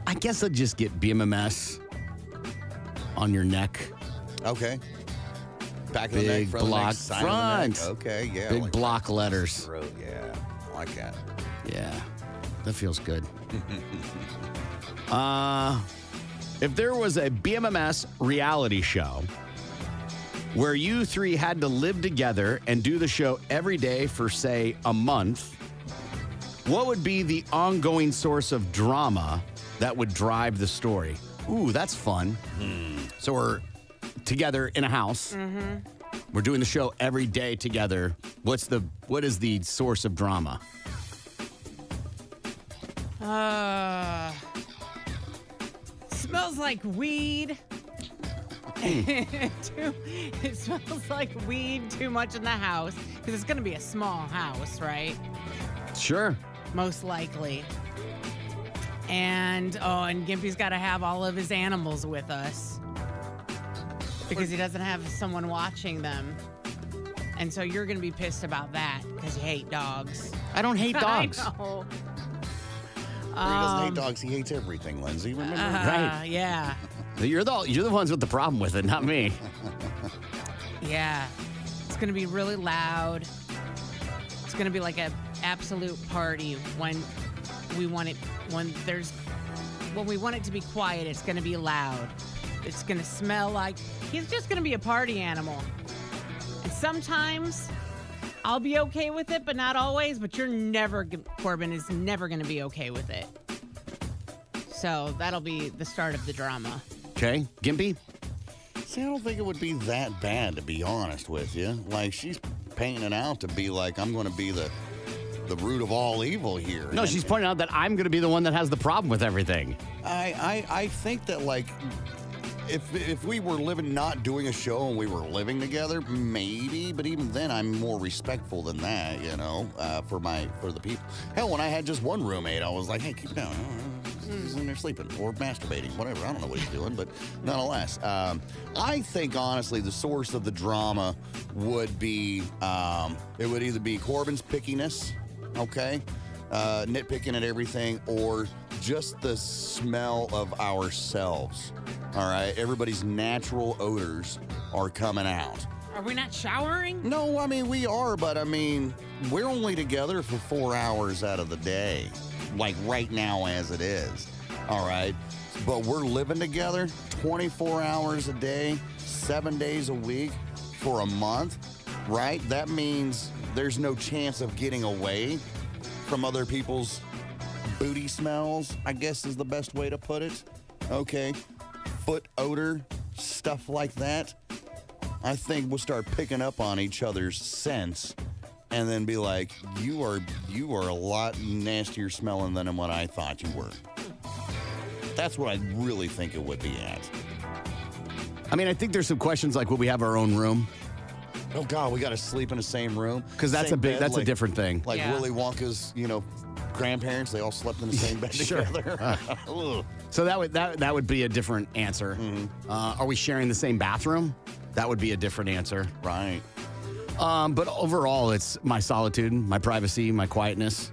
I guess I'd just get BMMS on your neck.
Okay. Back of the neck,
Big
front of the
block
neck, side
front.
of the neck. Okay, yeah.
Big
like
block
that.
letters.
Throat, yeah, I like that.
Yeah, that feels good. If there was a BMMS reality show where you three had to live together and do the show every day for, say, a month, what would be the ongoing source of drama that would drive the story? Ooh, that's fun. So we're together in a house.
Mm-hmm.
We're doing the show every day together. What is the source of drama?
Smells like weed. It smells like weed too much in the house because it's going to be a small house, right?
Sure.
Most likely. And Gimpy's got to have all of his animals with us because he doesn't have someone watching them. And so you're going to be pissed about that because you hate dogs.
I don't hate dogs.
I know.
He doesn't hate dogs. He hates everything, Lindsay. Remember?
Right.
Yeah.
You're the ones with the problem with it, not me.
Yeah. It's going to be really loud. It's going to be like an absolute party when we want it to be quiet. It's going to be loud. It's going to smell like he's just going to be a party animal. And sometimes I'll be okay with it, but not always. But Corbin is never going to be okay with it. So that'll be the start of the drama.
Okay, Gimpy?
See, I don't think it would be that bad, to be honest with you. Like, she's painting it out to be like, I'm going to be the root of all evil here.
No, she's pointing out that I'm going to be the one that has the problem with everything.
I think that, like, if we were not doing a show and we were living together, maybe. But even then, I'm more respectful than that, for the people. Hell, when I had just one roommate, I was like, hey, keep it down. He's in there sleeping or masturbating, whatever. I don't know what he's doing, but nonetheless. I think, honestly, the source of the drama would be, it would either be Corbin's pickiness, okay? Nitpicking at everything, or just the smell of ourselves. All right, everybody's natural odors are coming out.
Are we not showering?
No, I mean, we are, but I mean, we're only together for 4 hours out of the day, like right now as it is. All right, but we're living together 24 hours a day, 7 days a week for a month, right? That means there's no chance of getting away from other people's booty smells, I guess is the best way to put it. Okay. Foot odor, stuff like that. I think we'll start picking up on each other's scents and then be like, you are a lot nastier smelling than what I thought you were. That's what I really think it would be at.
I mean, I think there's some questions like, will we have our own room?
Oh God, we got to sleep in the same room?
Because that's a different thing.
Like Willy Wonka's, grandparents, they all slept in the same bed together.
So that would be a different answer.
Mm-hmm.
Are we sharing the same bathroom? That would be a different answer.
Right.
But overall, it's my solitude, my privacy, my quietness.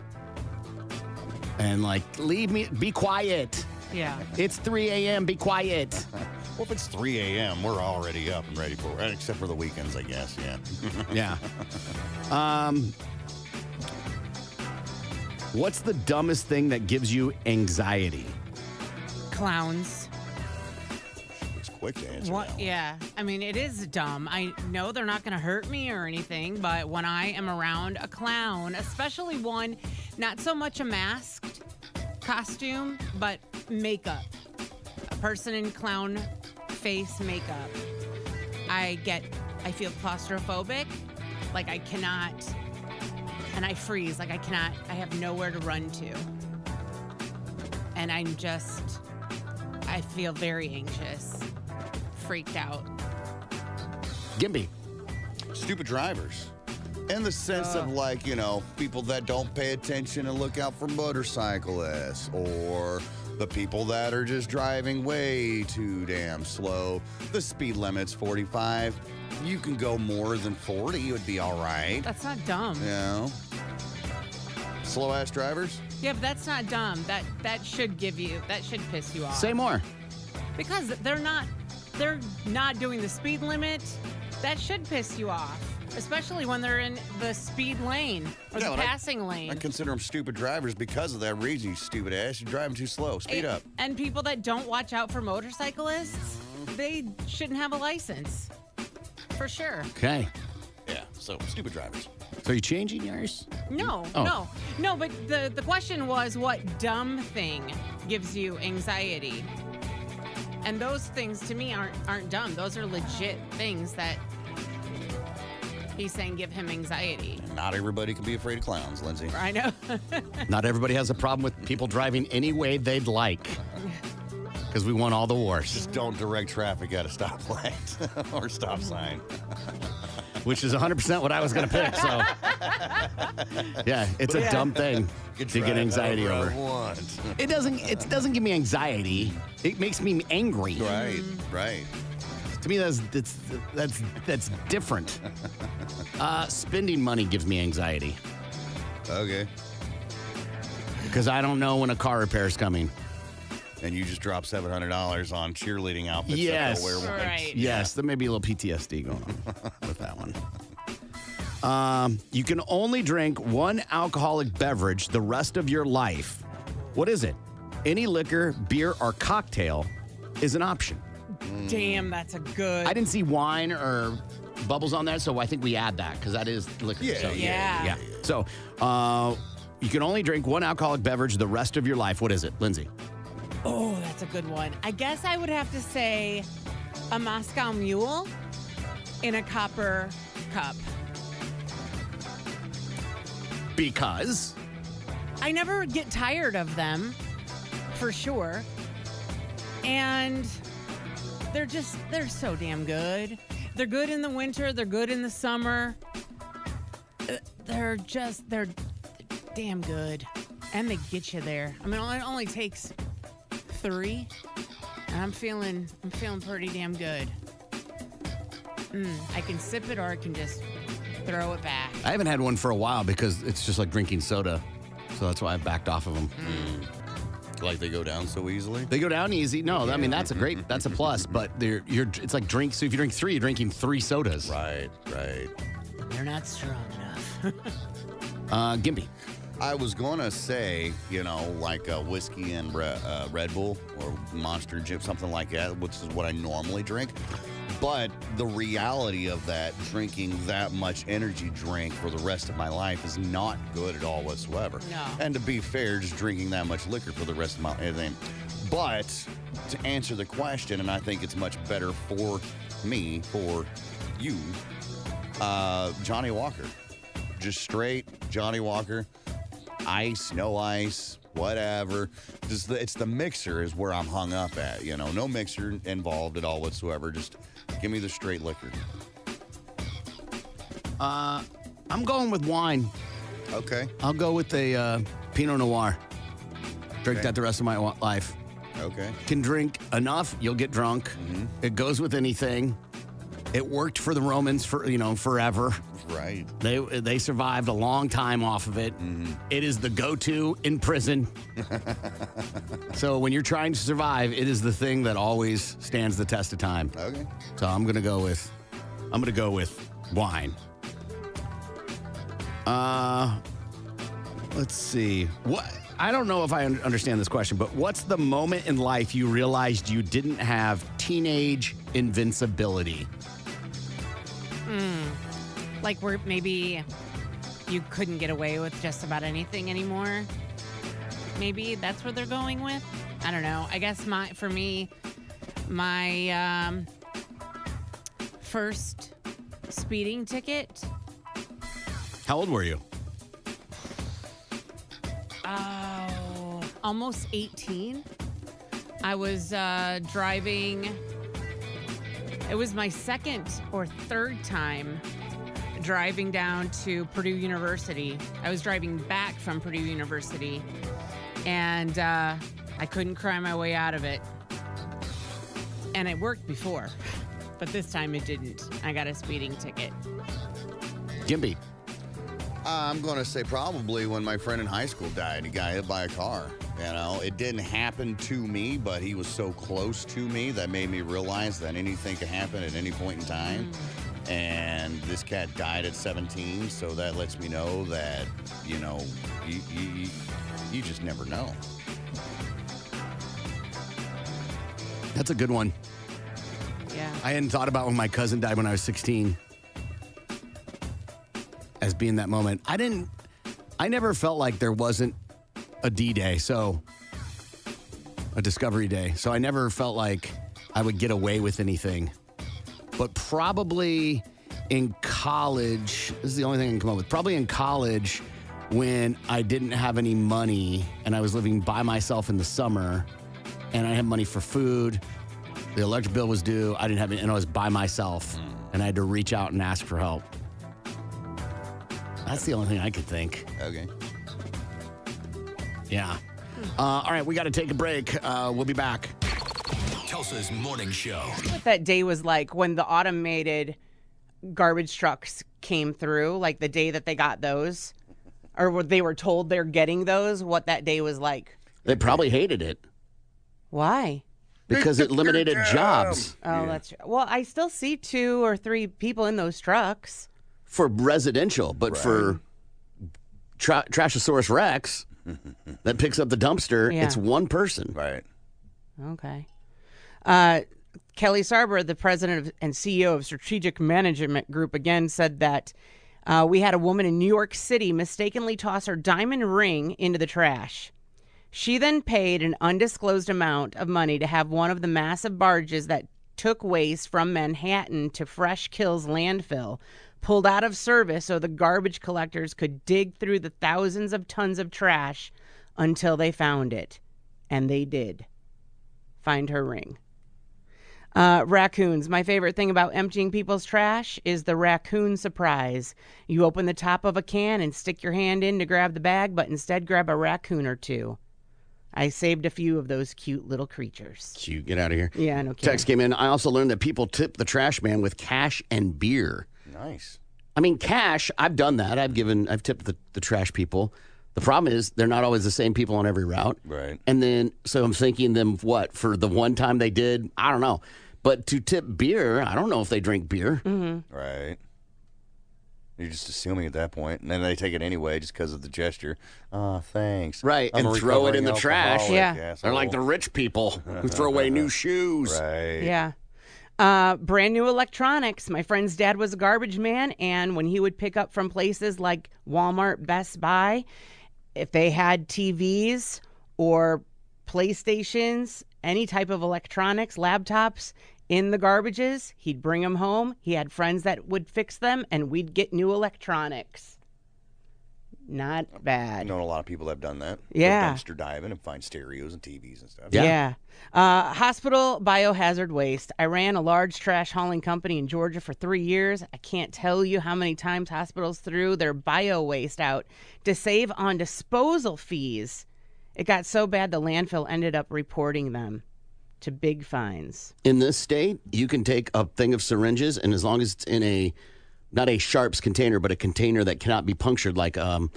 And like, leave me, be quiet.
Yeah.
It's 3 a.m., be quiet.
Well, if it's 3 a.m., we're already up and ready for it, except for the weekends, I guess, yeah.
Yeah. What's the dumbest thing that gives you anxiety?
Clowns.
It's quick to answer
What?
that one.
Yeah. I mean, it is dumb. I know they're not going to hurt me or anything, but when I am around a clown, especially one, not so much a masked costume, but makeup. A person in clown face makeup. I feel claustrophobic. Like I cannot, and I freeze. Like I have nowhere to run to. And I feel very anxious, freaked out.
Gimpy.
Stupid drivers. In the sense of like, people that don't pay attention and look out for motorcyclists, or the people that are just driving way too damn slow. The speed limit's 45. You can go more than 40, it would be all right.
That's not dumb.
Slow-ass drivers?
Yeah, but that's not dumb. That should piss you off.
Say more.
Because they're not doing the speed limit. That should piss you off, especially when they're in the speed lane or the passing lane.
I consider them stupid drivers because of that reason, you stupid ass. You're driving too slow. Speed up.
And people that don't watch out for motorcyclists, they shouldn't have a license. For sure.
Okay.
Yeah, so stupid drivers.
So are you changing yours?
No,
Oh.
no. But the question was, what dumb thing gives you anxiety? And those things to me aren't dumb. Those are legit things that he's saying give him anxiety.
Not everybody can be afraid of clowns, Lindsay.
I know.
Not everybody has a problem with people driving any way they'd like. Because we won all the wars.
Just don't direct traffic at a stoplight or stop sign.
Which is 100% what I was going to pick. So, yeah, it's a dumb thing to get anxiety over. It doesn't give me anxiety. It makes me angry.
Right.
To me, that's different. Spending money gives me anxiety
Okay.
because I don't know when a car repair is coming.
And you just dropped $700 on cheerleading outfits.
Yes.
That they'll wear once.
Right.
Yes, there may be a little PTSD going on with that one. You can only drink one alcoholic beverage the rest of your life. What is it? Any liquor, beer, or cocktail is an option.
Damn, that's a good.
I didn't see wine or bubbles on that, so I think we add that because that is liquor.
Yeah,
so,
yeah.
So you can only drink one alcoholic beverage the rest of your life. What is it, Lindsay?
Oh, that's a good one. I guess I would have to say a Moscow Mule in a copper cup.
Because?
I never get tired of them, for sure. And they're so damn good. They're good in the winter. They're good in the summer. They're damn good. And they get you there. I mean, it only takes 3, and I'm feeling pretty damn good. I can sip it or I can just throw it back.
I haven't had one for a while because it's just like drinking soda. So that's why I've backed off of them.
Like they go down so easily?
They go down easy. No, I mean, that's a plus. But it's like drink. So if you drink 3, you're drinking 3 sodas.
Right.
They're not strong enough.
Gimpy.
I was going to say, like whiskey and Red Bull or Monster Jim, something like that, which is what I normally drink. But the reality of that, drinking that much energy drink for the rest of my life is not good at all whatsoever.
No.
And to be fair, just drinking that much liquor for the rest of my life. But to answer the question, and I think it's much better for me, for you, Johnny Walker. Just straight Johnny Walker. Ice, no ice, whatever. It's the mixer is where I'm hung up at. No mixer involved at all whatsoever. Just give me the straight liquor.
I'm going with wine.
Okay.
I'll go with a Pinot Noir. Drink that the rest of my life.
Okay.
Can drink enough, you'll get drunk.
Mm-hmm.
It goes with anything. It worked for the Romans for forever.
Right.
They survived a long time off of it.
Mm-hmm.
It is the go-to in prison. So when you're trying to survive, it is the thing that always stands the test of time.
Okay.
So I'm gonna go with wine. Let's see. I don't know if I understand this question, but what's the moment in life you realized you didn't have teenage invincibility?
Like where maybe you couldn't get away with just about anything anymore. Maybe that's where they're going with. I don't know. I guess my first speeding ticket.
How old were you?
Oh, almost 18. I was driving. It was my second or third time driving down to Purdue University. I was driving back from Purdue University, and I couldn't cry my way out of it. And it worked before, but this time it didn't. I got a speeding ticket.
Gimpy.
I'm going to say probably when my friend in high school died. He got hit by a car. You know, it didn't happen to me, but he was so close to me that made me realize that anything could happen at any point in time. And this cat died at 17, so that lets me know that, you know, you just never know.
That's a good one.
Yeah.
I hadn't thought about when my cousin died when I was 16 as being that moment. I never felt like there wasn't a D-Day, so a Discovery Day. So I never felt like I would get away with anything. But probably in college, this is the only thing I can come up with. Probably in college when I didn't have any money and I was living by myself in the summer and I had money for food. The electric bill was due. I didn't have any, and I was by myself and I had to reach out and ask for help. That's the only thing I could think.
Okay.
Yeah. All right, we got to take a break. We'll be back.
Tulsa's Morning Show.
What that day was like when the automated garbage trucks came through, like the day that they got those, or they were told they're getting those, what that day was like.
They probably hated it
Why?
because it eliminated jobs
Oh, that's true. Well, I still see 2 or 3 people in those trucks.
for residential, but for Trashosaurus Rex that picks up the dumpster,
Yeah.
it's one person.
Right.
Okay. Kelly Sarber, the president and CEO of Strategic Management Group, again said that we had a woman in New York City mistakenly toss her diamond ring into the trash. She then paid an undisclosed amount of money to have one of the massive barges that took waste from Manhattan to Fresh Kills landfill pulled out of service so the garbage collectors could dig through the thousands of tons of trash until they found it. And they did find her ring. Raccoons. My favorite thing about emptying people's trash is the raccoon surprise. You open the top of a can and stick your hand in to grab the bag, but instead grab a raccoon or two. I saved a few of those cute little creatures.
Cute. Get out of here.
Yeah, no kidding.
Text came in. I also learned that people tip the trash man with cash and beer.
Nice.
I mean, cash, I've done that. I've tipped the trash people. The problem is they're not always the same people on every route.
Right.
And then, so I'm thinking them, what, for the one time they did? I don't know. But to tip beer, I don't know if they drink beer.
Mm-hmm.
Right. You're just assuming at that point, and then they take it anyway just because of the gesture. Oh, thanks.
Right,
I'm
and
a
throw it in
recovering
the trash.
alcoholic,
Yeah.
They're
asshole.
like the rich people who throw away new shoes.
Right.
Yeah. Brand new electronics. My friend's dad was a garbage man, and when he would pick up from places like Walmart, Best Buy, if they had TVs or PlayStations, any type of electronics, laptops in the garbages, he'd bring them home. He had friends that would fix them, and we'd get new electronics. Not bad.
I know a lot of people that have done that.
Yeah.
Go dumpster diving and find stereos and TVs and stuff.
Yeah.
Hospital biohazard waste. I ran a large trash hauling company in Georgia for 3 years. I can't tell you how many times hospitals threw their bio waste out to save on disposal fees. It got so bad the landfill ended up reporting them to big fines.
In this state, you can take a thing of syringes, and as long as it's in not a Sharps container, but a container that cannot be punctured, like a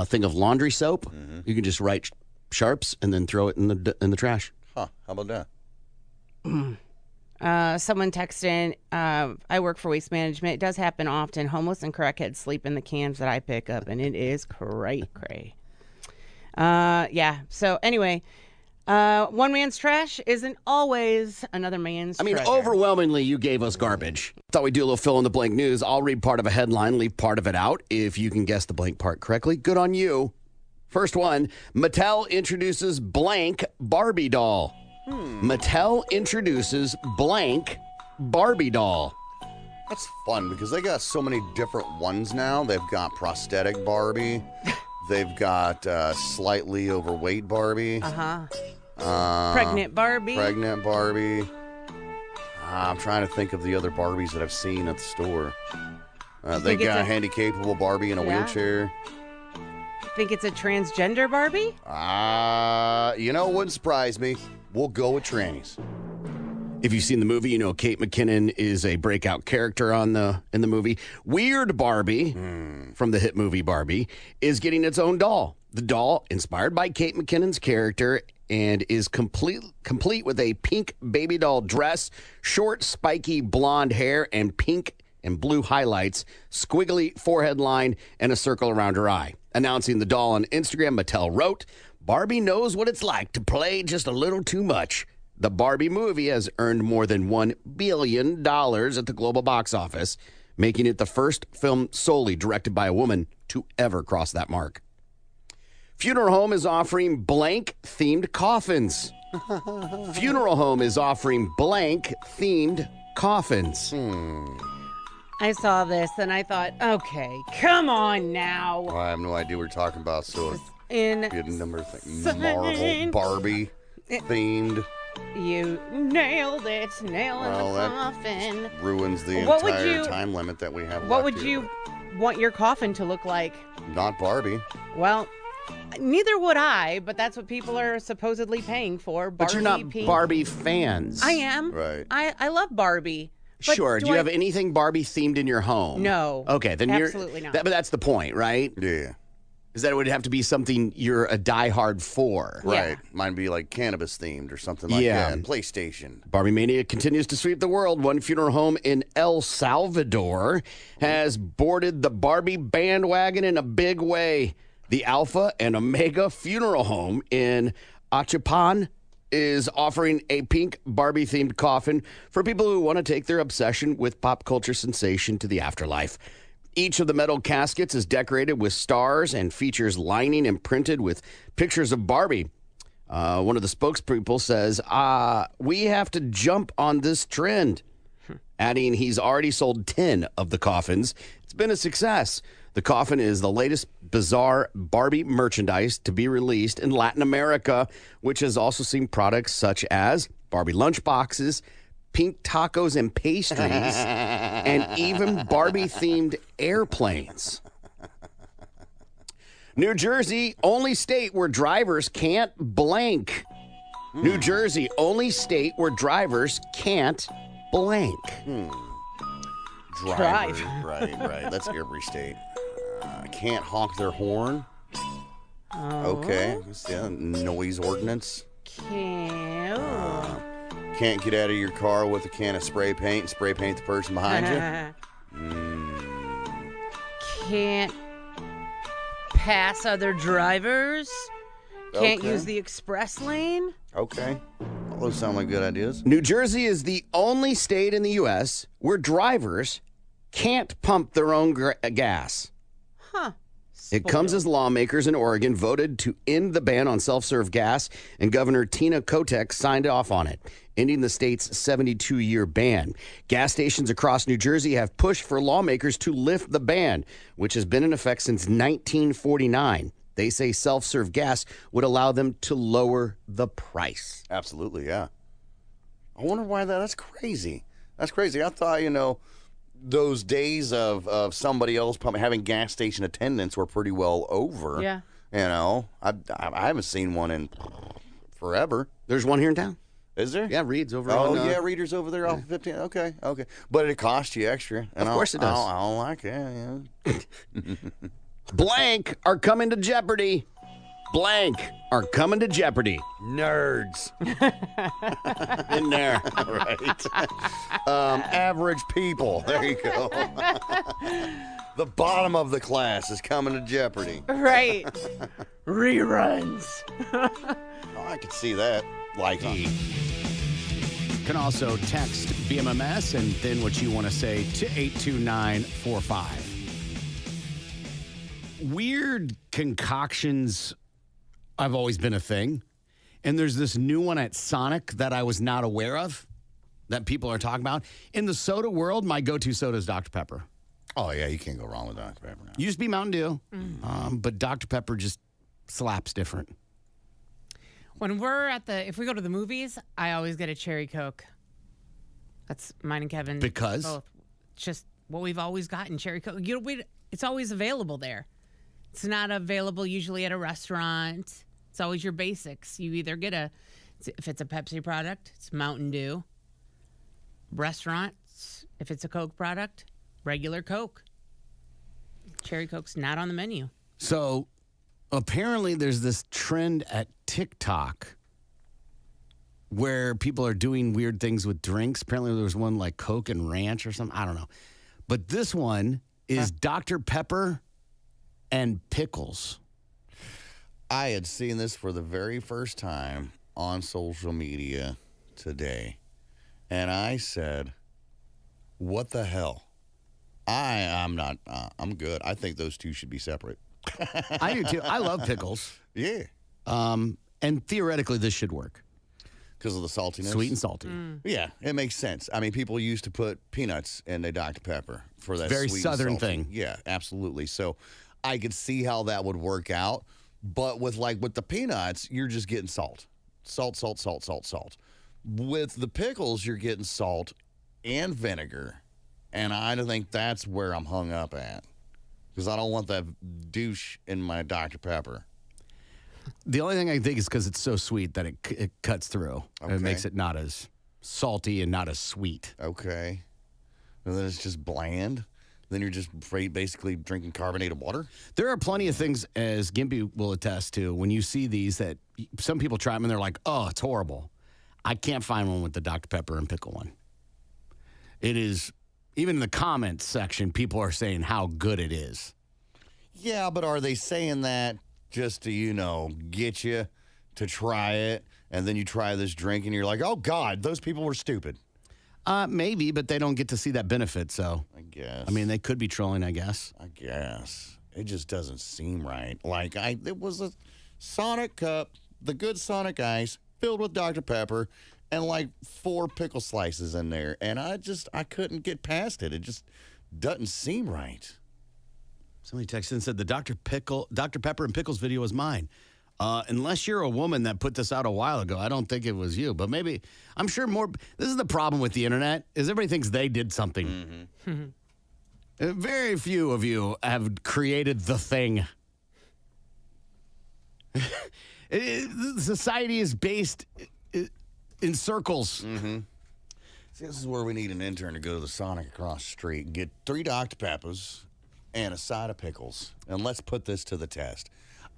thing of laundry soap, you can just write Sharps and then throw it in the trash.
Huh. How about that?
Someone texted in, I work for Waste Management. It does happen often. Homeless and crackheads sleep in the cans that I pick up, and it is cray-cray. Yeah, so anyway, one man's trash isn't always another man's treasure.
Overwhelmingly, you gave us garbage. Thought we'd do a little fill-in-the-blank news. I'll read part of a headline, leave part of it out. If you can guess the blank part correctly, good on you. First one, Mattel introduces blank Barbie doll. Mattel introduces blank Barbie doll.
That's fun because they got so many different ones now. They've got prosthetic Barbie. They've got slightly overweight Barbie.
Pregnant Barbie.
Pregnant Barbie. I'm trying to think of the other Barbies that I've seen at the store. They got a handy-capable Barbie in a wheelchair.
Think it's a transgender Barbie?
You know, it wouldn't surprise me. We'll go with trannies.
If you've seen the movie, you know Kate McKinnon is a breakout character in the movie. Weird Barbie, from the hit movie Barbie, is getting its own doll. The doll, inspired by Kate McKinnon's character, and is complete with a pink baby doll dress, short, spiky blonde hair, and pink and blue highlights, squiggly forehead line, and a circle around her eye. Announcing the doll on Instagram, Mattel wrote, "Barbie knows what it's like to play just a little too much." The Barbie movie has earned more than $1 billion at the global box office, making it the first film solely directed by a woman to ever cross that mark. Funeral Home is offering blank-themed coffins. Funeral Home is offering blank-themed coffins.
I saw this and I thought, okay, come on now.
I have no idea what you're talking about. So
In
good number of things. Marvel, Barbie, themed.
You nailed it. Nailing
Well,
the
that
coffin.
ruins the
What would
entire
you-
time limit that we have.
What
left
would
here.
you want your coffin to look like?
Not Barbie.
Well, neither would I, but that's what people are supposedly paying for. Barbie,
But you're not
pink.
Barbie fans.
I am.
Right.
I love Barbie. But
Sure. Do you have anything Barbie themed in your home?
No.
Okay, then
Absolutely not.
But that's the point, right?
Yeah.
Is that it would have to be something you're a diehard for.
Yeah.
Right. Mine be like cannabis themed or something like
Yeah.
that. PlayStation.
Barbie Mania continues to sweep the world. One funeral home in El Salvador has boarded the Barbie bandwagon in a big way. The Alpha and Omega Funeral Home in Achapan is offering a pink Barbie-themed coffin for people who want to take their obsession with pop culture sensation to the afterlife. Each of the metal caskets is decorated with stars and features lining imprinted with pictures of Barbie. One of the spokespeople says, we have to jump on this trend, adding he's already sold 10 of the coffins. It's been a success. The coffin is the latest bizarre Barbie merchandise to be released in Latin America, which has also seen products such as Barbie lunchboxes, pink tacos and pastries, and even Barbie-themed airplanes. New Jersey, only state where drivers can't blank. New Jersey, only state where drivers can't blank.
Drivers. Right. That's every state. Can't honk their horn. Okay. Yeah, noise ordinance.
Can't.
Can't get out of your car with a can of spray paint and spray paint the person behind you.
Can't pass other drivers. Can't
Okay.
use the express lane.
Okay. All those sound like good ideas.
New Jersey is the only state in the U.S. where drivers can't pump their own gas.
Huh.
It comes as lawmakers in Oregon voted to end the ban on self-serve gas, and Governor Tina Kotek signed off on it, ending the state's 72-year ban. Gas stations across New Jersey have pushed for lawmakers to lift the ban, which has been in effect since 1949. They say self-serve gas would allow them to lower the price.
Absolutely, yeah. I wonder why that's crazy. That's crazy. I thought, those days of somebody else having gas station attendants were pretty well over.
Yeah.
I haven't seen one in forever.
There's one here in town.
Is there?
Yeah, Reed's over
Oh,
on...
yeah, Reader's over there off 15. Okay. But it costs you extra. And
Of course it does.
I don't like it. Yeah.
Blank are coming to Jeopardy. Blank are coming to Jeopardy. Nerds. In there.
Right. Average people. There you go. The bottom of the class is coming to Jeopardy.
Right. Reruns.
Oh, I could see that.
You can also text BMMS and then what you want to say to 82945. Weird concoctions have always been a thing. And there's this new one at Sonic that I was not aware of that people are talking about. In the soda world, my go-to soda is Dr. Pepper.
Oh, yeah, you can't go wrong with Dr. Pepper now.
Used to be Mountain Dew, but Dr. Pepper just slaps different.
When if we go to the movies, I always get a cherry Coke. That's mine and Kevin.
Because?
Both. Just what we've always gotten, cherry Coke. It's always available there. It's not available usually at a restaurant. It's always your basics. You either get if it's a Pepsi product, it's Mountain Dew. Restaurants, if it's a Coke product, regular Coke. Cherry Coke's not on the menu.
So apparently there's this trend at TikTok where people are doing weird things with drinks. Apparently there was one like Coke and Ranch or something. I don't know. But this one is Dr. Pepper and pickles.
I had seen this for the very first time on social media today. And I said, what the hell? I'm not, I'm good. I think those two should be separate.
I do too. I love pickles.
Yeah.
And theoretically, this should work.
Because of the saltiness?
Sweet and salty.
Yeah, it makes sense. I mean, people used to put peanuts in their Dr. Pepper for that
Very
sweet
Southern
and salty.
thing.
Yeah, absolutely. So I could see how that would work out. But with the peanuts, you're just getting salt. Salt, salt, salt, salt, salt. With the pickles, you're getting salt and vinegar. And I think that's where I'm hung up at. Because I don't want that douche in my Dr. Pepper.
The only thing I think is because it's so sweet that it cuts through.
Okay.
It makes it not as salty and not as sweet.
Okay. And then it's just bland. Then you're just basically drinking carbonated water.
There are plenty of things, as Gimpy will attest to, when you see these that some people try them and they're like, oh, it's horrible. I can't find one with the Dr. Pepper and pickle one. It is, even in the comments section, people are saying how good it is.
Yeah, but are they saying that just to, get you to try it, and then you try this drink and you're like, oh, God, those people were stupid?
Maybe, but they don't get to see that benefit, so.
I guess.
I mean, they could be trolling, I guess.
I guess. It just doesn't seem right. It was a Sonic cup, the good Sonic ice, filled with Dr. Pepper, and 4 pickle slices in there. And I couldn't get past it. It just doesn't seem right.
Somebody texted and said the Dr. Pepper and Pickles video was mine. Unless you're a woman that put this out a while ago, I don't think it was you. But maybe, I'm sure more. This is the problem with the internet, is everybody thinks they did something. Mm-hmm. Very few of you have created the thing. Society is based in circles.
Mm-hmm. See, this is where we need an intern to go to the Sonic across the street and get 3 Dr. Peppers and a side of pickles. And let's put this to the test.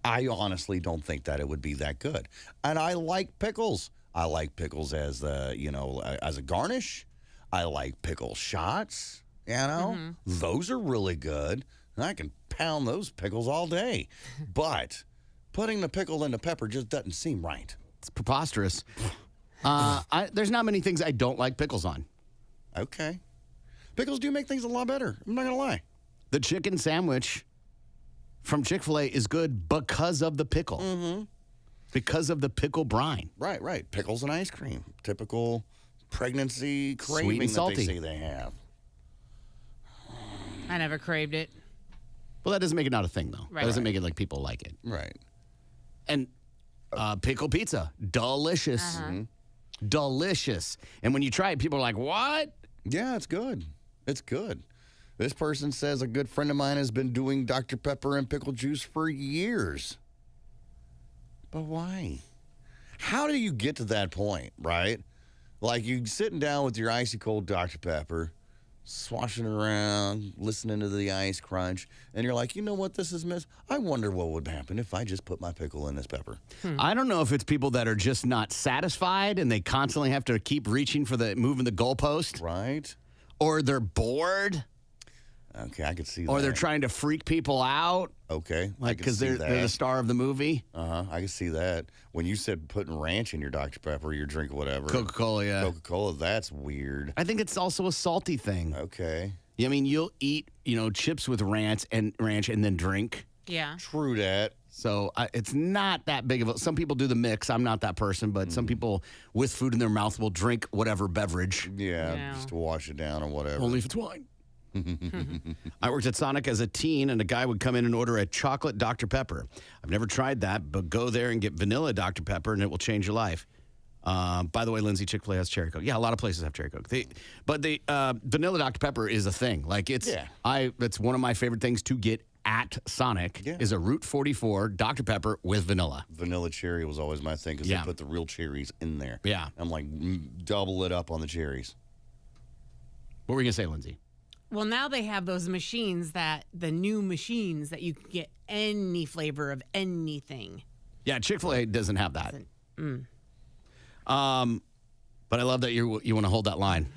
I honestly don't think that it would be that good. And I like pickles. I like pickles as as a garnish. I like pickle shots,
Mm-hmm.
Those are really good. And I can pound those pickles all day. But putting the pickle in the pepper just doesn't seem right.
It's preposterous. There's not many things I don't like pickles on.
Okay. Pickles do make things a lot better. I'm not going to lie.
The chicken sandwich from Chick-fil-A is good because of the pickle.
Mm-hmm.
Because of the pickle brine.
Right. Pickles and ice cream. Typical pregnancy
Sweet
craving
and
that
salty.
they say they have.
I never craved it.
Well, that doesn't make it not a thing, though.
Right.
That doesn't make it like people like it.
Right.
And pickle pizza, delicious. Delicious. And when you try it, people are like, what?
Yeah, it's good. It's good. This person says a good friend of mine has been doing Dr. Pepper and pickle juice for years. But why? How do you get to that point, right? Like you sitting down with your icy cold Dr. Pepper, swashing around, listening to the ice crunch, and you're like, you know what this is, miss? I wonder what would happen if I just put my pickle in this pepper.
I don't know if it's people that are just not satisfied and they constantly have to keep reaching for moving the goalpost.
Right?
Or they're bored.
Okay, I could see that.
Or they're trying to freak people out.
Okay.
Like, because they're the star of the movie.
I can see that. When you said putting ranch in your Dr. Pepper, your drink, whatever.
Coca-Cola, yeah.
Coca-Cola, that's weird.
I think it's also a salty thing.
Okay.
Yeah, I mean, you'll eat, chips with ranch and then drink.
Yeah.
True that.
So it's not that big of a. Some people do the mix. I'm not that person, but some people with food in their mouth will drink whatever beverage.
Yeah, just to wash it down or whatever.
Only if it's wine. I worked at Sonic as a teen, and a guy would come in and order a chocolate Dr. Pepper. I've never tried that, but go there and get vanilla Dr. Pepper, and it will change your life. By the way, Lindsay, Chick-fil-A has cherry Coke. Yeah, a lot of places have cherry Coke. But the vanilla Dr. Pepper is a thing. Like it's one of my favorite things to get at Sonic is a Route 44 Dr. Pepper with vanilla.
Vanilla cherry was always my thing because they put the real cherries in there.
Yeah.
I'm like, double it up on the cherries.
What were you going to say, Lindsay?
Well, now they have those machines the new machines that you can get any flavor of anything.
Yeah, Chick-fil-A doesn't have that. But I love that you want to hold that line.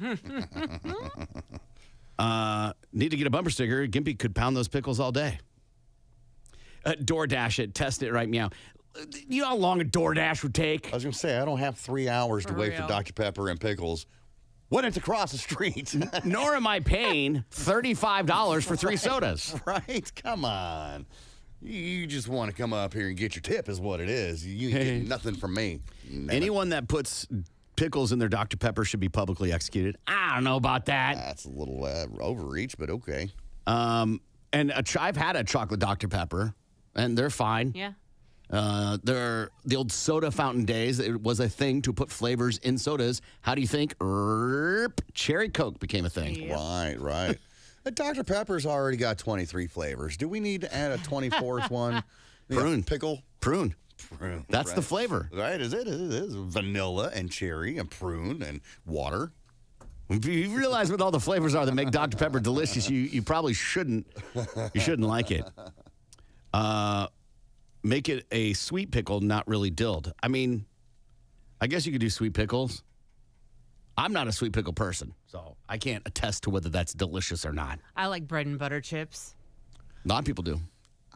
Need to get a bumper sticker. Gimpy could pound those pickles all day. DoorDash it. Test it right meow. You know how long a DoorDash would take?
I was going to say, I don't have 3 hours to wait for
real.
Dr. Pepper and pickles when it's across the street.
Nor am I paying $35 for 3 sodas.
Right? Come on. You just want to come up here and get your tip is what it is. You get nothing from me. Never.
Anyone that puts pickles in their Dr. Pepper should be publicly executed. I don't know about that.
That's a little overreach, but okay.
And I've had a chocolate Dr. Pepper, and they're fine.
Yeah.
They're the old soda fountain days. It was a thing to put flavors in sodas. How do you think Cherry Coke became a thing?
Yep.
Right. Dr. Pepper's already got 23 flavors. Do we need to add a 24th one?
Prune.
Pickle?
Prune.
Prune.
That's
right.
the flavor.
Right, is it? It is. Vanilla and cherry and prune and water.
If you realize what all the flavors are that make Dr. Pepper delicious, you probably shouldn't. You shouldn't like it. Make it a sweet pickle, not really dilled. I mean, I guess you could do sweet pickles. I'm not a sweet pickle person, so I can't attest to whether that's delicious or not.
I like bread and butter chips.
A lot of people do.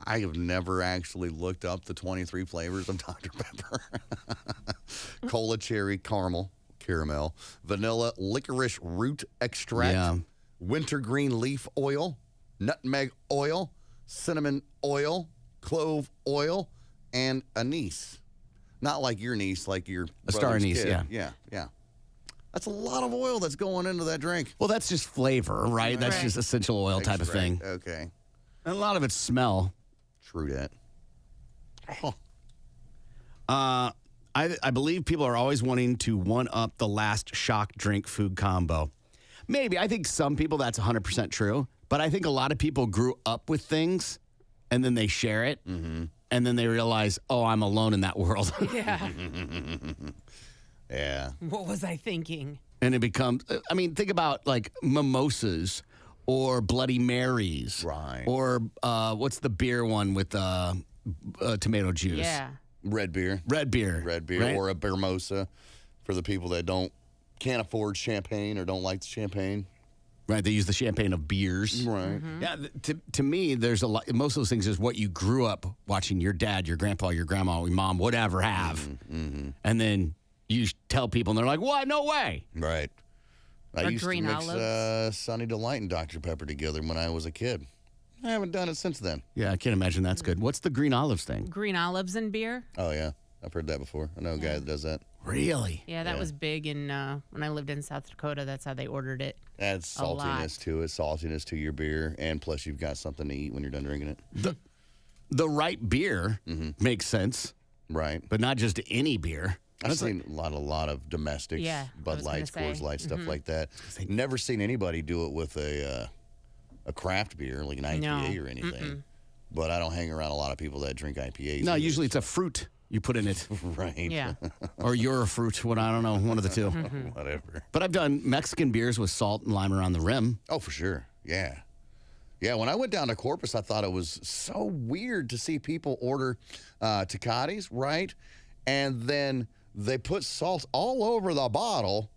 I have never actually looked up the 23 flavors of Dr. Pepper. Cola, cherry, caramel, vanilla, licorice root extract, wintergreen leaf oil, nutmeg oil, cinnamon oil, clove oil, and anise. Not like your niece, like your
A star
brother's
anise,
kid.
yeah.
Yeah. That's a lot of oil that's going into that drink.
Well, that's just flavor, right? That's
Right.
just essential oil type of thing.
Okay.
And a lot of it's smell.
True that.
I believe people are always wanting to one-up the last shock drink food combo. Maybe. I think some people that's 100% true. But I think a lot of people grew up with things, and then they share it, and then they realize, oh, I'm alone in that world.
Yeah.
Yeah.
What was I thinking?
And it becomes, I mean, think about like mimosas or Bloody Marys.
Right.
Or what's the beer one with tomato juice?
Yeah.
Red beer.
Red beer. Right?
Or a Bermosa for the people that can't afford champagne or don't like the champagne.
Right, they use the champagne of beers.
Right.
Yeah, to me, there's a lot. Most of those things is what you grew up watching your dad, your grandpa, your grandma, your mom, whatever have. And then you tell people, and they're like, what? No way.
Right. I
Or
used to
green
mix
olives.
Sunny Delight and Dr. Pepper together when I was a kid. I haven't done it since then.
Yeah, I can't imagine that's good. What's the green olives thing?
Green olives and beer.
Oh, yeah. I've heard that before. I know a guy that does that.
Really?
Yeah, that was big in when I lived in South Dakota. That's how they ordered it.
Adds
A lot.
saltiness to it, saltiness to your beer, and plus you've got something to eat when you're done drinking it.
The right beer makes sense,
Right.
but not just any beer.
I've seen a lot of domestics,
Yeah, I
Bud
was gonna
Lights,
say.
Coors Lights, stuff like that. Never seen anybody do it with a craft beer, like an IPA or anything. But I don't hang around a lot of people that drink IPAs.
No,
either.
usually it's a fruit you put in it.
Right.
Yeah.
Or you're a fruit, I don't know, one of the two.
Whatever.
But I've done Mexican beers with salt and lime around the rim.
Oh, for sure. Yeah. Yeah, when I went down to Corpus, I thought it was so weird to see people order Tecates, right? And then they put salt all over the bottle,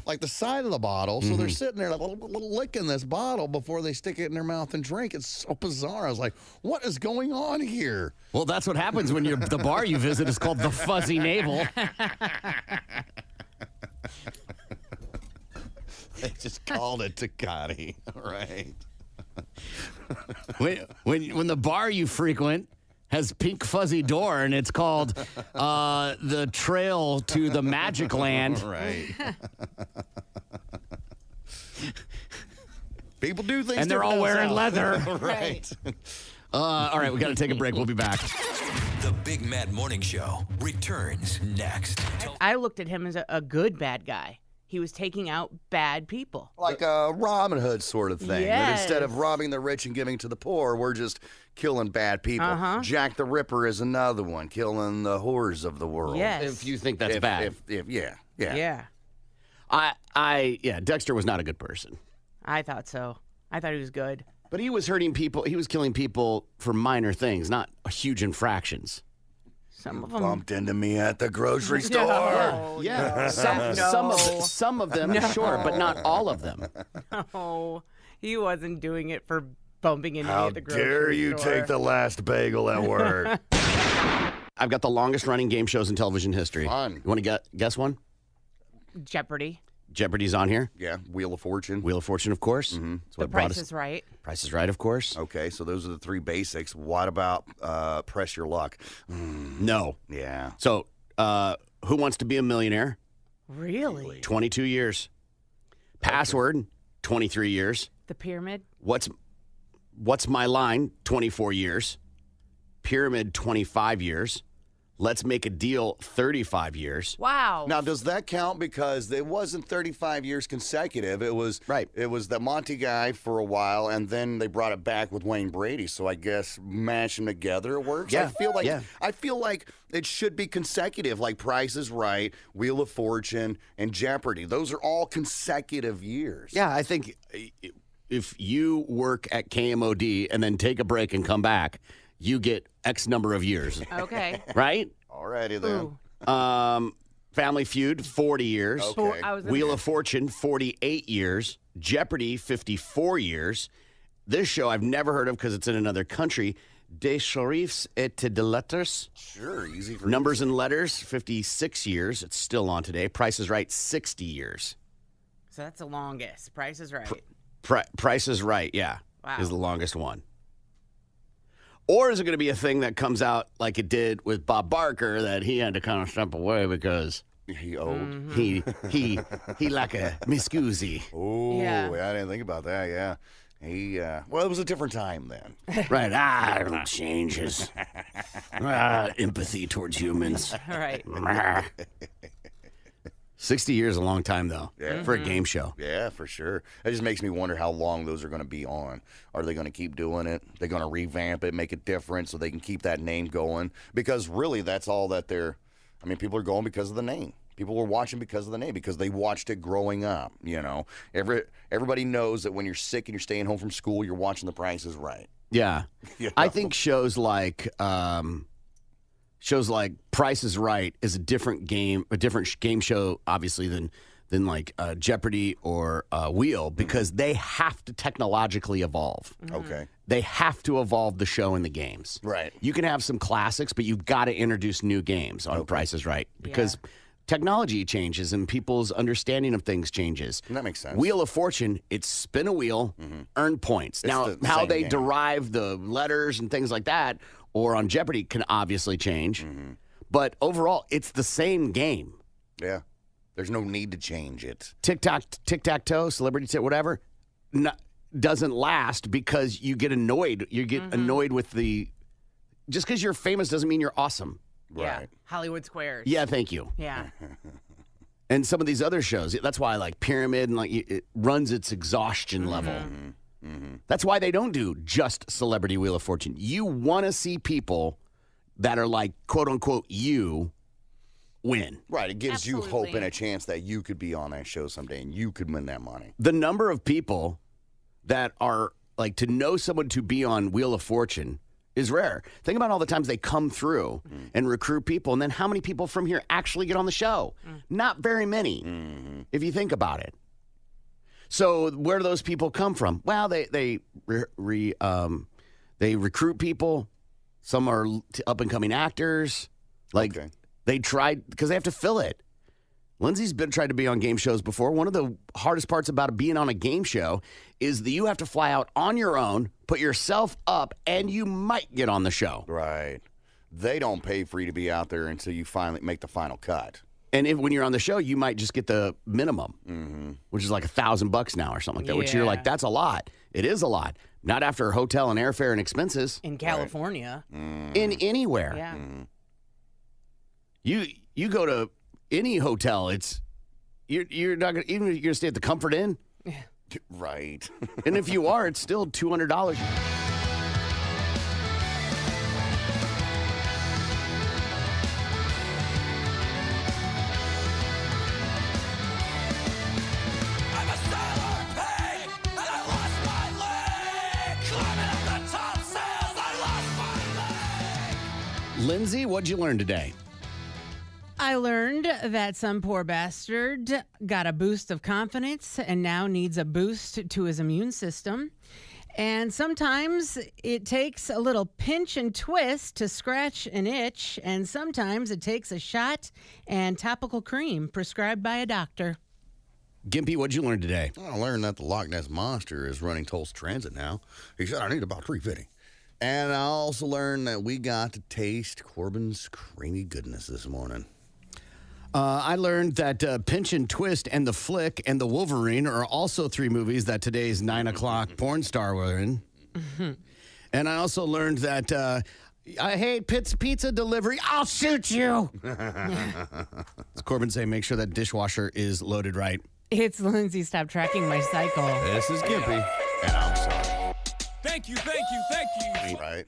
like the side of the bottle. So they're sitting there licking this bottle before they stick it in their mouth and drink. It's so bizarre. I was like, what is going on here?
Well, that's what happens when the bar you visit is called the Fuzzy Navel.
They just called it Tecate, right?
when the bar you frequent has pink fuzzy door and it's called the Trail to the Magic Land.
Right. People do things
And they're all wearing leather.
Right.
All right, we got to take a break. We'll be back.
The Big Mad Morning Show returns next.
I looked at him as a good bad guy. He was taking out bad people.
Like a Robin Hood sort of thing. That instead of
Yes.
robbing the rich and giving to the poor, we're just killing bad people. Jack the Ripper is another one, killing the whores of the world.
Yes.
If you think that's bad.
Yeah.
Yeah.
Yeah, Dexter was not a good person.
I thought so. I thought he was good.
But he was hurting people. He was killing people for minor things, not huge infractions.
Some of them.
Bumped into me at the grocery store.
No,
Yeah,
no.
some of them, sure, but not all of them.
No, he wasn't doing it for bumping into me
How
at the grocery
dare you
store.
take the last bagel at work?
I've got the longest running game shows in television history.
Fun.
You want to guess one?
Jeopardy.
Jeopardy's on here.
Yeah, Wheel of Fortune.
Wheel of Fortune, of course.
Mm-hmm.
That's
The
what brought
Price
us.
is Right.
Price is Right, of course.
Okay, so those are the three basics. What about Press Your Luck?
No.
Yeah.
So, Who Wants to Be a Millionaire?
Really?
22 years. Password, 23 years.
The Pyramid.
What's My Line? 24 years. Pyramid, 25 years. Let's Make a Deal, 35 years.
Wow.
Now, does that count? Because it wasn't 35 years consecutive. It was
Right.
It was the Monty guy for a while, and then they brought it back with Wayne Brady. So I guess mash them together it works.
Yeah.
I feel like it should be consecutive, like Price is Right, Wheel of Fortune, and Jeopardy. Those are all consecutive years.
Yeah, I think if you work at KMOD and then take a break and come back, you get X number of years,
Okay.
right?
Alrighty then.
Ooh.
Family Feud, 40 years.
Okay.
I was
Wheel of Fortune, 48 years. Jeopardy, 54 years. This show I've never heard of because it's in another country. Des Chiffres et de Lettres.
Sure, easy for
Numbers and Letters, 56 years. It's still on today. Price is Right, 60 years.
So that's the longest. Price is Right.
Price is Right, yeah,
Wow.
is the longest one. Or is it going to be a thing that comes out like it did with Bob Barker that he had to kind of step away because
He old.
Mm-hmm.
he like a miscusi.
Oh,
Yeah.
I didn't think about that. Yeah. Well, it was a different time then.
Right. It changes. Empathy towards humans.
All right.
60 years is a long time, though, for a game show.
Yeah, for sure. It just makes me wonder how long those are going to be on. Are they going to keep doing it? They're going to revamp it, make it different so they can keep that name going? Because really, that's all that they're. I mean, people are going because of the name. People were watching because of the name, because they watched it growing up. You know, everybody knows that when you're sick and you're staying home from school, you're watching The Price is Right.
Yeah.
You know?
I think shows like Price is Right is a different game show, obviously, than like Jeopardy or Wheel, because they have to technologically evolve.
Okay.
They have to evolve the show and the games.
Right.
You can have some classics, but you've got to introduce new games on Price is Right, because technology changes and people's understanding of things changes.
That makes sense.
Wheel of Fortune, it's spin a wheel, earn points.
It's
Now,
the
how
same
they
game.
derive the letters and things like that, or on Jeopardy, can obviously change. But overall, it's the same game.
Yeah. There's no need to change it.
Tic-tac-toe, celebrity tip, whatever, doesn't last because you get annoyed. You get annoyed with the... Just because you're famous doesn't mean you're awesome.
Yeah.
Right.
Hollywood Squares.
Yeah, thank you.
Yeah.
And some of these other shows, that's why I like Pyramid, and like it runs its exhaustion level. That's why they don't do just Celebrity Wheel of Fortune. You want to see people that are like, quote unquote, you win.
Right. It gives you hope
Absolutely.
and a chance that you could be on that show someday and you could win that money.
The number of people that are like, to know someone to be on Wheel of Fortune is rare. Think about all the times they come through and recruit people, and then how many people from here actually get on the show? Not very many, if you think about it. So where do those people come from? Well, they recruit people. Some are up and coming actors. Like
Okay.
they tried, because they have to fill it. Lindsay's tried to be on game shows before. One of the hardest parts about being on a game show is that you have to fly out on your own, put yourself up, and you might get on the show.
Right. They don't pay for you to be out there until you finally make the final cut.
And when you're on the show, you might just get the minimum, which is like $1,000 now or something like that, which you're
Yeah.
like, that's a lot. It is a lot. Not after hotel and airfare and expenses.
In California.
In anywhere.
Yeah.
You go to any hotel, you're not gonna, even if you're gonna stay at the Comfort Inn,
Right.
and if you are, it's still $200.
I'm a sailor pig.
Lindsay, what'd you learn today?
I learned that some poor bastard got a boost of confidence and now needs a boost to his immune system. And sometimes it takes a little pinch and twist to scratch an itch, and sometimes it takes a shot and topical cream prescribed by a doctor.
Gimpy, what'd you learn today?
I learned that the Loch Ness Monster is running Tulsa Transit now. He said I need about 350. And I also learned that we got to taste Corbin's creamy goodness this morning.
I learned that Pinch and Twist and The Flick and The Wolverine are also 3 movies that today's 9 o'clock porn star were in. And I also learned that I hate pizza delivery. I'll shoot you. It's Corbin saying make sure that dishwasher is loaded right.
It's Lindsay. Stop tracking my cycle.
This is Gimpy, and I'm sorry.
Thank you.
Right?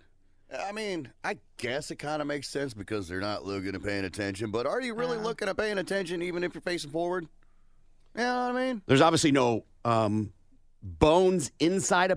I mean, I guess it kind of makes sense because they're not looking and paying attention. But are you really looking and paying attention even if you're facing forward? You know what I mean?
There's obviously no bones inside a